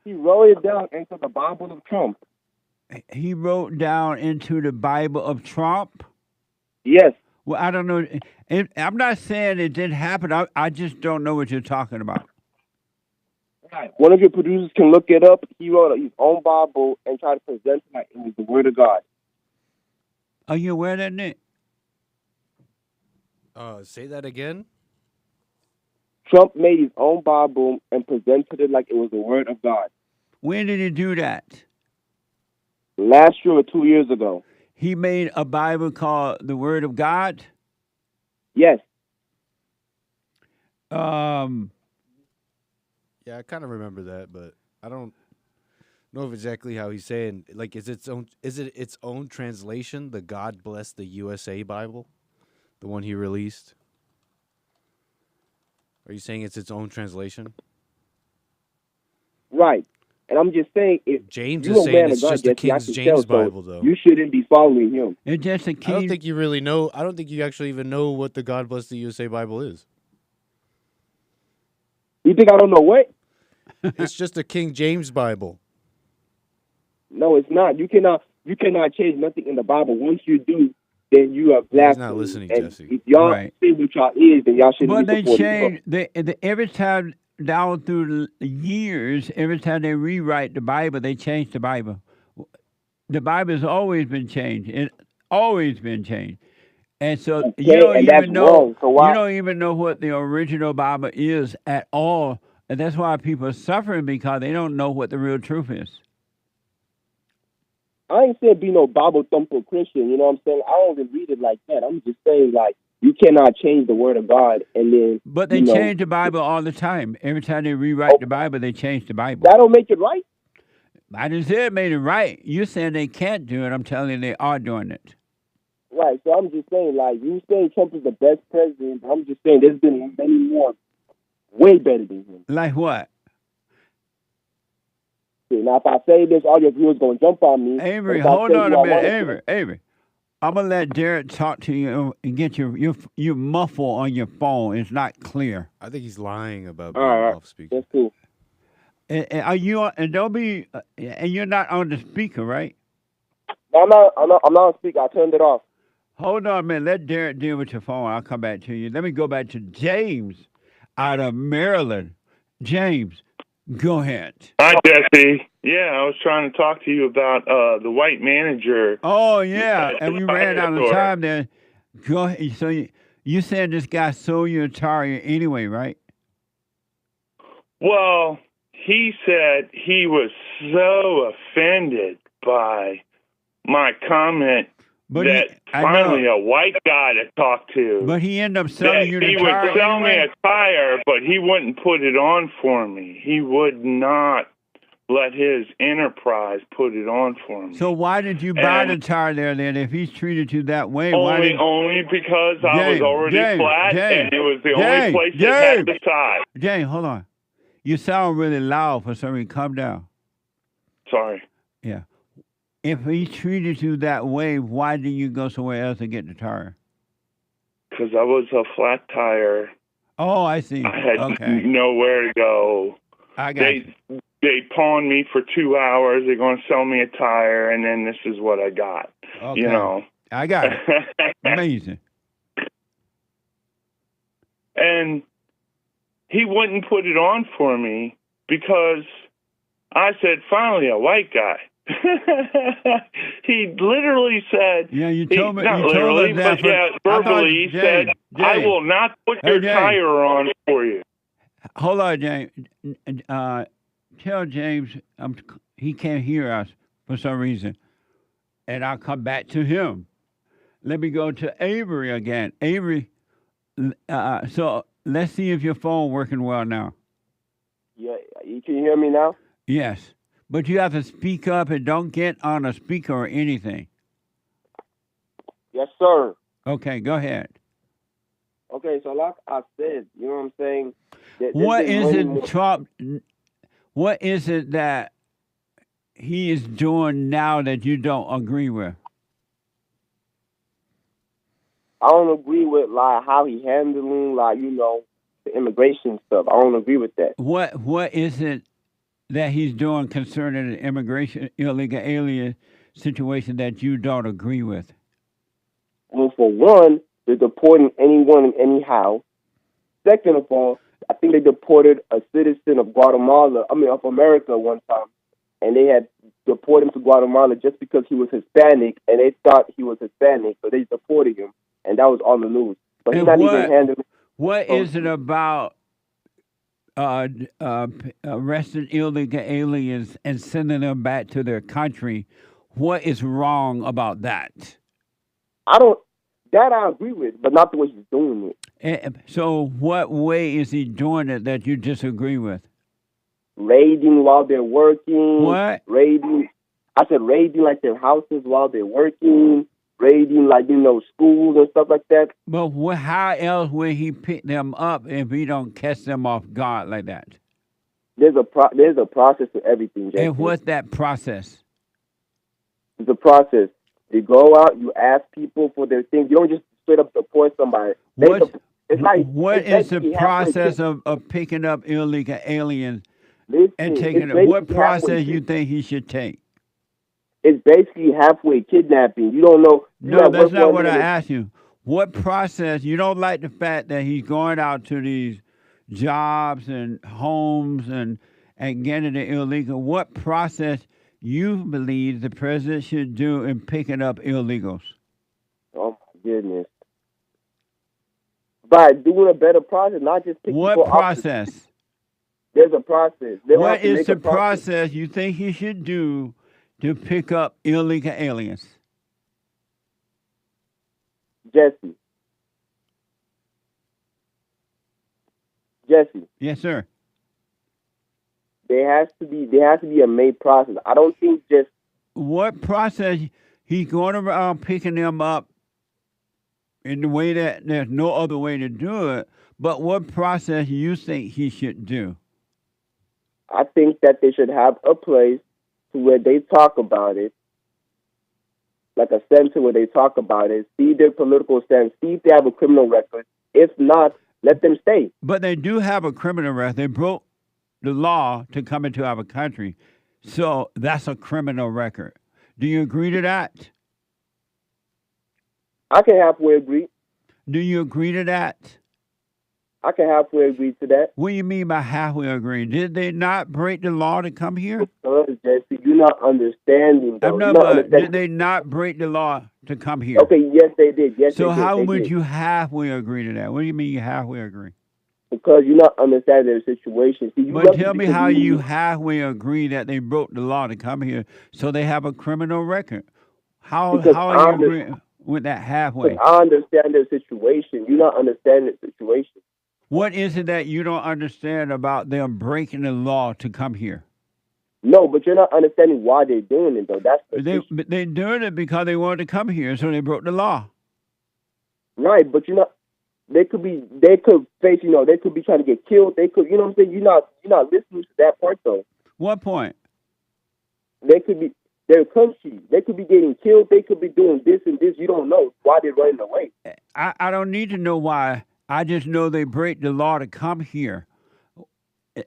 He wrote it down into the Bible of Trump. He wrote down into the Bible of Trump? Yes. Well, I don't know. I'm not saying it didn't happen. I just don't know what you're talking about. Right. One of your producers can look it up. He wrote his own Bible and tried to present it like it was the Word of God. Are you aware of that, Nick? Say that again. Trump made his own Bible and presented it like it was the Word of God. When did he do that? Last year or 2 years ago. He made a Bible called the Word of God? Yes. Yeah, I kind of remember that, but I don't know exactly how he's saying. Like, is it its own translation? The God Bless the USA Bible, the one he released. Are you saying it's its own translation? Right. And I'm just saying, if James you're is saying it's God, just the Jesse, King James Bible, though. You shouldn't be following him. It's just a King. I don't think you really know. I don't think you actually even know what the God Bless the USA Bible is. You think I don't know what? It's just a King James Bible. No, it's not. You cannot change nothing in the Bible. Once you do, then you are blaspheming. He's not listening, and Jesse. If y'all say what y'all is, then y'all shouldn't be supporting change every time down through the years. Every time they rewrite the Bible, they change the Bible. The Bible has always been changed. It's always been changed. And so you don't even know. You don't even know what the original Bible is at all, and that's why people are suffering, because they don't know what the real truth is. I ain't saying be no Bible thumper Christian. You know what I'm saying? I don't even read it like that. I'm just saying, like, you cannot change the Word of God and then. But they change the Bible all the time. Every time they rewrite the Bible, they change the Bible. That don't make it right. I didn't say it made it right. You're saying they can't do it. I'm telling you they are doing it. Right. So I'm just saying, like, you say Trump is the best president. I'm just saying there's been many more way better than him. Like what? Now, if I say this, all your viewers going to jump on me. Avery, hold on a minute. Avery. I'm going to let Derek talk to you and get your muffle on your phone. It's not clear. I think he's lying about being off speaker. That's cool. And are you on, and don't be, and you're not on the speaker, right? No, I'm not on speaker. I turned it off. Hold on a minute. Let Derek deal with your phone. I'll come back to you. Let me go back to James out of Maryland. James, go ahead. Hi, Jesse. Yeah, I was trying to talk to you about the white manager. Oh, yeah, and we ran out of time there. Go ahead. So you said this guy sold you a Atari anyway, right? Well, he said he was so offended by my comment that finally a white guy to talk to. But he ended up selling you the He tire would sell me anyway? a tire, but he wouldn't put it on for me. He would not let his enterprise put it on for me. So why did you buy the tire there then? If he's treated you that way, Only because I was already flat and it was the only place that had the tire. James, hold on. You sound really loud for some reason. Calm down. Sorry. Yeah. If he treated you that way, why didn't you go somewhere else and get the tire? Because I was a flat tire. Oh, I see. I had nowhere to go. I got you. They pawned me for 2 hours. They're going to sell me a tire, and then this is what I got. Okay. You know. I got it. Amazing. And he wouldn't put it on for me because I said, finally, a white guy. He literally said, yeah, you told me, not you literally, told us that but yeah, verbally, he said, I will not put your tire on for you. Hold on, James. Tell James he can't hear us for some reason, and I'll come back to him. Let me go to Avery again. Avery, so let's see if your phone working well now. Yeah, you can hear me now? Yes, but you have to speak up and don't get on a speaker or anything. Yes, sir. Okay, go ahead. Okay, so like I said, you know what I'm saying? What is it, Trump? What is it that he is doing now that you don't agree with? I don't agree with like how he handling the immigration stuff. I don't agree with that. What is it that he's doing concerning the immigration illegal alien situation that you don't agree with? Well, for one, they're deporting anyone and anyhow. Second of all, I think they deported a citizen of of America one time, and they had deported him to Guatemala just because he was Hispanic, and they thought he was Hispanic, so they deported him, and that was on the news. But he's not even handling. What is it about arresting illegal aliens and sending them back to their country? What is wrong about that? That I agree with, but not the way he's doing it. So what way is he doing it that you disagree with? Raiding while they're working. What? Raiding. I said raiding like their houses while they're working. Raiding schools and stuff like that. But how else will he pick them up if he don't catch them off guard like that? There's a process to everything, Jason. And what's that process? It's a process. You go out, you ask people for their things. You don't just straight up deport somebody. What is the process of picking up illegal aliens and taking it? What process you think he should take? It's basically halfway kidnapping. You don't know. No, that's not what I asked you. What process? You don't like the fact that he's going out to these jobs and homes and getting the illegal. What process you believe the president should do in picking up illegals? Oh, my goodness. By doing a better process, not just picking What process? There's a process. What is the process you think he should do to pick up illegal aliens? Jesse. Yes, sir. There has to be a made process. I don't think just what process he's going around picking them up in the way that there's no other way to do it. But what process you think he should do? I think that they should have a place to where they talk about it, like a center where they talk about it, see their political stance, see if they have a criminal record. If not, let them stay. But they do have a criminal record. They broke the law to come into our country. So that's a criminal record. Do you agree to that? I can halfway agree. Do you agree to that? I can halfway agree to that. What do you mean by halfway agree? Did they not break the law to come here? Jesse, you're not understanding. Did they not break the law to come here? Okay, yes, they did. Yes, so they did. how would you halfway agree to that? What do you mean you halfway agree? Because you're not understanding their situation. See, but tell me how you halfway agree that they broke the law to come here so they have a criminal record. How Because are I you under- agreeing with that halfway? Because I understand their situation. You not understand their situation. What is it that you don't understand about them breaking the law to come here? No, but you're not understanding why they're doing it, though. That's the issue. They doing it because they wanted to come here, so they broke the law. Right, but you're not. They could face, they could be trying to get killed. They could, you know what I'm saying? You're not listening to that part, though. What point? They could be their country. They could be getting killed. They could be doing this and this. You don't know why they're running away. I don't need to know why. I just know they break the law to come here.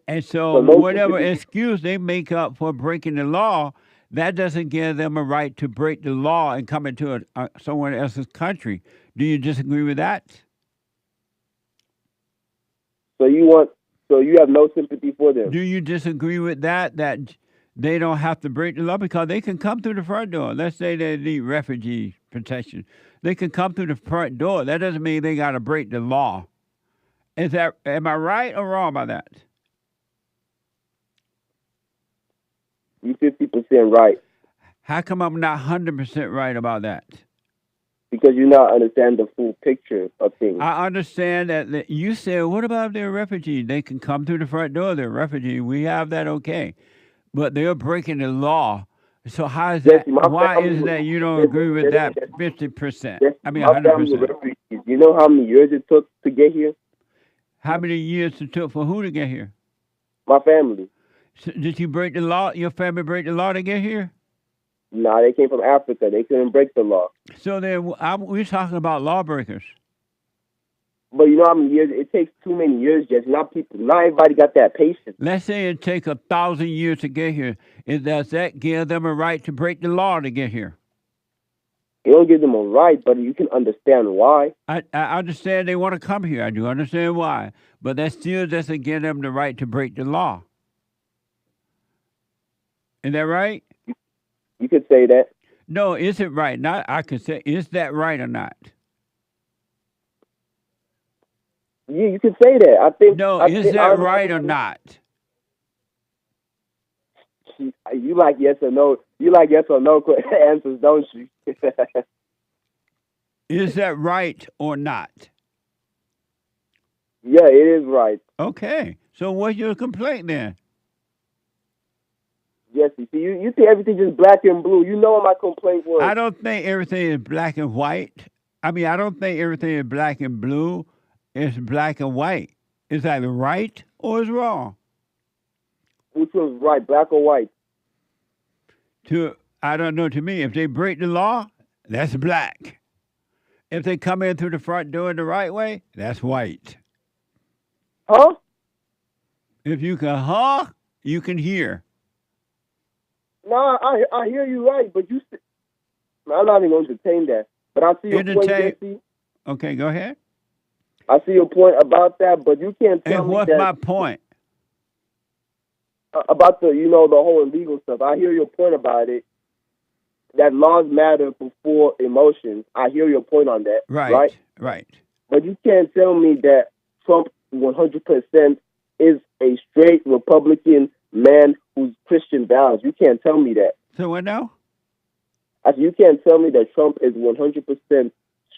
And so whatever excuse they make up for breaking the law, that doesn't give them a right to break the law and come into someone else's country. Do you disagree with that? So you have no sympathy for them. Do you disagree with that they don't have to break the law because they can come through the front door? Let's say they need refugee protection. They can come through the front door. That doesn't mean they got to break the law. Am I right or wrong about that? You're 50% right. How come I'm not 100% right about that? Because you not understand the full picture of things. I understand that you said, what about if they're a refugee? They can come through the front door. They're a refugee. We have that okay. But they're breaking the law. So how is that? Why is that you don't agree with that 50%? I mean, 100%. You know how many years it took to get here? How many years it took for who to get here? My family. So did you break the law? Your family break the law to get here? Nah, they came from Africa. They couldn't break the law. So then we're talking about lawbreakers. But you know how many years? It takes too many years, Jesse. Not everybody got that patience. Let's say it takes 1,000 years to get here. Does that give them a right to break the law to get here? It don't give them a right, but you can understand why. I understand they want to come here. I do understand why. But that still doesn't give them the right to break the law. Is that right? You could say that. No, is it right? Not I could say, is that right or not? Yeah, you could say that. I think. No, is that right or not? You like yes or no. You like yes or no answers, don't you? Is that right or not? Yeah, it is right. Okay. So what's your complaint then? Yes, you see, you think everything just black and blue. You know what my complaint was. I don't think everything is black and white. I mean, I don't think everything is black and blue. It's black and white. It's either right or it's wrong. Which one's right, black or white? I don't know. To me, if they break the law, that's black. If they come in through the front door the right way, that's white. Huh? If you can you can hear. No, I hear you right, but I'm not even going to entertain that. But I see your point, Jesse. Okay, go ahead. I see your point about that, but you can't tell me that. And what's my point? About the whole illegal stuff. I hear your point about it. That laws matter before emotions. I hear your point on that. Right. But you can't tell me that Trump 100% is a straight Republican man who's Christian values. You can't tell me that. So what now? You can't tell me that Trump is 100%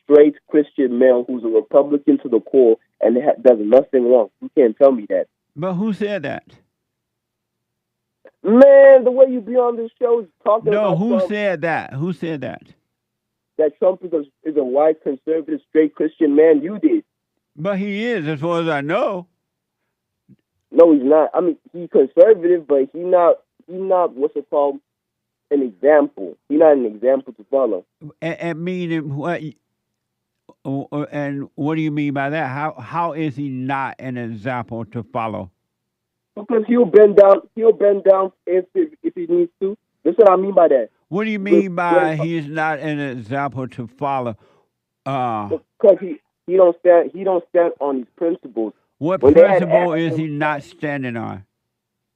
straight Christian male who's a Republican to the core and does nothing wrong. You can't tell me that. But who said that? Man, the way you be on this show is talking about No, who Trump. said that? Who said that? That Trump is a white, conservative, straight Christian man. You did. But he is, as far as I know. No, he's not. I mean, he's conservative, but he's not what's it called? An example. He's not an example to follow. And meaning what? And what do you mean by that? How is he not an example to follow? Because he'll bend down if he needs to. That's what I mean by that. What do you mean by he's not an example to follow? Because he don't stand on his principles. What principle is he not standing on?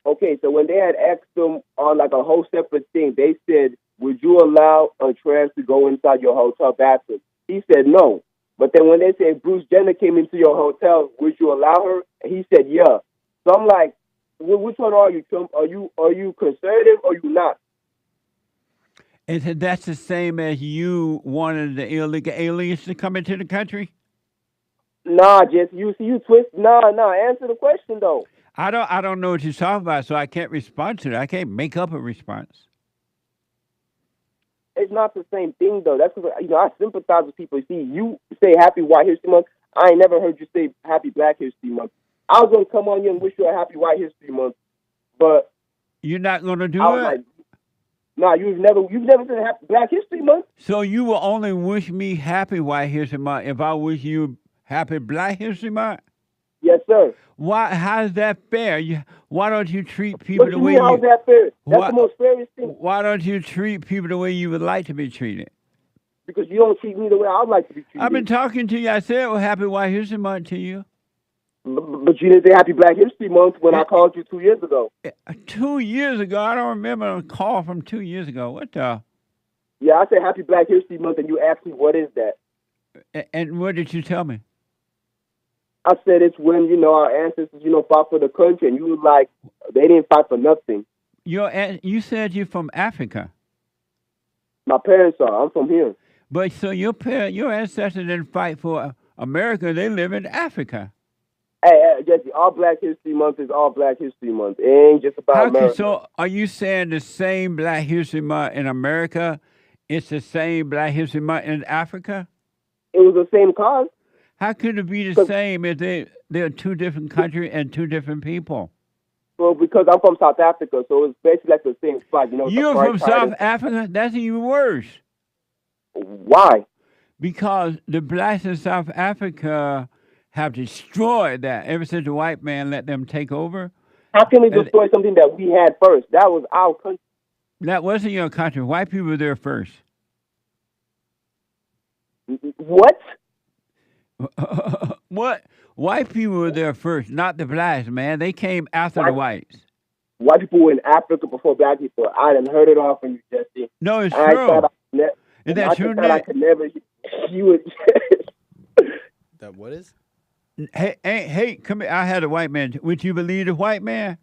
Okay, so when they had asked him on like a whole separate thing, they said, "Would you allow a trans to go inside your hotel bathroom?" He said no. But then when they said Bruce Jenner came into your hotel, would you allow her? And he said yeah. So I'm like, which one are you, Trump? Are you conservative or you not? And so that's the same as you wanted the illegal aliens to come into the country? Nah, Jesse, you twist. Nah, answer the question, though. I don't know what you're talking about, so I can't respond to it. I can't make up a response. It's not the same thing, though. That's because, I sympathize with people. See, you say Happy White History Month. I ain't never heard you say Happy Black History Month. I was going to come on you and wish you a Happy White History Month, but... You're not going to do I was it? like, nah, you've never said Happy Black History Month? So you will only wish me Happy White History Month if I wish you Happy Black History Month? Yes, sir. Why? How's that fair? Why don't you treat people What the you way mean, how's that fair? That's the most fairest thing. Why don't you treat people the way you would like to be treated? Because you don't treat me the way I would like to be treated. I've been talking to you. I said, well, Happy White History Month to you. But you didn't say Happy Black History Month when I called you 2 years ago. 2 years ago? I don't remember a call from 2 years ago. What the? Yeah, I said Happy Black History Month, and you asked me, what is that? And what did you tell me? I said it's when, our ancestors, fought for the country, and you was like, they didn't fight for nothing. You said you're from Africa. My parents are. I'm from here. But so your ancestors didn't fight for America. They live in Africa. Hey, Jesse, All Black History Month is All Black History Month. It ain't just about America. So are you saying the same Black History Month in America, it's the same Black History Month in Africa? It was the same cause. How could it be the same if they're two different countries and two different people? Well, because I'm from South Africa, so it's basically like the same spot. You're from South Africa? That's even worse. Why? Because the blacks in South Africa have destroyed that ever since the white man let them take over. How can they destroy something that we had first? That was our country. That wasn't your country. White people were there first. What? What? White people were there first, not the blacks, man. They came after the whites. White people were in Africa before black people. I done heard it all from you, Jesse. No, it's true. Is that true, Nick? I could never. You would. That what is? Hey, come here. I had a white man. Would you believe the white man?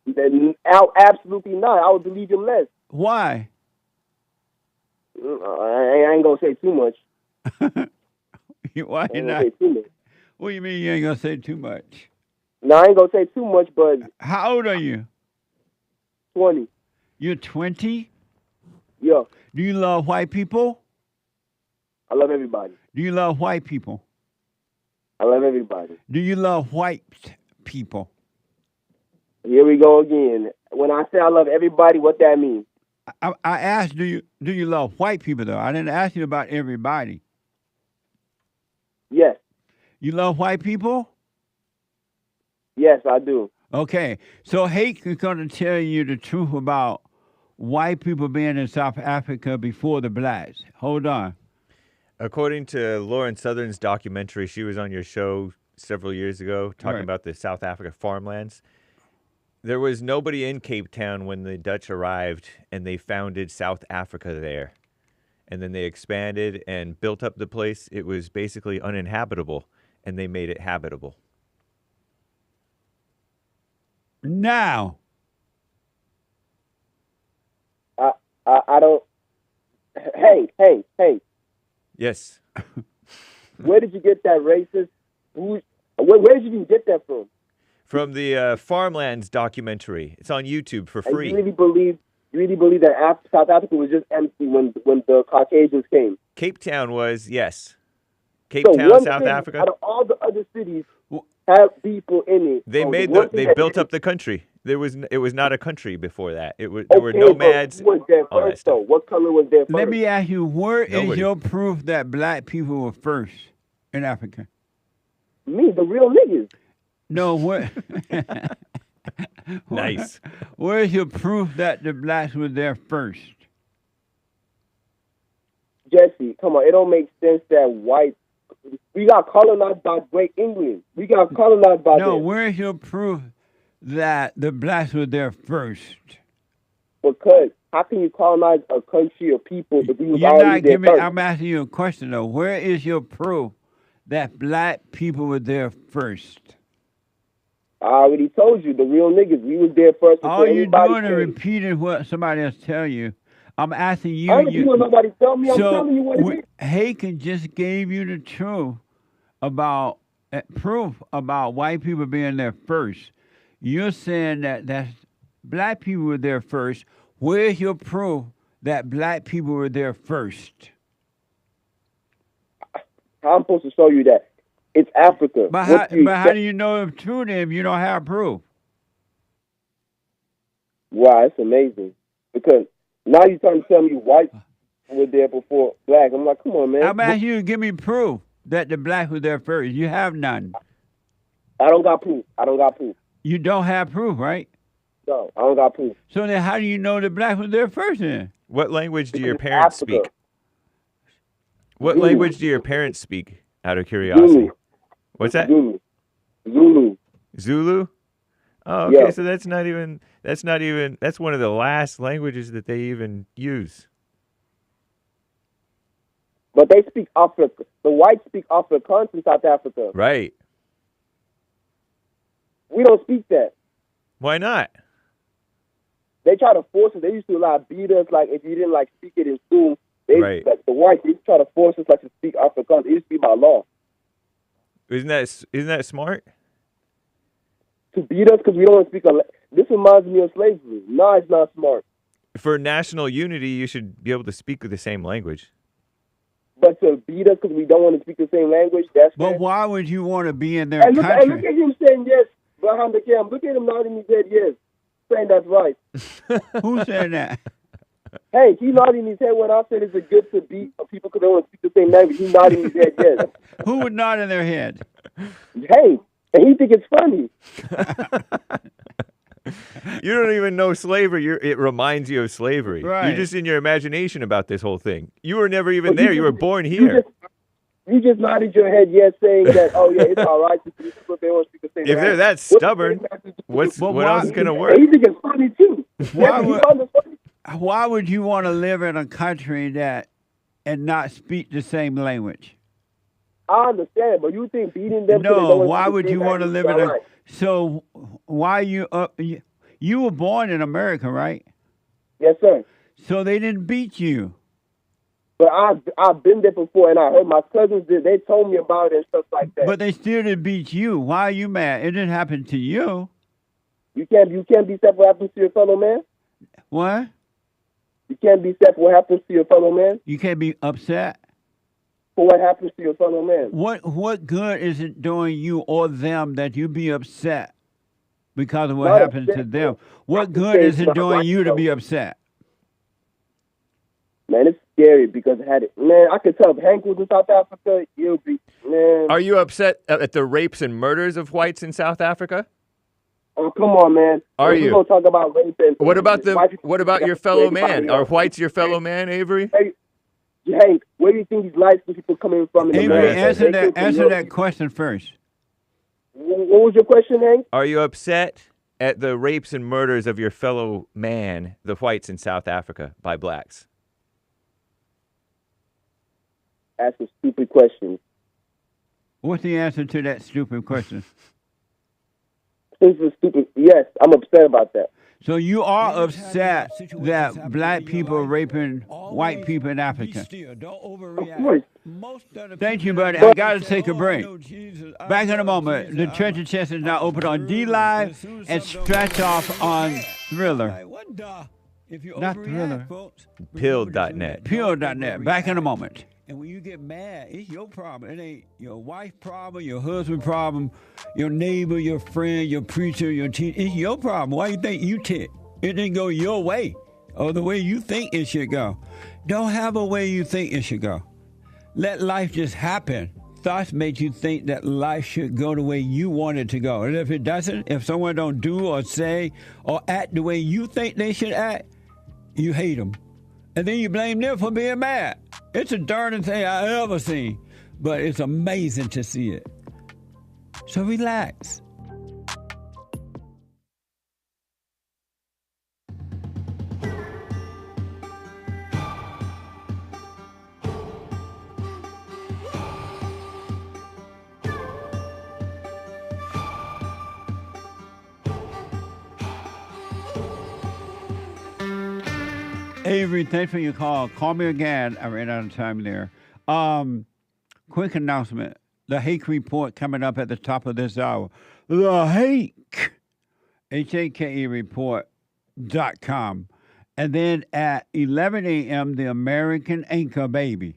Absolutely not. I would believe him less. Why? I ain't gonna say too much. Why you not? What do you mean you ain't gonna say too much? No, I ain't gonna say too much, but... How old are you? 20. You're 20? Yeah. Do you love white people? I love everybody. Do you love white people? I love everybody. Do you love white people? Here we go again. When I say I love everybody, what that means? I asked, do you love white people, though? I didn't ask you about everybody. Yes. You love white people? Yes, I do. Okay. So Hake is going to tell you the truth about white people being in South Africa before the blacks. Hold on. According to Lauren Southern's documentary, she was on your show several years ago talking about the South Africa farmlands. There was nobody in Cape Town when the Dutch arrived and they founded South Africa there. And then they expanded and built up the place. It was basically uninhabitable, and they made it habitable. Now. I don't... Hey. Yes. Where did you get that racist? Where did you even get that from? From the Farmlands documentary. It's on YouTube for free. You really believe that South Africa was just empty when the Caucasians came? Cape Town was, yes. Cape Town, South Africa. Out of all the other cities have people in it. They built up the country. It was not a country before that. There were nomads. Who was there first, though? What color was there first? Let me ask you, where is your proof that black people were first in Africa? Me, the real niggas. No, where? Nice. Where's your proof that the blacks were there first? Jesse, come on. It don't make sense that white... We got colonized by Great England. We got colonized by them. Where's your proof that the blacks were there first? Because how can you colonize a country or people if we was already there first? I'm asking you a question, though. Where is your proof that black people were there first? I already told you, the real niggas. We was there first. All you're doing is repeating what somebody else tell you. I'm asking you. I don't want nobody tell me. I'm So telling you what it is. Haken just gave you the truth about proof about white people being there first. You're saying that black people were there first. Where's your proof that black people were there first? How I'm supposed to show you that? It's Africa. But how do you know it's true then if you don't have proof? Wow, it's amazing. Because now you're trying to tell me white were there before black. I'm like, come on, man. I'm asking you to give me proof that the black were there first. You have none. I don't got proof. You don't have proof, right? No, I don't got proof. So then how do you know the black was there first then? What language do your parents speak? What language do your parents speak, out of curiosity? Zulu. What's that? Zulu. Zulu? Oh, okay, Yeah. so that's one of the last languages that they even use. But they speak Africa. The whites speak Afrikaans in South Africa. Right. We don't speak that. Why not? They try to force us. They used to beat us if you didn't speak it in school. Right. The whites they try to force us to speak Afrikaans. It used to be by law. Isn't that smart? To beat us because we don't want to speak. This reminds me of slavery. No, it's not smart. For national unity, you should be able to speak the same language. But to beat us because we don't want to speak the same language, that's But why would you want to be in their and look country? at him saying yes behind the camera. Look at him nodding his head yes, saying that's right. Who said that? Hey, he nodding his head when I said it's a good to beat people because they want to speak the same language. He nodding his head yes. Who would nod in their head? Hey, and he think it's funny. You don't even know slavery. It reminds you of slavery. Right. You're just in your imagination about this whole thing. You were never even there. You were born here. You just nodded your head yes, saying that, oh, yeah, it's all right to speak if they want to speak the same If they're that stubborn, what else is going to work? And he think it's funny, too. Why would you want to live in a country and not speak the same language? I understand, but you think beating them... No, why would you want to live in a... So why you were born in America, right? Yes, sir. So they didn't beat you. But I've been there before, and I heard my cousins did. They told me about it and stuff like that. But they still didn't beat you. Why are you mad? It didn't happen to you. You can't be sad what happens to your fellow man? What? You can't be sad what happens to your fellow man? You can't be upset? For what happens to your fellow man? What good is it doing you or them that you be upset because of what happens to them? What good is it doing you to be upset? Man, it's scary because I could tell if Hank was in South Africa, he'll be, man. Are you upset at the rapes and murders of whites in South Africa? Oh, come on, man. Are you? We're going to talk about rape and... What about your fellow man? Are whites your fellow man, Avery? Hey, Hank, where do you think these light people coming from? Avery, answer that question first. What was your question, Hank? Are you upset at the rapes and murders of your fellow man, the whites in South Africa, by blacks? Ask a stupid question. What's the answer to that stupid question? This is stupid. Yes, I'm upset about that. So you are upset that black people are raping white people in Africa? Of course. Thank you, buddy. I got to take a break. Back in a moment. The Treasure Chest is now open on D-Live and Stretch Off on Thriller. Not Thriller. Pill.net. Pill.net. Back in a moment. And when you get mad, it's your problem. It ain't your wife's problem, your husband's problem, your neighbor, your friend, your preacher, your teacher. It's your problem. Why you think you tick? It didn't go your way or the way you think it should go. Don't have a way you think it should go. Let life just happen. Thoughts make you think that life should go the way you want it to go. And if it doesn't, if someone don't do or say or act the way you think they should act, you hate them. And then you blame them for being mad. It's the darndest thing I ever seen, but it's amazing to see it. So relax. Avery, thanks for your call. Call me again. I ran out of time there. Quick announcement. The Hake Report coming up at the top of this hour. The Hake, H-A-K-E report.com. And then at 11 a.m., the American Anchor Baby.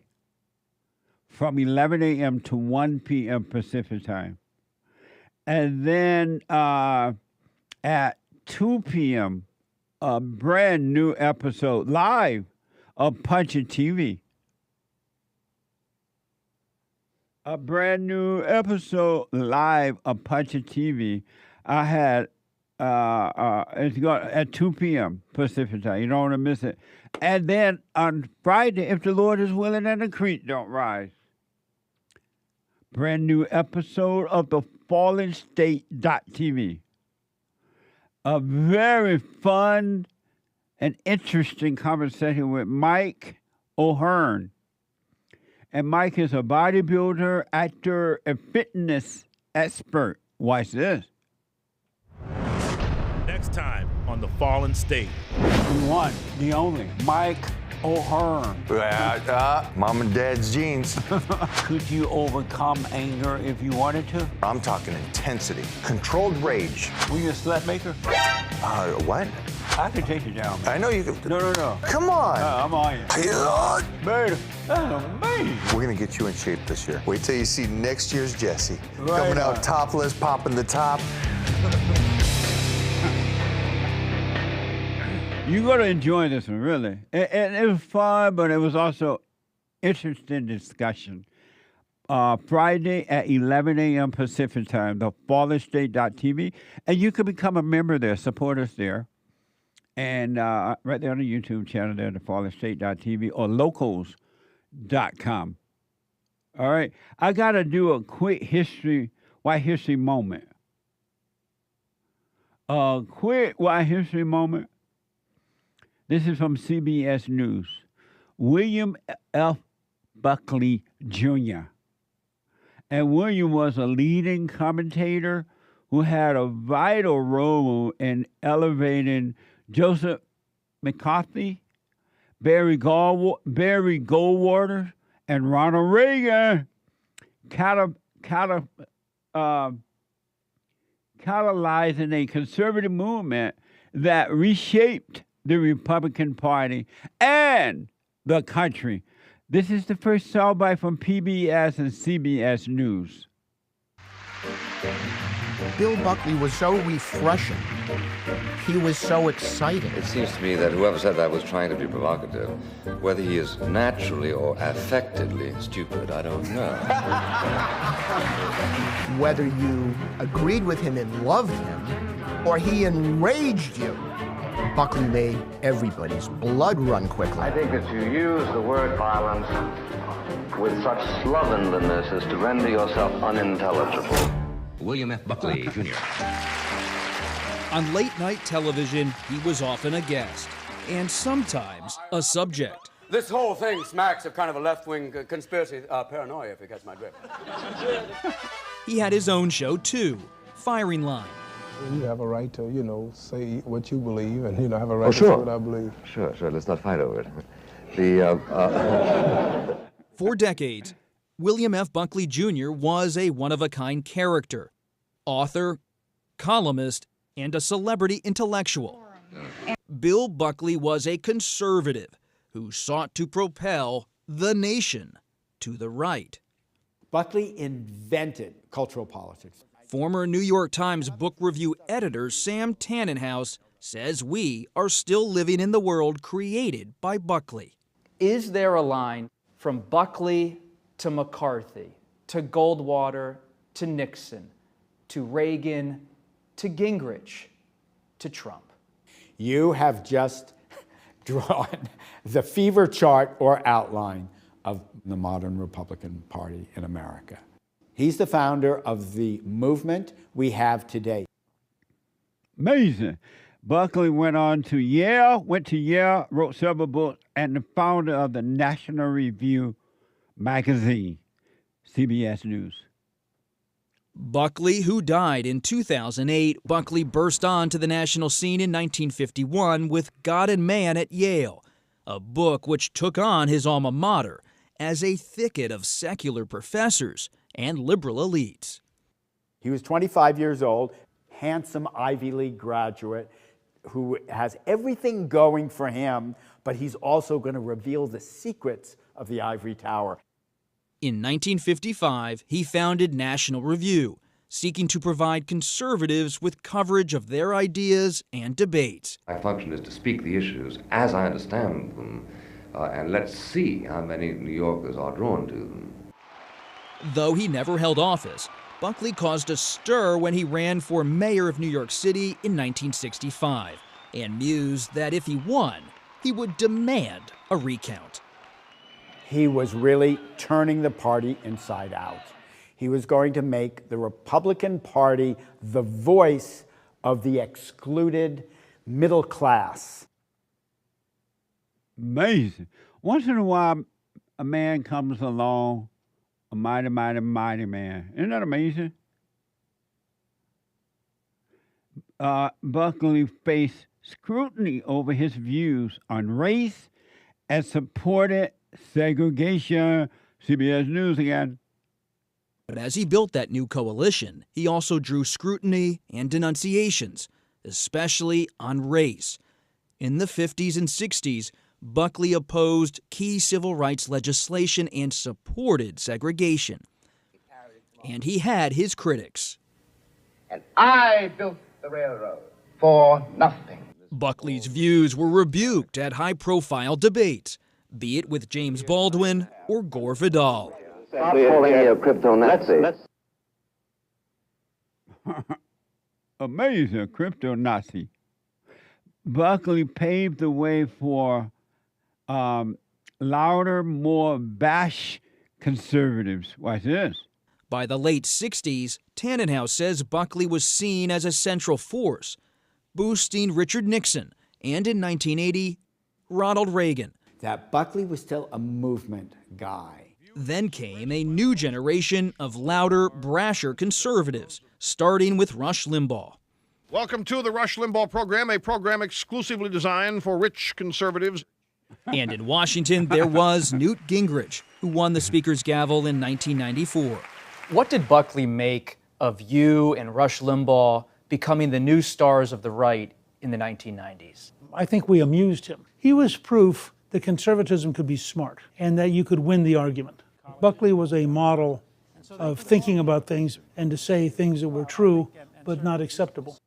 From 11 a.m. to 1 p.m. Pacific time. And then at 2 p.m., a brand new episode live of Punch It TV. A brand new episode live of Punch It TV. I had it's got at 2 p.m. Pacific time. You don't want to miss it. And then on Friday, if the Lord is willing and the creek don't rise, brand new episode of the FallenState.tv. A very fun and interesting conversation with Mike O'Hearn. And Mike is a bodybuilder, actor, and fitness expert. Watch this. Next time on The Fallen State. The one, the only, Mike O'Hearn. Mom and Dad's genes. Could you overcome anger if you wanted to? I'm talking intensity, controlled rage. Were you a slut maker? What? I can take you down, man. I know you can. No. Come on. I'm on you. Man, that's amazing. We're going to get you in shape this year. Wait till you see next year's Jesse. Right Coming on. out topless, popping the top. You're going to enjoy this one, really. And it was fun, but it was also interesting discussion. Friday at 11 a.m. Pacific time, the FallenState.tv. And you can become a member there, support us there. And right there on the YouTube channel there, the FallenState.tv or locals.com. All right. I got to do a quick white history moment. Quick white history moment. This is from CBS News. William F. Buckley, Jr. And William was a leading commentator who had a vital role in elevating Joseph McCarthy, Barry Goldwater, and Ronald Reagan, catalyzing a conservative movement that reshaped the Republican Party and the country. This is the first soundbite from PBS and CBS News. Bill Buckley was so refreshing. He was so exciting. It seems to me that whoever said that was trying to be provocative. Whether he is naturally or affectedly stupid, I don't know. Whether you agreed with him and loved him, or he enraged you, Buckley made everybody's blood run quickly. I think that you use the word violence with such slovenliness as to render yourself unintelligible. William F. Buckley, Jr. On late-night television, he was often a guest, and sometimes a subject. This whole thing smacks of kind of a left-wing conspiracy paranoia, if you catch my drift. He had his own show, too, Firing Line. You have a right to, say what you believe, and, have a right to say what I believe. Sure. Let's not fight over it. For decades, William F. Buckley Jr. was a one-of-a-kind character, author, columnist, and a celebrity intellectual. Bill Buckley was a conservative who sought to propel the nation to the right. Buckley invented cultural politics. Former New York Times Book Review editor Sam Tannenhouse says we are still living in the world created by Buckley. Is there a line from Buckley to McCarthy, to Goldwater, to Nixon, to Reagan, to Gingrich, to Trump? You have just drawn the fever chart or outline of the modern Republican Party in America. He's the founder of the movement we have today. Amazing. Buckley went to Yale, wrote several books, and the founder of the National Review magazine, CBS News. Buckley, who died in 2008, Buckley burst onto the national scene in 1951 with God and Man at Yale, a book which took on his alma mater as a thicket of secular professors and liberal elites. He was 25 years old, handsome Ivy League graduate who has everything going for him, but he's also going to reveal the secrets of the ivory tower. In 1955, he founded National Review, seeking to provide conservatives with coverage of their ideas and debates. My function is to speak the issues as I understand them, and let's see how many New Yorkers are drawn to them. Though he never held office, Buckley caused a stir when he ran for mayor of New York City in 1965 and mused that if he won, he would demand a recount. He was really turning the party inside out. He was going to make the Republican Party the voice of the excluded middle class. Amazing. Once in a while, a man comes along, a mighty, mighty, mighty man. Isn't that amazing? Buckley faced scrutiny over his views on race and supported segregation. CBS News again. But as he built that new coalition, he also drew scrutiny and denunciations, especially on race. In the 50s and 60s, Buckley opposed key civil rights legislation and supported segregation. And he had his critics. And I built the railroad for nothing. Buckley's views were rebuked at high-profile debates, be it with James Baldwin or Gore Vidal. Stop calling me a crypto-Nazi. Amazing, crypto-Nazi. Buckley paved the way for louder, more bash conservatives. Watch this. By the late 60s, Tannenhouse says Buckley was seen as a central force, boosting Richard Nixon and, in 1980, Ronald Reagan. That Buckley was still a movement guy. Then came a new generation of louder, brasher conservatives, starting with Rush Limbaugh. Welcome to the Rush Limbaugh program, a program exclusively designed for rich conservatives. And in Washington, there was Newt Gingrich, who won the Speaker's gavel in 1994. What did Buckley make of you and Rush Limbaugh becoming the new stars of the right in the 1990s? I think we amused him. He was proof that conservatism could be smart and that you could win the argument. Buckley was a model of thinking about things and to say things that were true but not acceptable.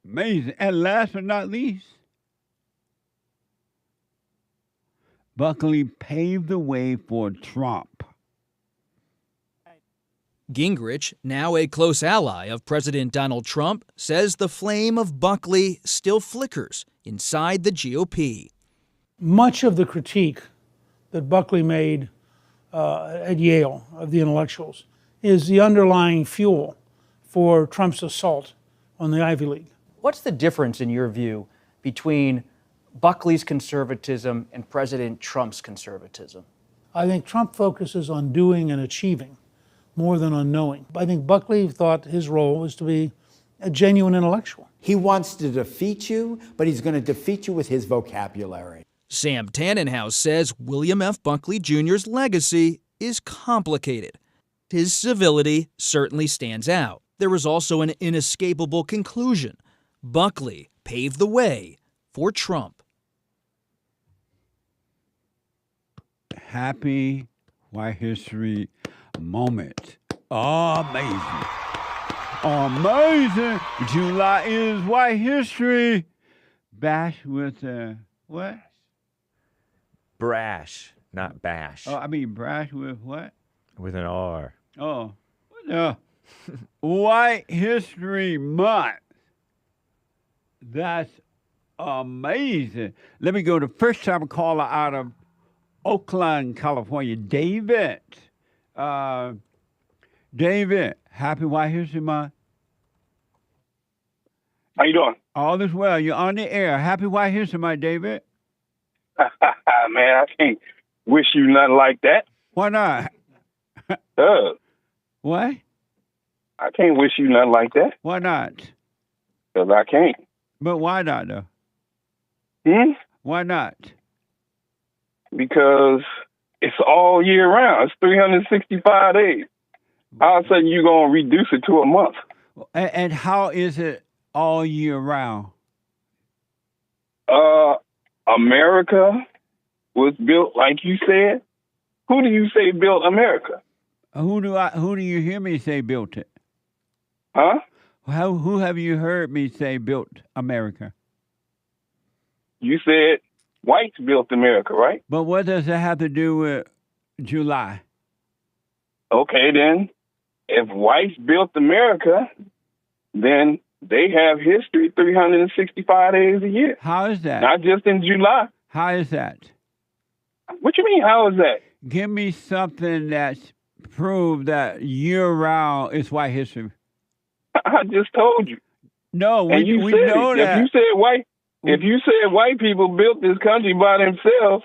Amazing. And last but not least, Buckley paved the way for Trump. Gingrich, now a close ally of President Donald Trump, says the flame of Buckley still flickers inside the GOP. Much of the critique that Buckley made at Yale of the intellectuals is the underlying fuel for Trump's assault on the Ivy League. What's the difference, in your view, between Buckley's conservatism and President Trump's conservatism? I think Trump focuses on doing and achieving more than on knowing. I think Buckley thought his role was to be a genuine intellectual. He wants to defeat you, but he's going to defeat you with his vocabulary. Sam Tannenhouse says William F. Buckley Jr.'s legacy is complicated. His civility certainly stands out. There is also an inescapable conclusion. Buckley paved the way for Trump. Happy White History moment. Amazing. Amazing. July is White History. Bash with what? Brash, not bash. Oh, I mean brash with what? With an R. Oh, White History Month. That's amazing. Let me go to first-time caller out of Oakland, California, David. David, happy White History Month. How you doing? All is well. You're on the air. Happy White History Month, David. Man, I can't wish you nothing like that. Why not? What? I can't wish you nothing like that. Why not? Because I can't. But why not, though? Hmm? Why not? because it's all year round. It's 365 days. All of a sudden, you're going to reduce it to a month. And how is it all year round? America was built, like you said. Who do you say built America? Who do you hear me say built it? Huh? Who have you heard me say built America? You said whites built America, right? But what does that have to do with July? Okay, then, if whites built America, then they have history 365 days a year. How is that? Not just in July. How is that? What you mean, how is that? Give me something that's proved that year-round is white history. I just told you. No, we said know it. that. If you said white people built this country by themselves,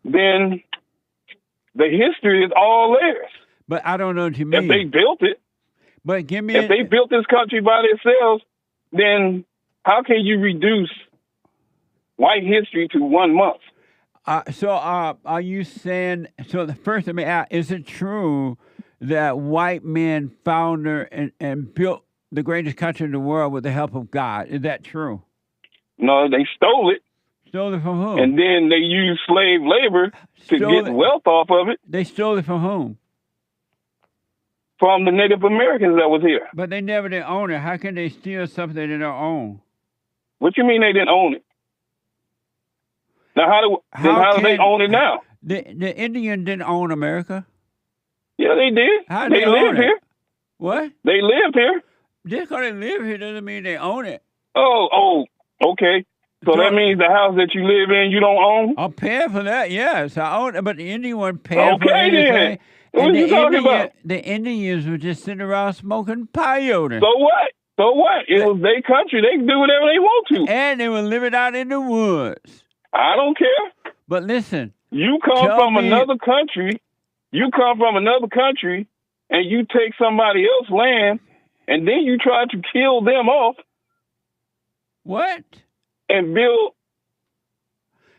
then the history is all theirs. But I don't know what you mean. If they built it. But give me if they built this country by themselves, then how can you reduce white history to 1 month? So are you saying, so the first let me ask, is it true that white men founded and built the greatest country in the world with the help of God? Is that true? No, they stole it. Stole it from whom? And then they used slave labor to get wealth off of it. They stole it from whom? From the Native Americans that was here. But they never did own it. How can they steal something they don't own? What you mean they didn't own it? Now, how do they own it now? The Indian didn't own America? Yeah, they did. How they lived here. What? They lived here. Just because they live here doesn't mean they own it. Oh, okay. So that means the house that you live in, you don't own? I'm paying for that, yes. I own it, but the Indian wasn't paying for anything. Then. What are you talking about? The Indians were just sitting around smoking peyote. So what? So what? It was their country. They can do whatever they want to. And they were living out in the woods. I don't care. But listen. You come from another country. You come from another country, and you take somebody else's land, and then you try to kill them off. What? And build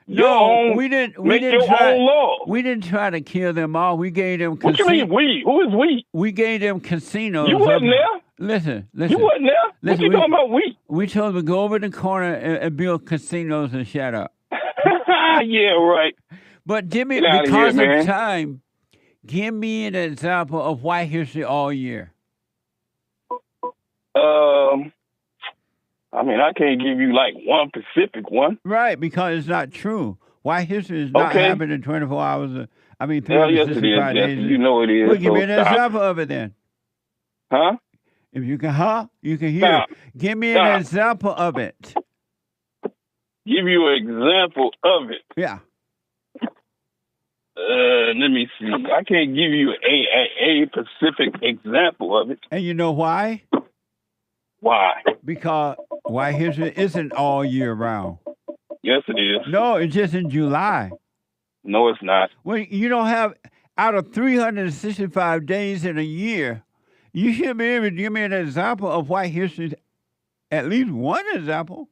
we didn't own law. We didn't try to kill them all. We gave them What you mean we? Who is we? We gave them casinos. You wasn't there? Listen. You wasn't there? What you talking about we? We told them to go over the corner and build casinos and shut up. Yeah, right. But give me, because of time, give me an example of white history all year. I mean, I can't give you like one specific one. Right, because it's not true. White history is not happening in 24 hours. 365 yes, it is, days. You know it is. Well, give me an example of it then. Huh? If you can, you can hear. Give me an example of it. Give you an example of it. Yeah. Let me see. I can't give you a specific example of it. And you know why? Why? Because white history isn't all year round. Yes, it is. No, it's just in July. No, it's not. Well, you don't have, out of 365 days in a year, you should be able to give me an example of white history, at least one example.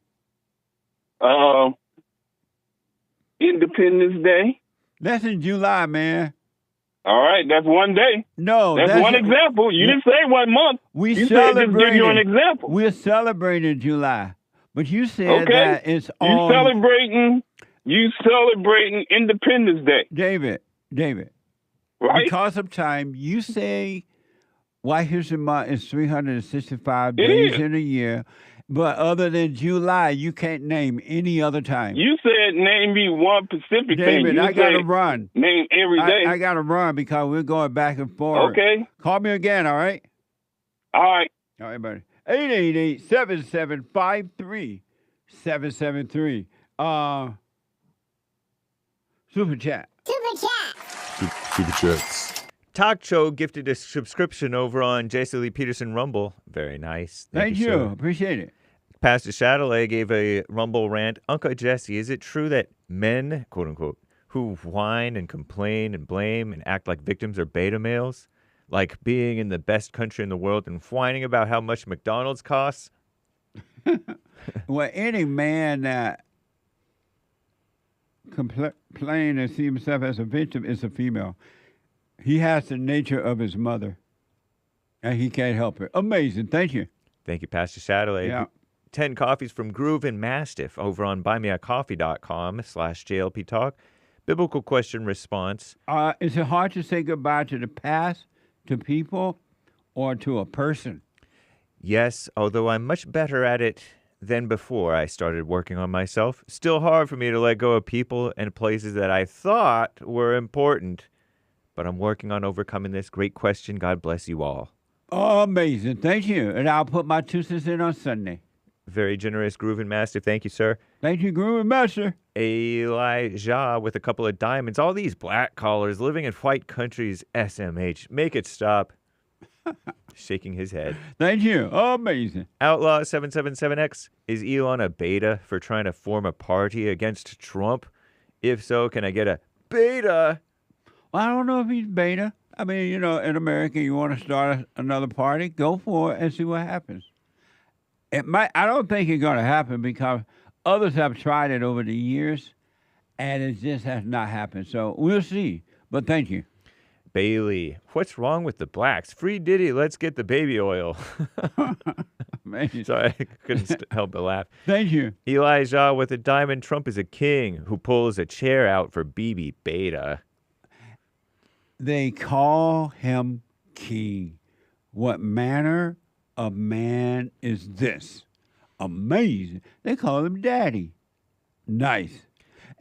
Independence Day. That's in July, man. All right, that's one day. No, that's one example. You didn't say 1 month. You said just give you an example. We're celebrating July, but you said that it's all. You celebrating Independence Day. David. Right. Because of time, you say White History Month is 365 days in a year. But other than July, you can't name any other time. You said name me one specific thing. David, I got to run. Name every day. I got to run because we're going back and forth. Okay. Call me again, all right? All right. All right, buddy. 888-7753-773. Super chat. Super chats. Talk Show gifted a subscription over on Jason Lee Peterson Rumble. Very nice. Thank you. Sir. Appreciate it. Pastor Chatelet gave a Rumble rant. Uncle Jesse, is it true that men, quote unquote, who whine and complain and blame and act like victims are beta males? Like being in the best country in the world and whining about how much McDonald's costs? Well, any man that complain and see himself as a victim is a female. He has the nature of his mother, and he can't help it. Amazing. Thank you. Thank you, Pastor Satterley. Yeah. 10 coffees from Groove and Mastiff over on buymeacoffee.com/JLP Talk. Biblical question response. Is it hard to say goodbye to the past, to people, or to a person? Yes, although I'm much better at it than before I started working on myself. Still hard for me to let go of people and places that I thought were important. But I'm working on overcoming this. Great question. God bless you all. Oh, amazing. Thank you. And I'll put my 2 cents in on Sunday. Very generous, Groovin' Master. Thank you, sir. Thank you, Groovin' Master. Elijah with a couple of diamonds. All these black collars living in white countries. SMH. Make it stop. Shaking his head. Thank you. Oh, amazing. Outlaw777X. Is Elon a beta for trying to form a party against Trump? If so, can I get a beta? Well, I don't know if he's beta. I mean, you know, in America, you want to start another party, go for it and see what happens. It might. I don't think it's going to happen because others have tried it over the years, and it just has not happened. So we'll see. But thank you. Bailey, what's wrong with the blacks? Free Diddy, let's get the baby oil. Sorry, I couldn't help but laugh. Thank you. Elijah with a diamond. Trump is a king who pulls a chair out for BB Beta. They call him king. What manner of man is this? Amazing. They call him daddy. Nice.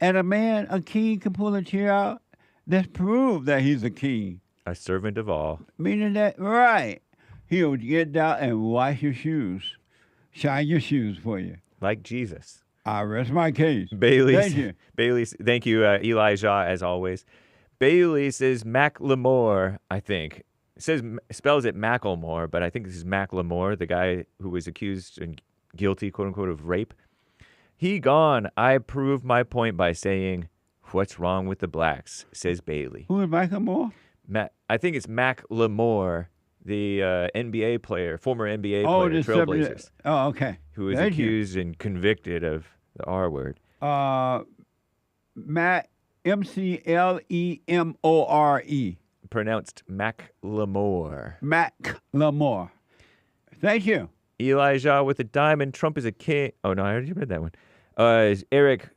And a king can pull a chair out. That's proof that he's a king. A servant of all. Meaning that, right. He'll get down and wash your shoes. Shine your shoes for you. Like Jesus. I rest my case. Bailey. Thank you. Bailey, thank you, Elijah, as always. Bailey says McLemore, I think. Spells it Macklemore, but I think this is McLemore, the guy who was accused and guilty, quote unquote, of rape. He gone. I prove my point by saying, what's wrong with the blacks, says Bailey. Who is Macklemore? I think it's Macklemore, the NBA player, former NBA player, Trailblazers. Oh, okay. Who was accused and convicted of the R word. McLemore. Pronounced Macklemore. Macklemore. Thank you. Elijah with a diamond. Trump is a king. Oh, no, I already read that one. Eric,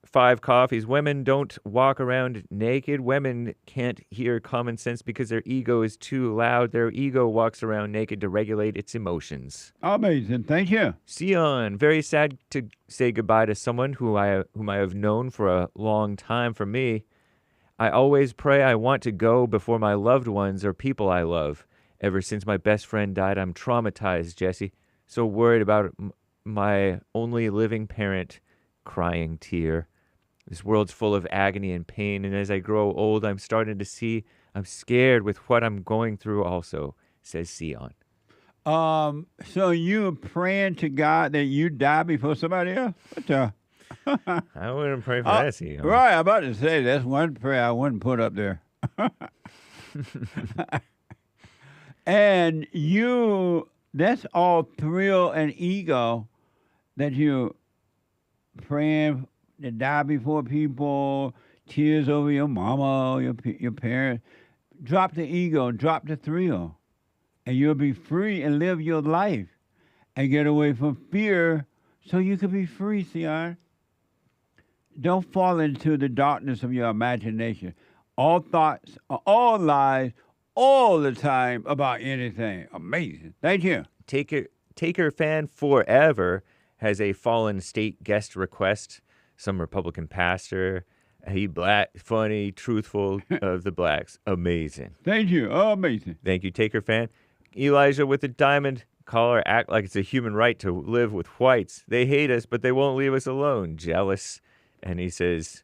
5 coffees. Women don't walk around naked. Women can't hear common sense because their ego is too loud. Their ego walks around naked to regulate its emotions. Amazing. Thank you. Sion, very sad to say goodbye to someone whom I have known for a long time. For me, I always pray I want to go before my loved ones or people I love. Ever since my best friend died, I'm traumatized, Jesse. So worried about my only living parent. Crying tear. This world's full of agony and pain, and as I grow old, I'm starting to see I'm scared with what I'm going through also, says Sion. So you praying to God that you die before somebody else? I wouldn't pray for that, Sion. Right, I'm about to say, that's one prayer I wouldn't put up there. And that's all thrill and ego that you praying to die before people, tears over your mama, your parents. Drop the ego, drop the thrill, and you'll be free and live your life and get away from fear so you can be free, Sion. Don't fall into the darkness of your imagination. All thoughts are all lies all the time about anything. Amazing. Thank you. Taker fan forever has a fallen state guest request. Some Republican pastor. He black, funny, truthful of the blacks. Amazing. Thank you. Oh, amazing. Thank you, Taker fan. Elijah with a diamond collar. Act like it's a human right to live with whites. They hate us, but they won't leave us alone. Jealous. And he says,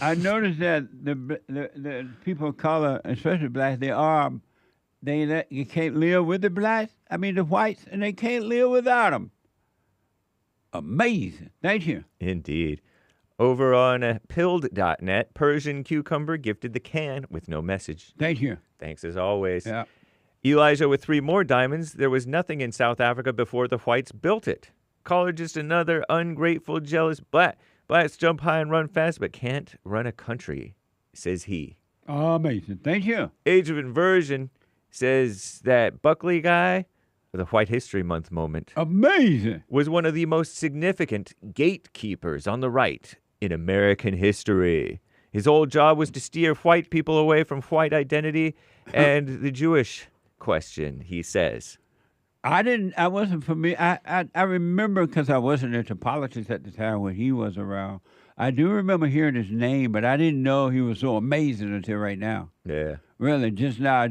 I noticed that the people of color, especially blacks, you can't live with the blacks. I mean the whites, and they can't live without them. Amazing. Thank you. Indeed. Over on pilled.net, Persian Cucumber gifted the can with no message. Thank you. Thanks as always. Yeah. Elijah with 3 more diamonds. There was nothing in South Africa before the whites built it. Caller just another ungrateful, jealous black. Blacks jump high and run fast, but can't run a country, says he. Amazing. Thank you. Age of Inversion says that Buckley guy, the White History Month moment, amazing, was one of the most significant gatekeepers on the right in American history. His old job was to steer white people away from white identity and the Jewish question, he says. I wasn't familiar. I remember, because I wasn't into politics at the time when he was around. I do remember hearing his name, but I didn't know he was so amazing until right now. Yeah. Really, just now,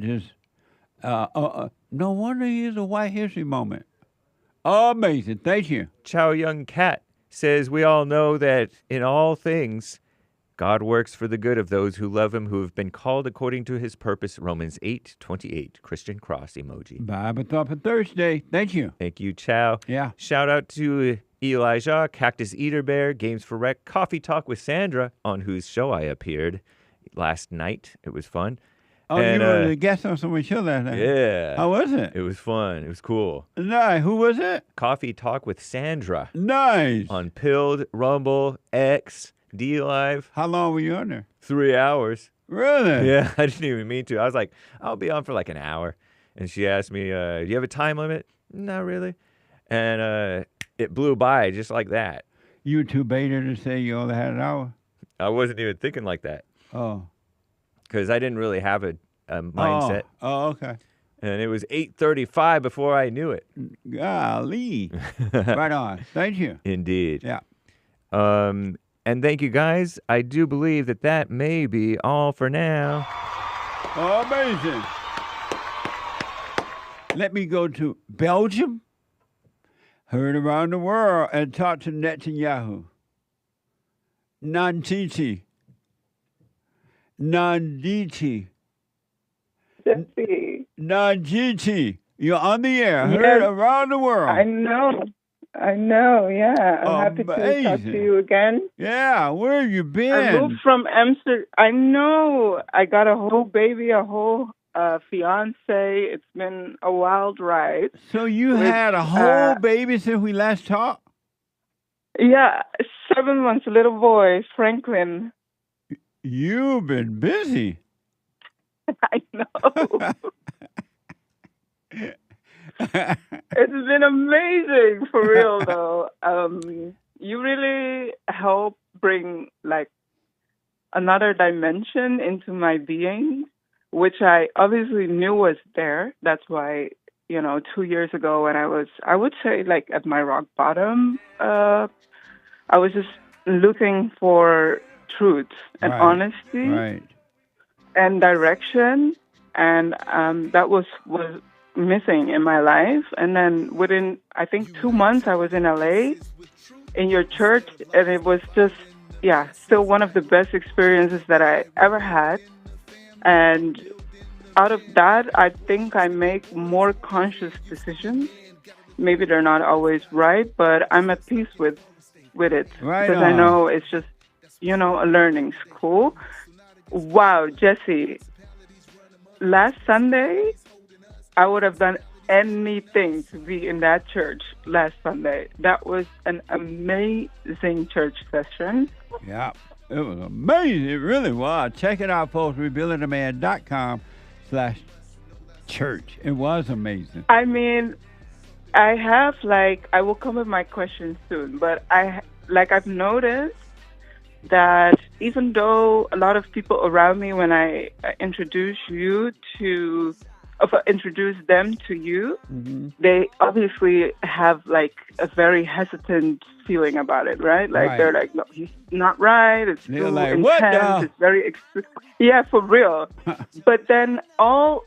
no wonder he is a White History moment. Amazing. Thank you. Chow Young Cat says, we all know that in all things, God works for the good of those who love him, who have been called according to his purpose. Romans 8:28. Christian cross emoji. Bible Thought for Thursday. Thank you. Thank you, Chow. Yeah. Shout out to Elijah, Cactus Eater Bear, Games for Rec, Coffee Talk with Sandra, on whose show I appeared last night. It was fun. Oh, and, you were the guest on someone's show last night. Yeah. How was it? It was fun. It was cool. Nice. Who was it? Coffee Talk with Sandra. Nice. On Pilled, Rumble, X, D-Live. How long were you on there? 3 hours. Really? Yeah, I didn't even mean to. I was like, I'll be on for like an hour. And she asked me, do you have a time limit? Not really. And it blew by just like that. You were too beta to say you only had an hour? I wasn't even thinking like that. Oh. Because I didn't really have a mindset. Oh, okay. And it was 8:35 before I knew it. Golly. Right on. Thank you. Indeed. Yeah. And thank you, guys. I do believe that may be all for now. Amazing. Let me go to Belgium. Heard around the world and talk to Netanyahu. NANGHITI. NANGHITI. Jesse. NANGHITI. You're on the air. Yes. Heard around the world. I know, yeah. I'm happy to talk to you again. Yeah, where have you been? I moved from Amsterdam. I know. I got a whole baby, a whole fiancé. It's been a wild ride. So you had a whole baby since we last talked? Yeah, 7 months, little boy, Franklin. You've been busy. I know. It's been amazing, for real, though. You really help bring, like, another dimension into my being, which I obviously knew was there. That's why, 2 years ago when I would say, like, at my rock bottom, I was just looking for truth and honesty and direction, and that was missing in my life. And then within, I think, 2 months, I was in LA in your church, and it was just, still one of the best experiences that I ever had. And out of that, I think I make more conscious decisions. Maybe they're not always right, but I'm at peace with it. Because I know it's just, a learning school. Wow, Jesse, last Sunday, I would have done anything to be in that church last Sunday. That was an amazing church session. Yeah, it was amazing. It really was. Check it out, folks. RebuildingAman.com/church. It was amazing. I mean, I will come with my questions soon, but I've noticed that even though a lot of people around me, when I introduce them to you, they obviously have like a very hesitant feeling about it, right? Like they're like, no, he's not right. It's too like, intense. It's very yeah, for real. But then all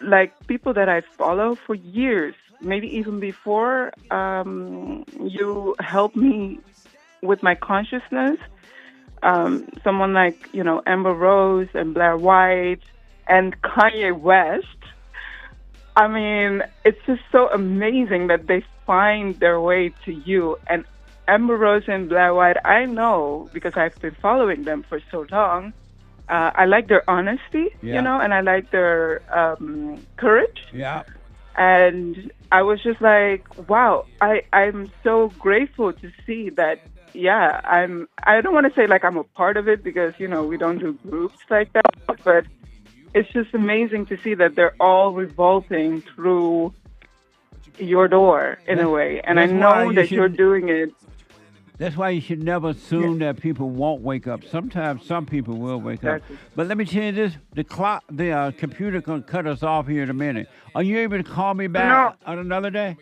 like people that I follow for years, maybe even before you helped me with my consciousness. Someone like, Amber Rose and Blair White and Kanye West. I mean, it's just so amazing that they find their way to you. And Amber Rose and Blair White, I know because I've been following them for so long. I like their honesty, and I like their courage. Yeah. And I was just like, wow, I'm so grateful to see that yeah, I don't want to say like I'm a part of it because, you know, we don't do groups like that, but it's just amazing to see that they're all revolting through your door in a way. And I know that you're doing it. That's why you should never assume that people won't wake up. Sometimes some people will wake up. But let me tell you this, the computer can cut us off here in a minute. Are you able to call me back on another day?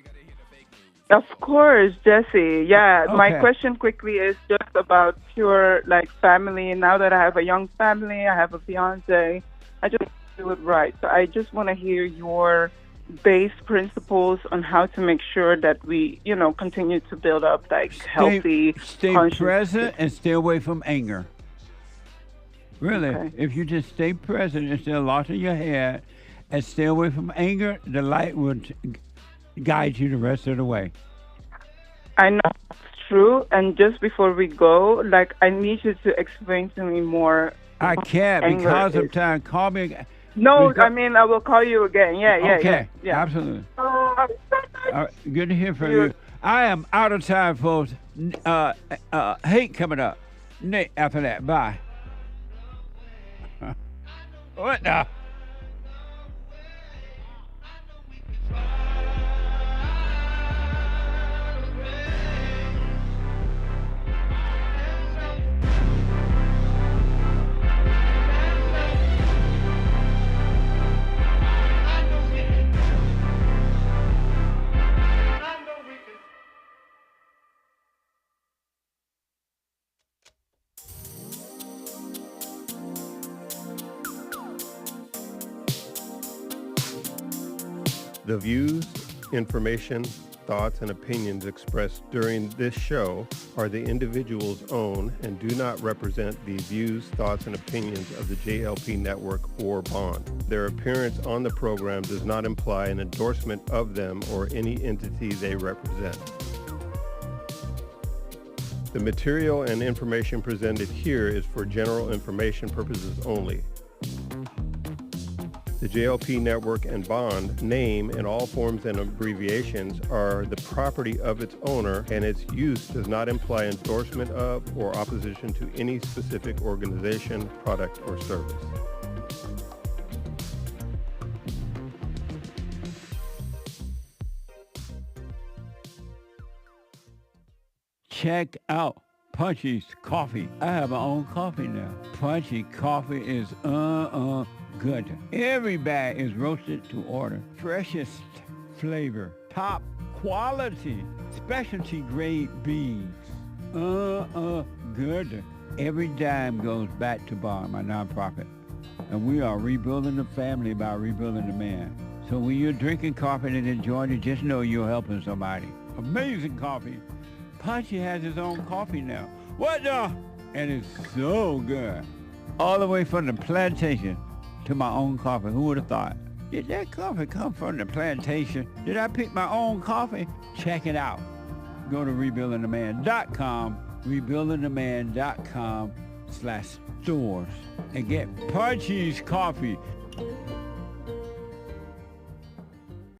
Of course, Jesse. Yeah, Okay. my question quickly is just about pure like family. Now that I have a young family, I have a fiancé, I just do it right. So I just want to hear your base principles on how to make sure that we, you know, continue to build up like healthy. Stay present and stay away from anger. Really, if you just stay present and stay lost in your head and stay away from anger, the light will guide you the rest of the way. I know it's true. And just before we go, like I need you to explain to me more. I can't anger because I'm is. tired. Call me again. No, I mean, I will call you again. Yeah, Okay, yeah. absolutely. All right, good to hear from you. I am out of time, folks. Hate coming up. Nate, after that, bye. What the? The views, information, thoughts, and opinions expressed during this show are the individual's own and do not represent the views, thoughts, and opinions of the JLP Network or Bond. Their appearance on the program does not imply an endorsement of them or any entity they represent. The material and information presented here is for general information purposes only. The JLP Network and Bond name in all forms and abbreviations are the property of its owner, and its use does not imply endorsement of or opposition to any specific organization, product, or service. Check out Punchy's Coffee. I have my own coffee now. Punchy Coffee is good. Every bag is roasted to order. Freshest flavor. Top quality. Specialty grade beans. Good. Every dime goes back to Bond, my nonprofit. And we are rebuilding the family by rebuilding the man. So when you're drinking coffee and enjoying it, just know you're helping somebody. Amazing coffee. Punchy has his own coffee now. What the? And it's so good. All the way from the plantation to my own coffee. Who would have thought? Did that coffee come from the plantation? Did I pick my own coffee? Check it out. Go to rebuildingtheman.com, rebuildingtheman.com/stores and get Punchy's Coffee.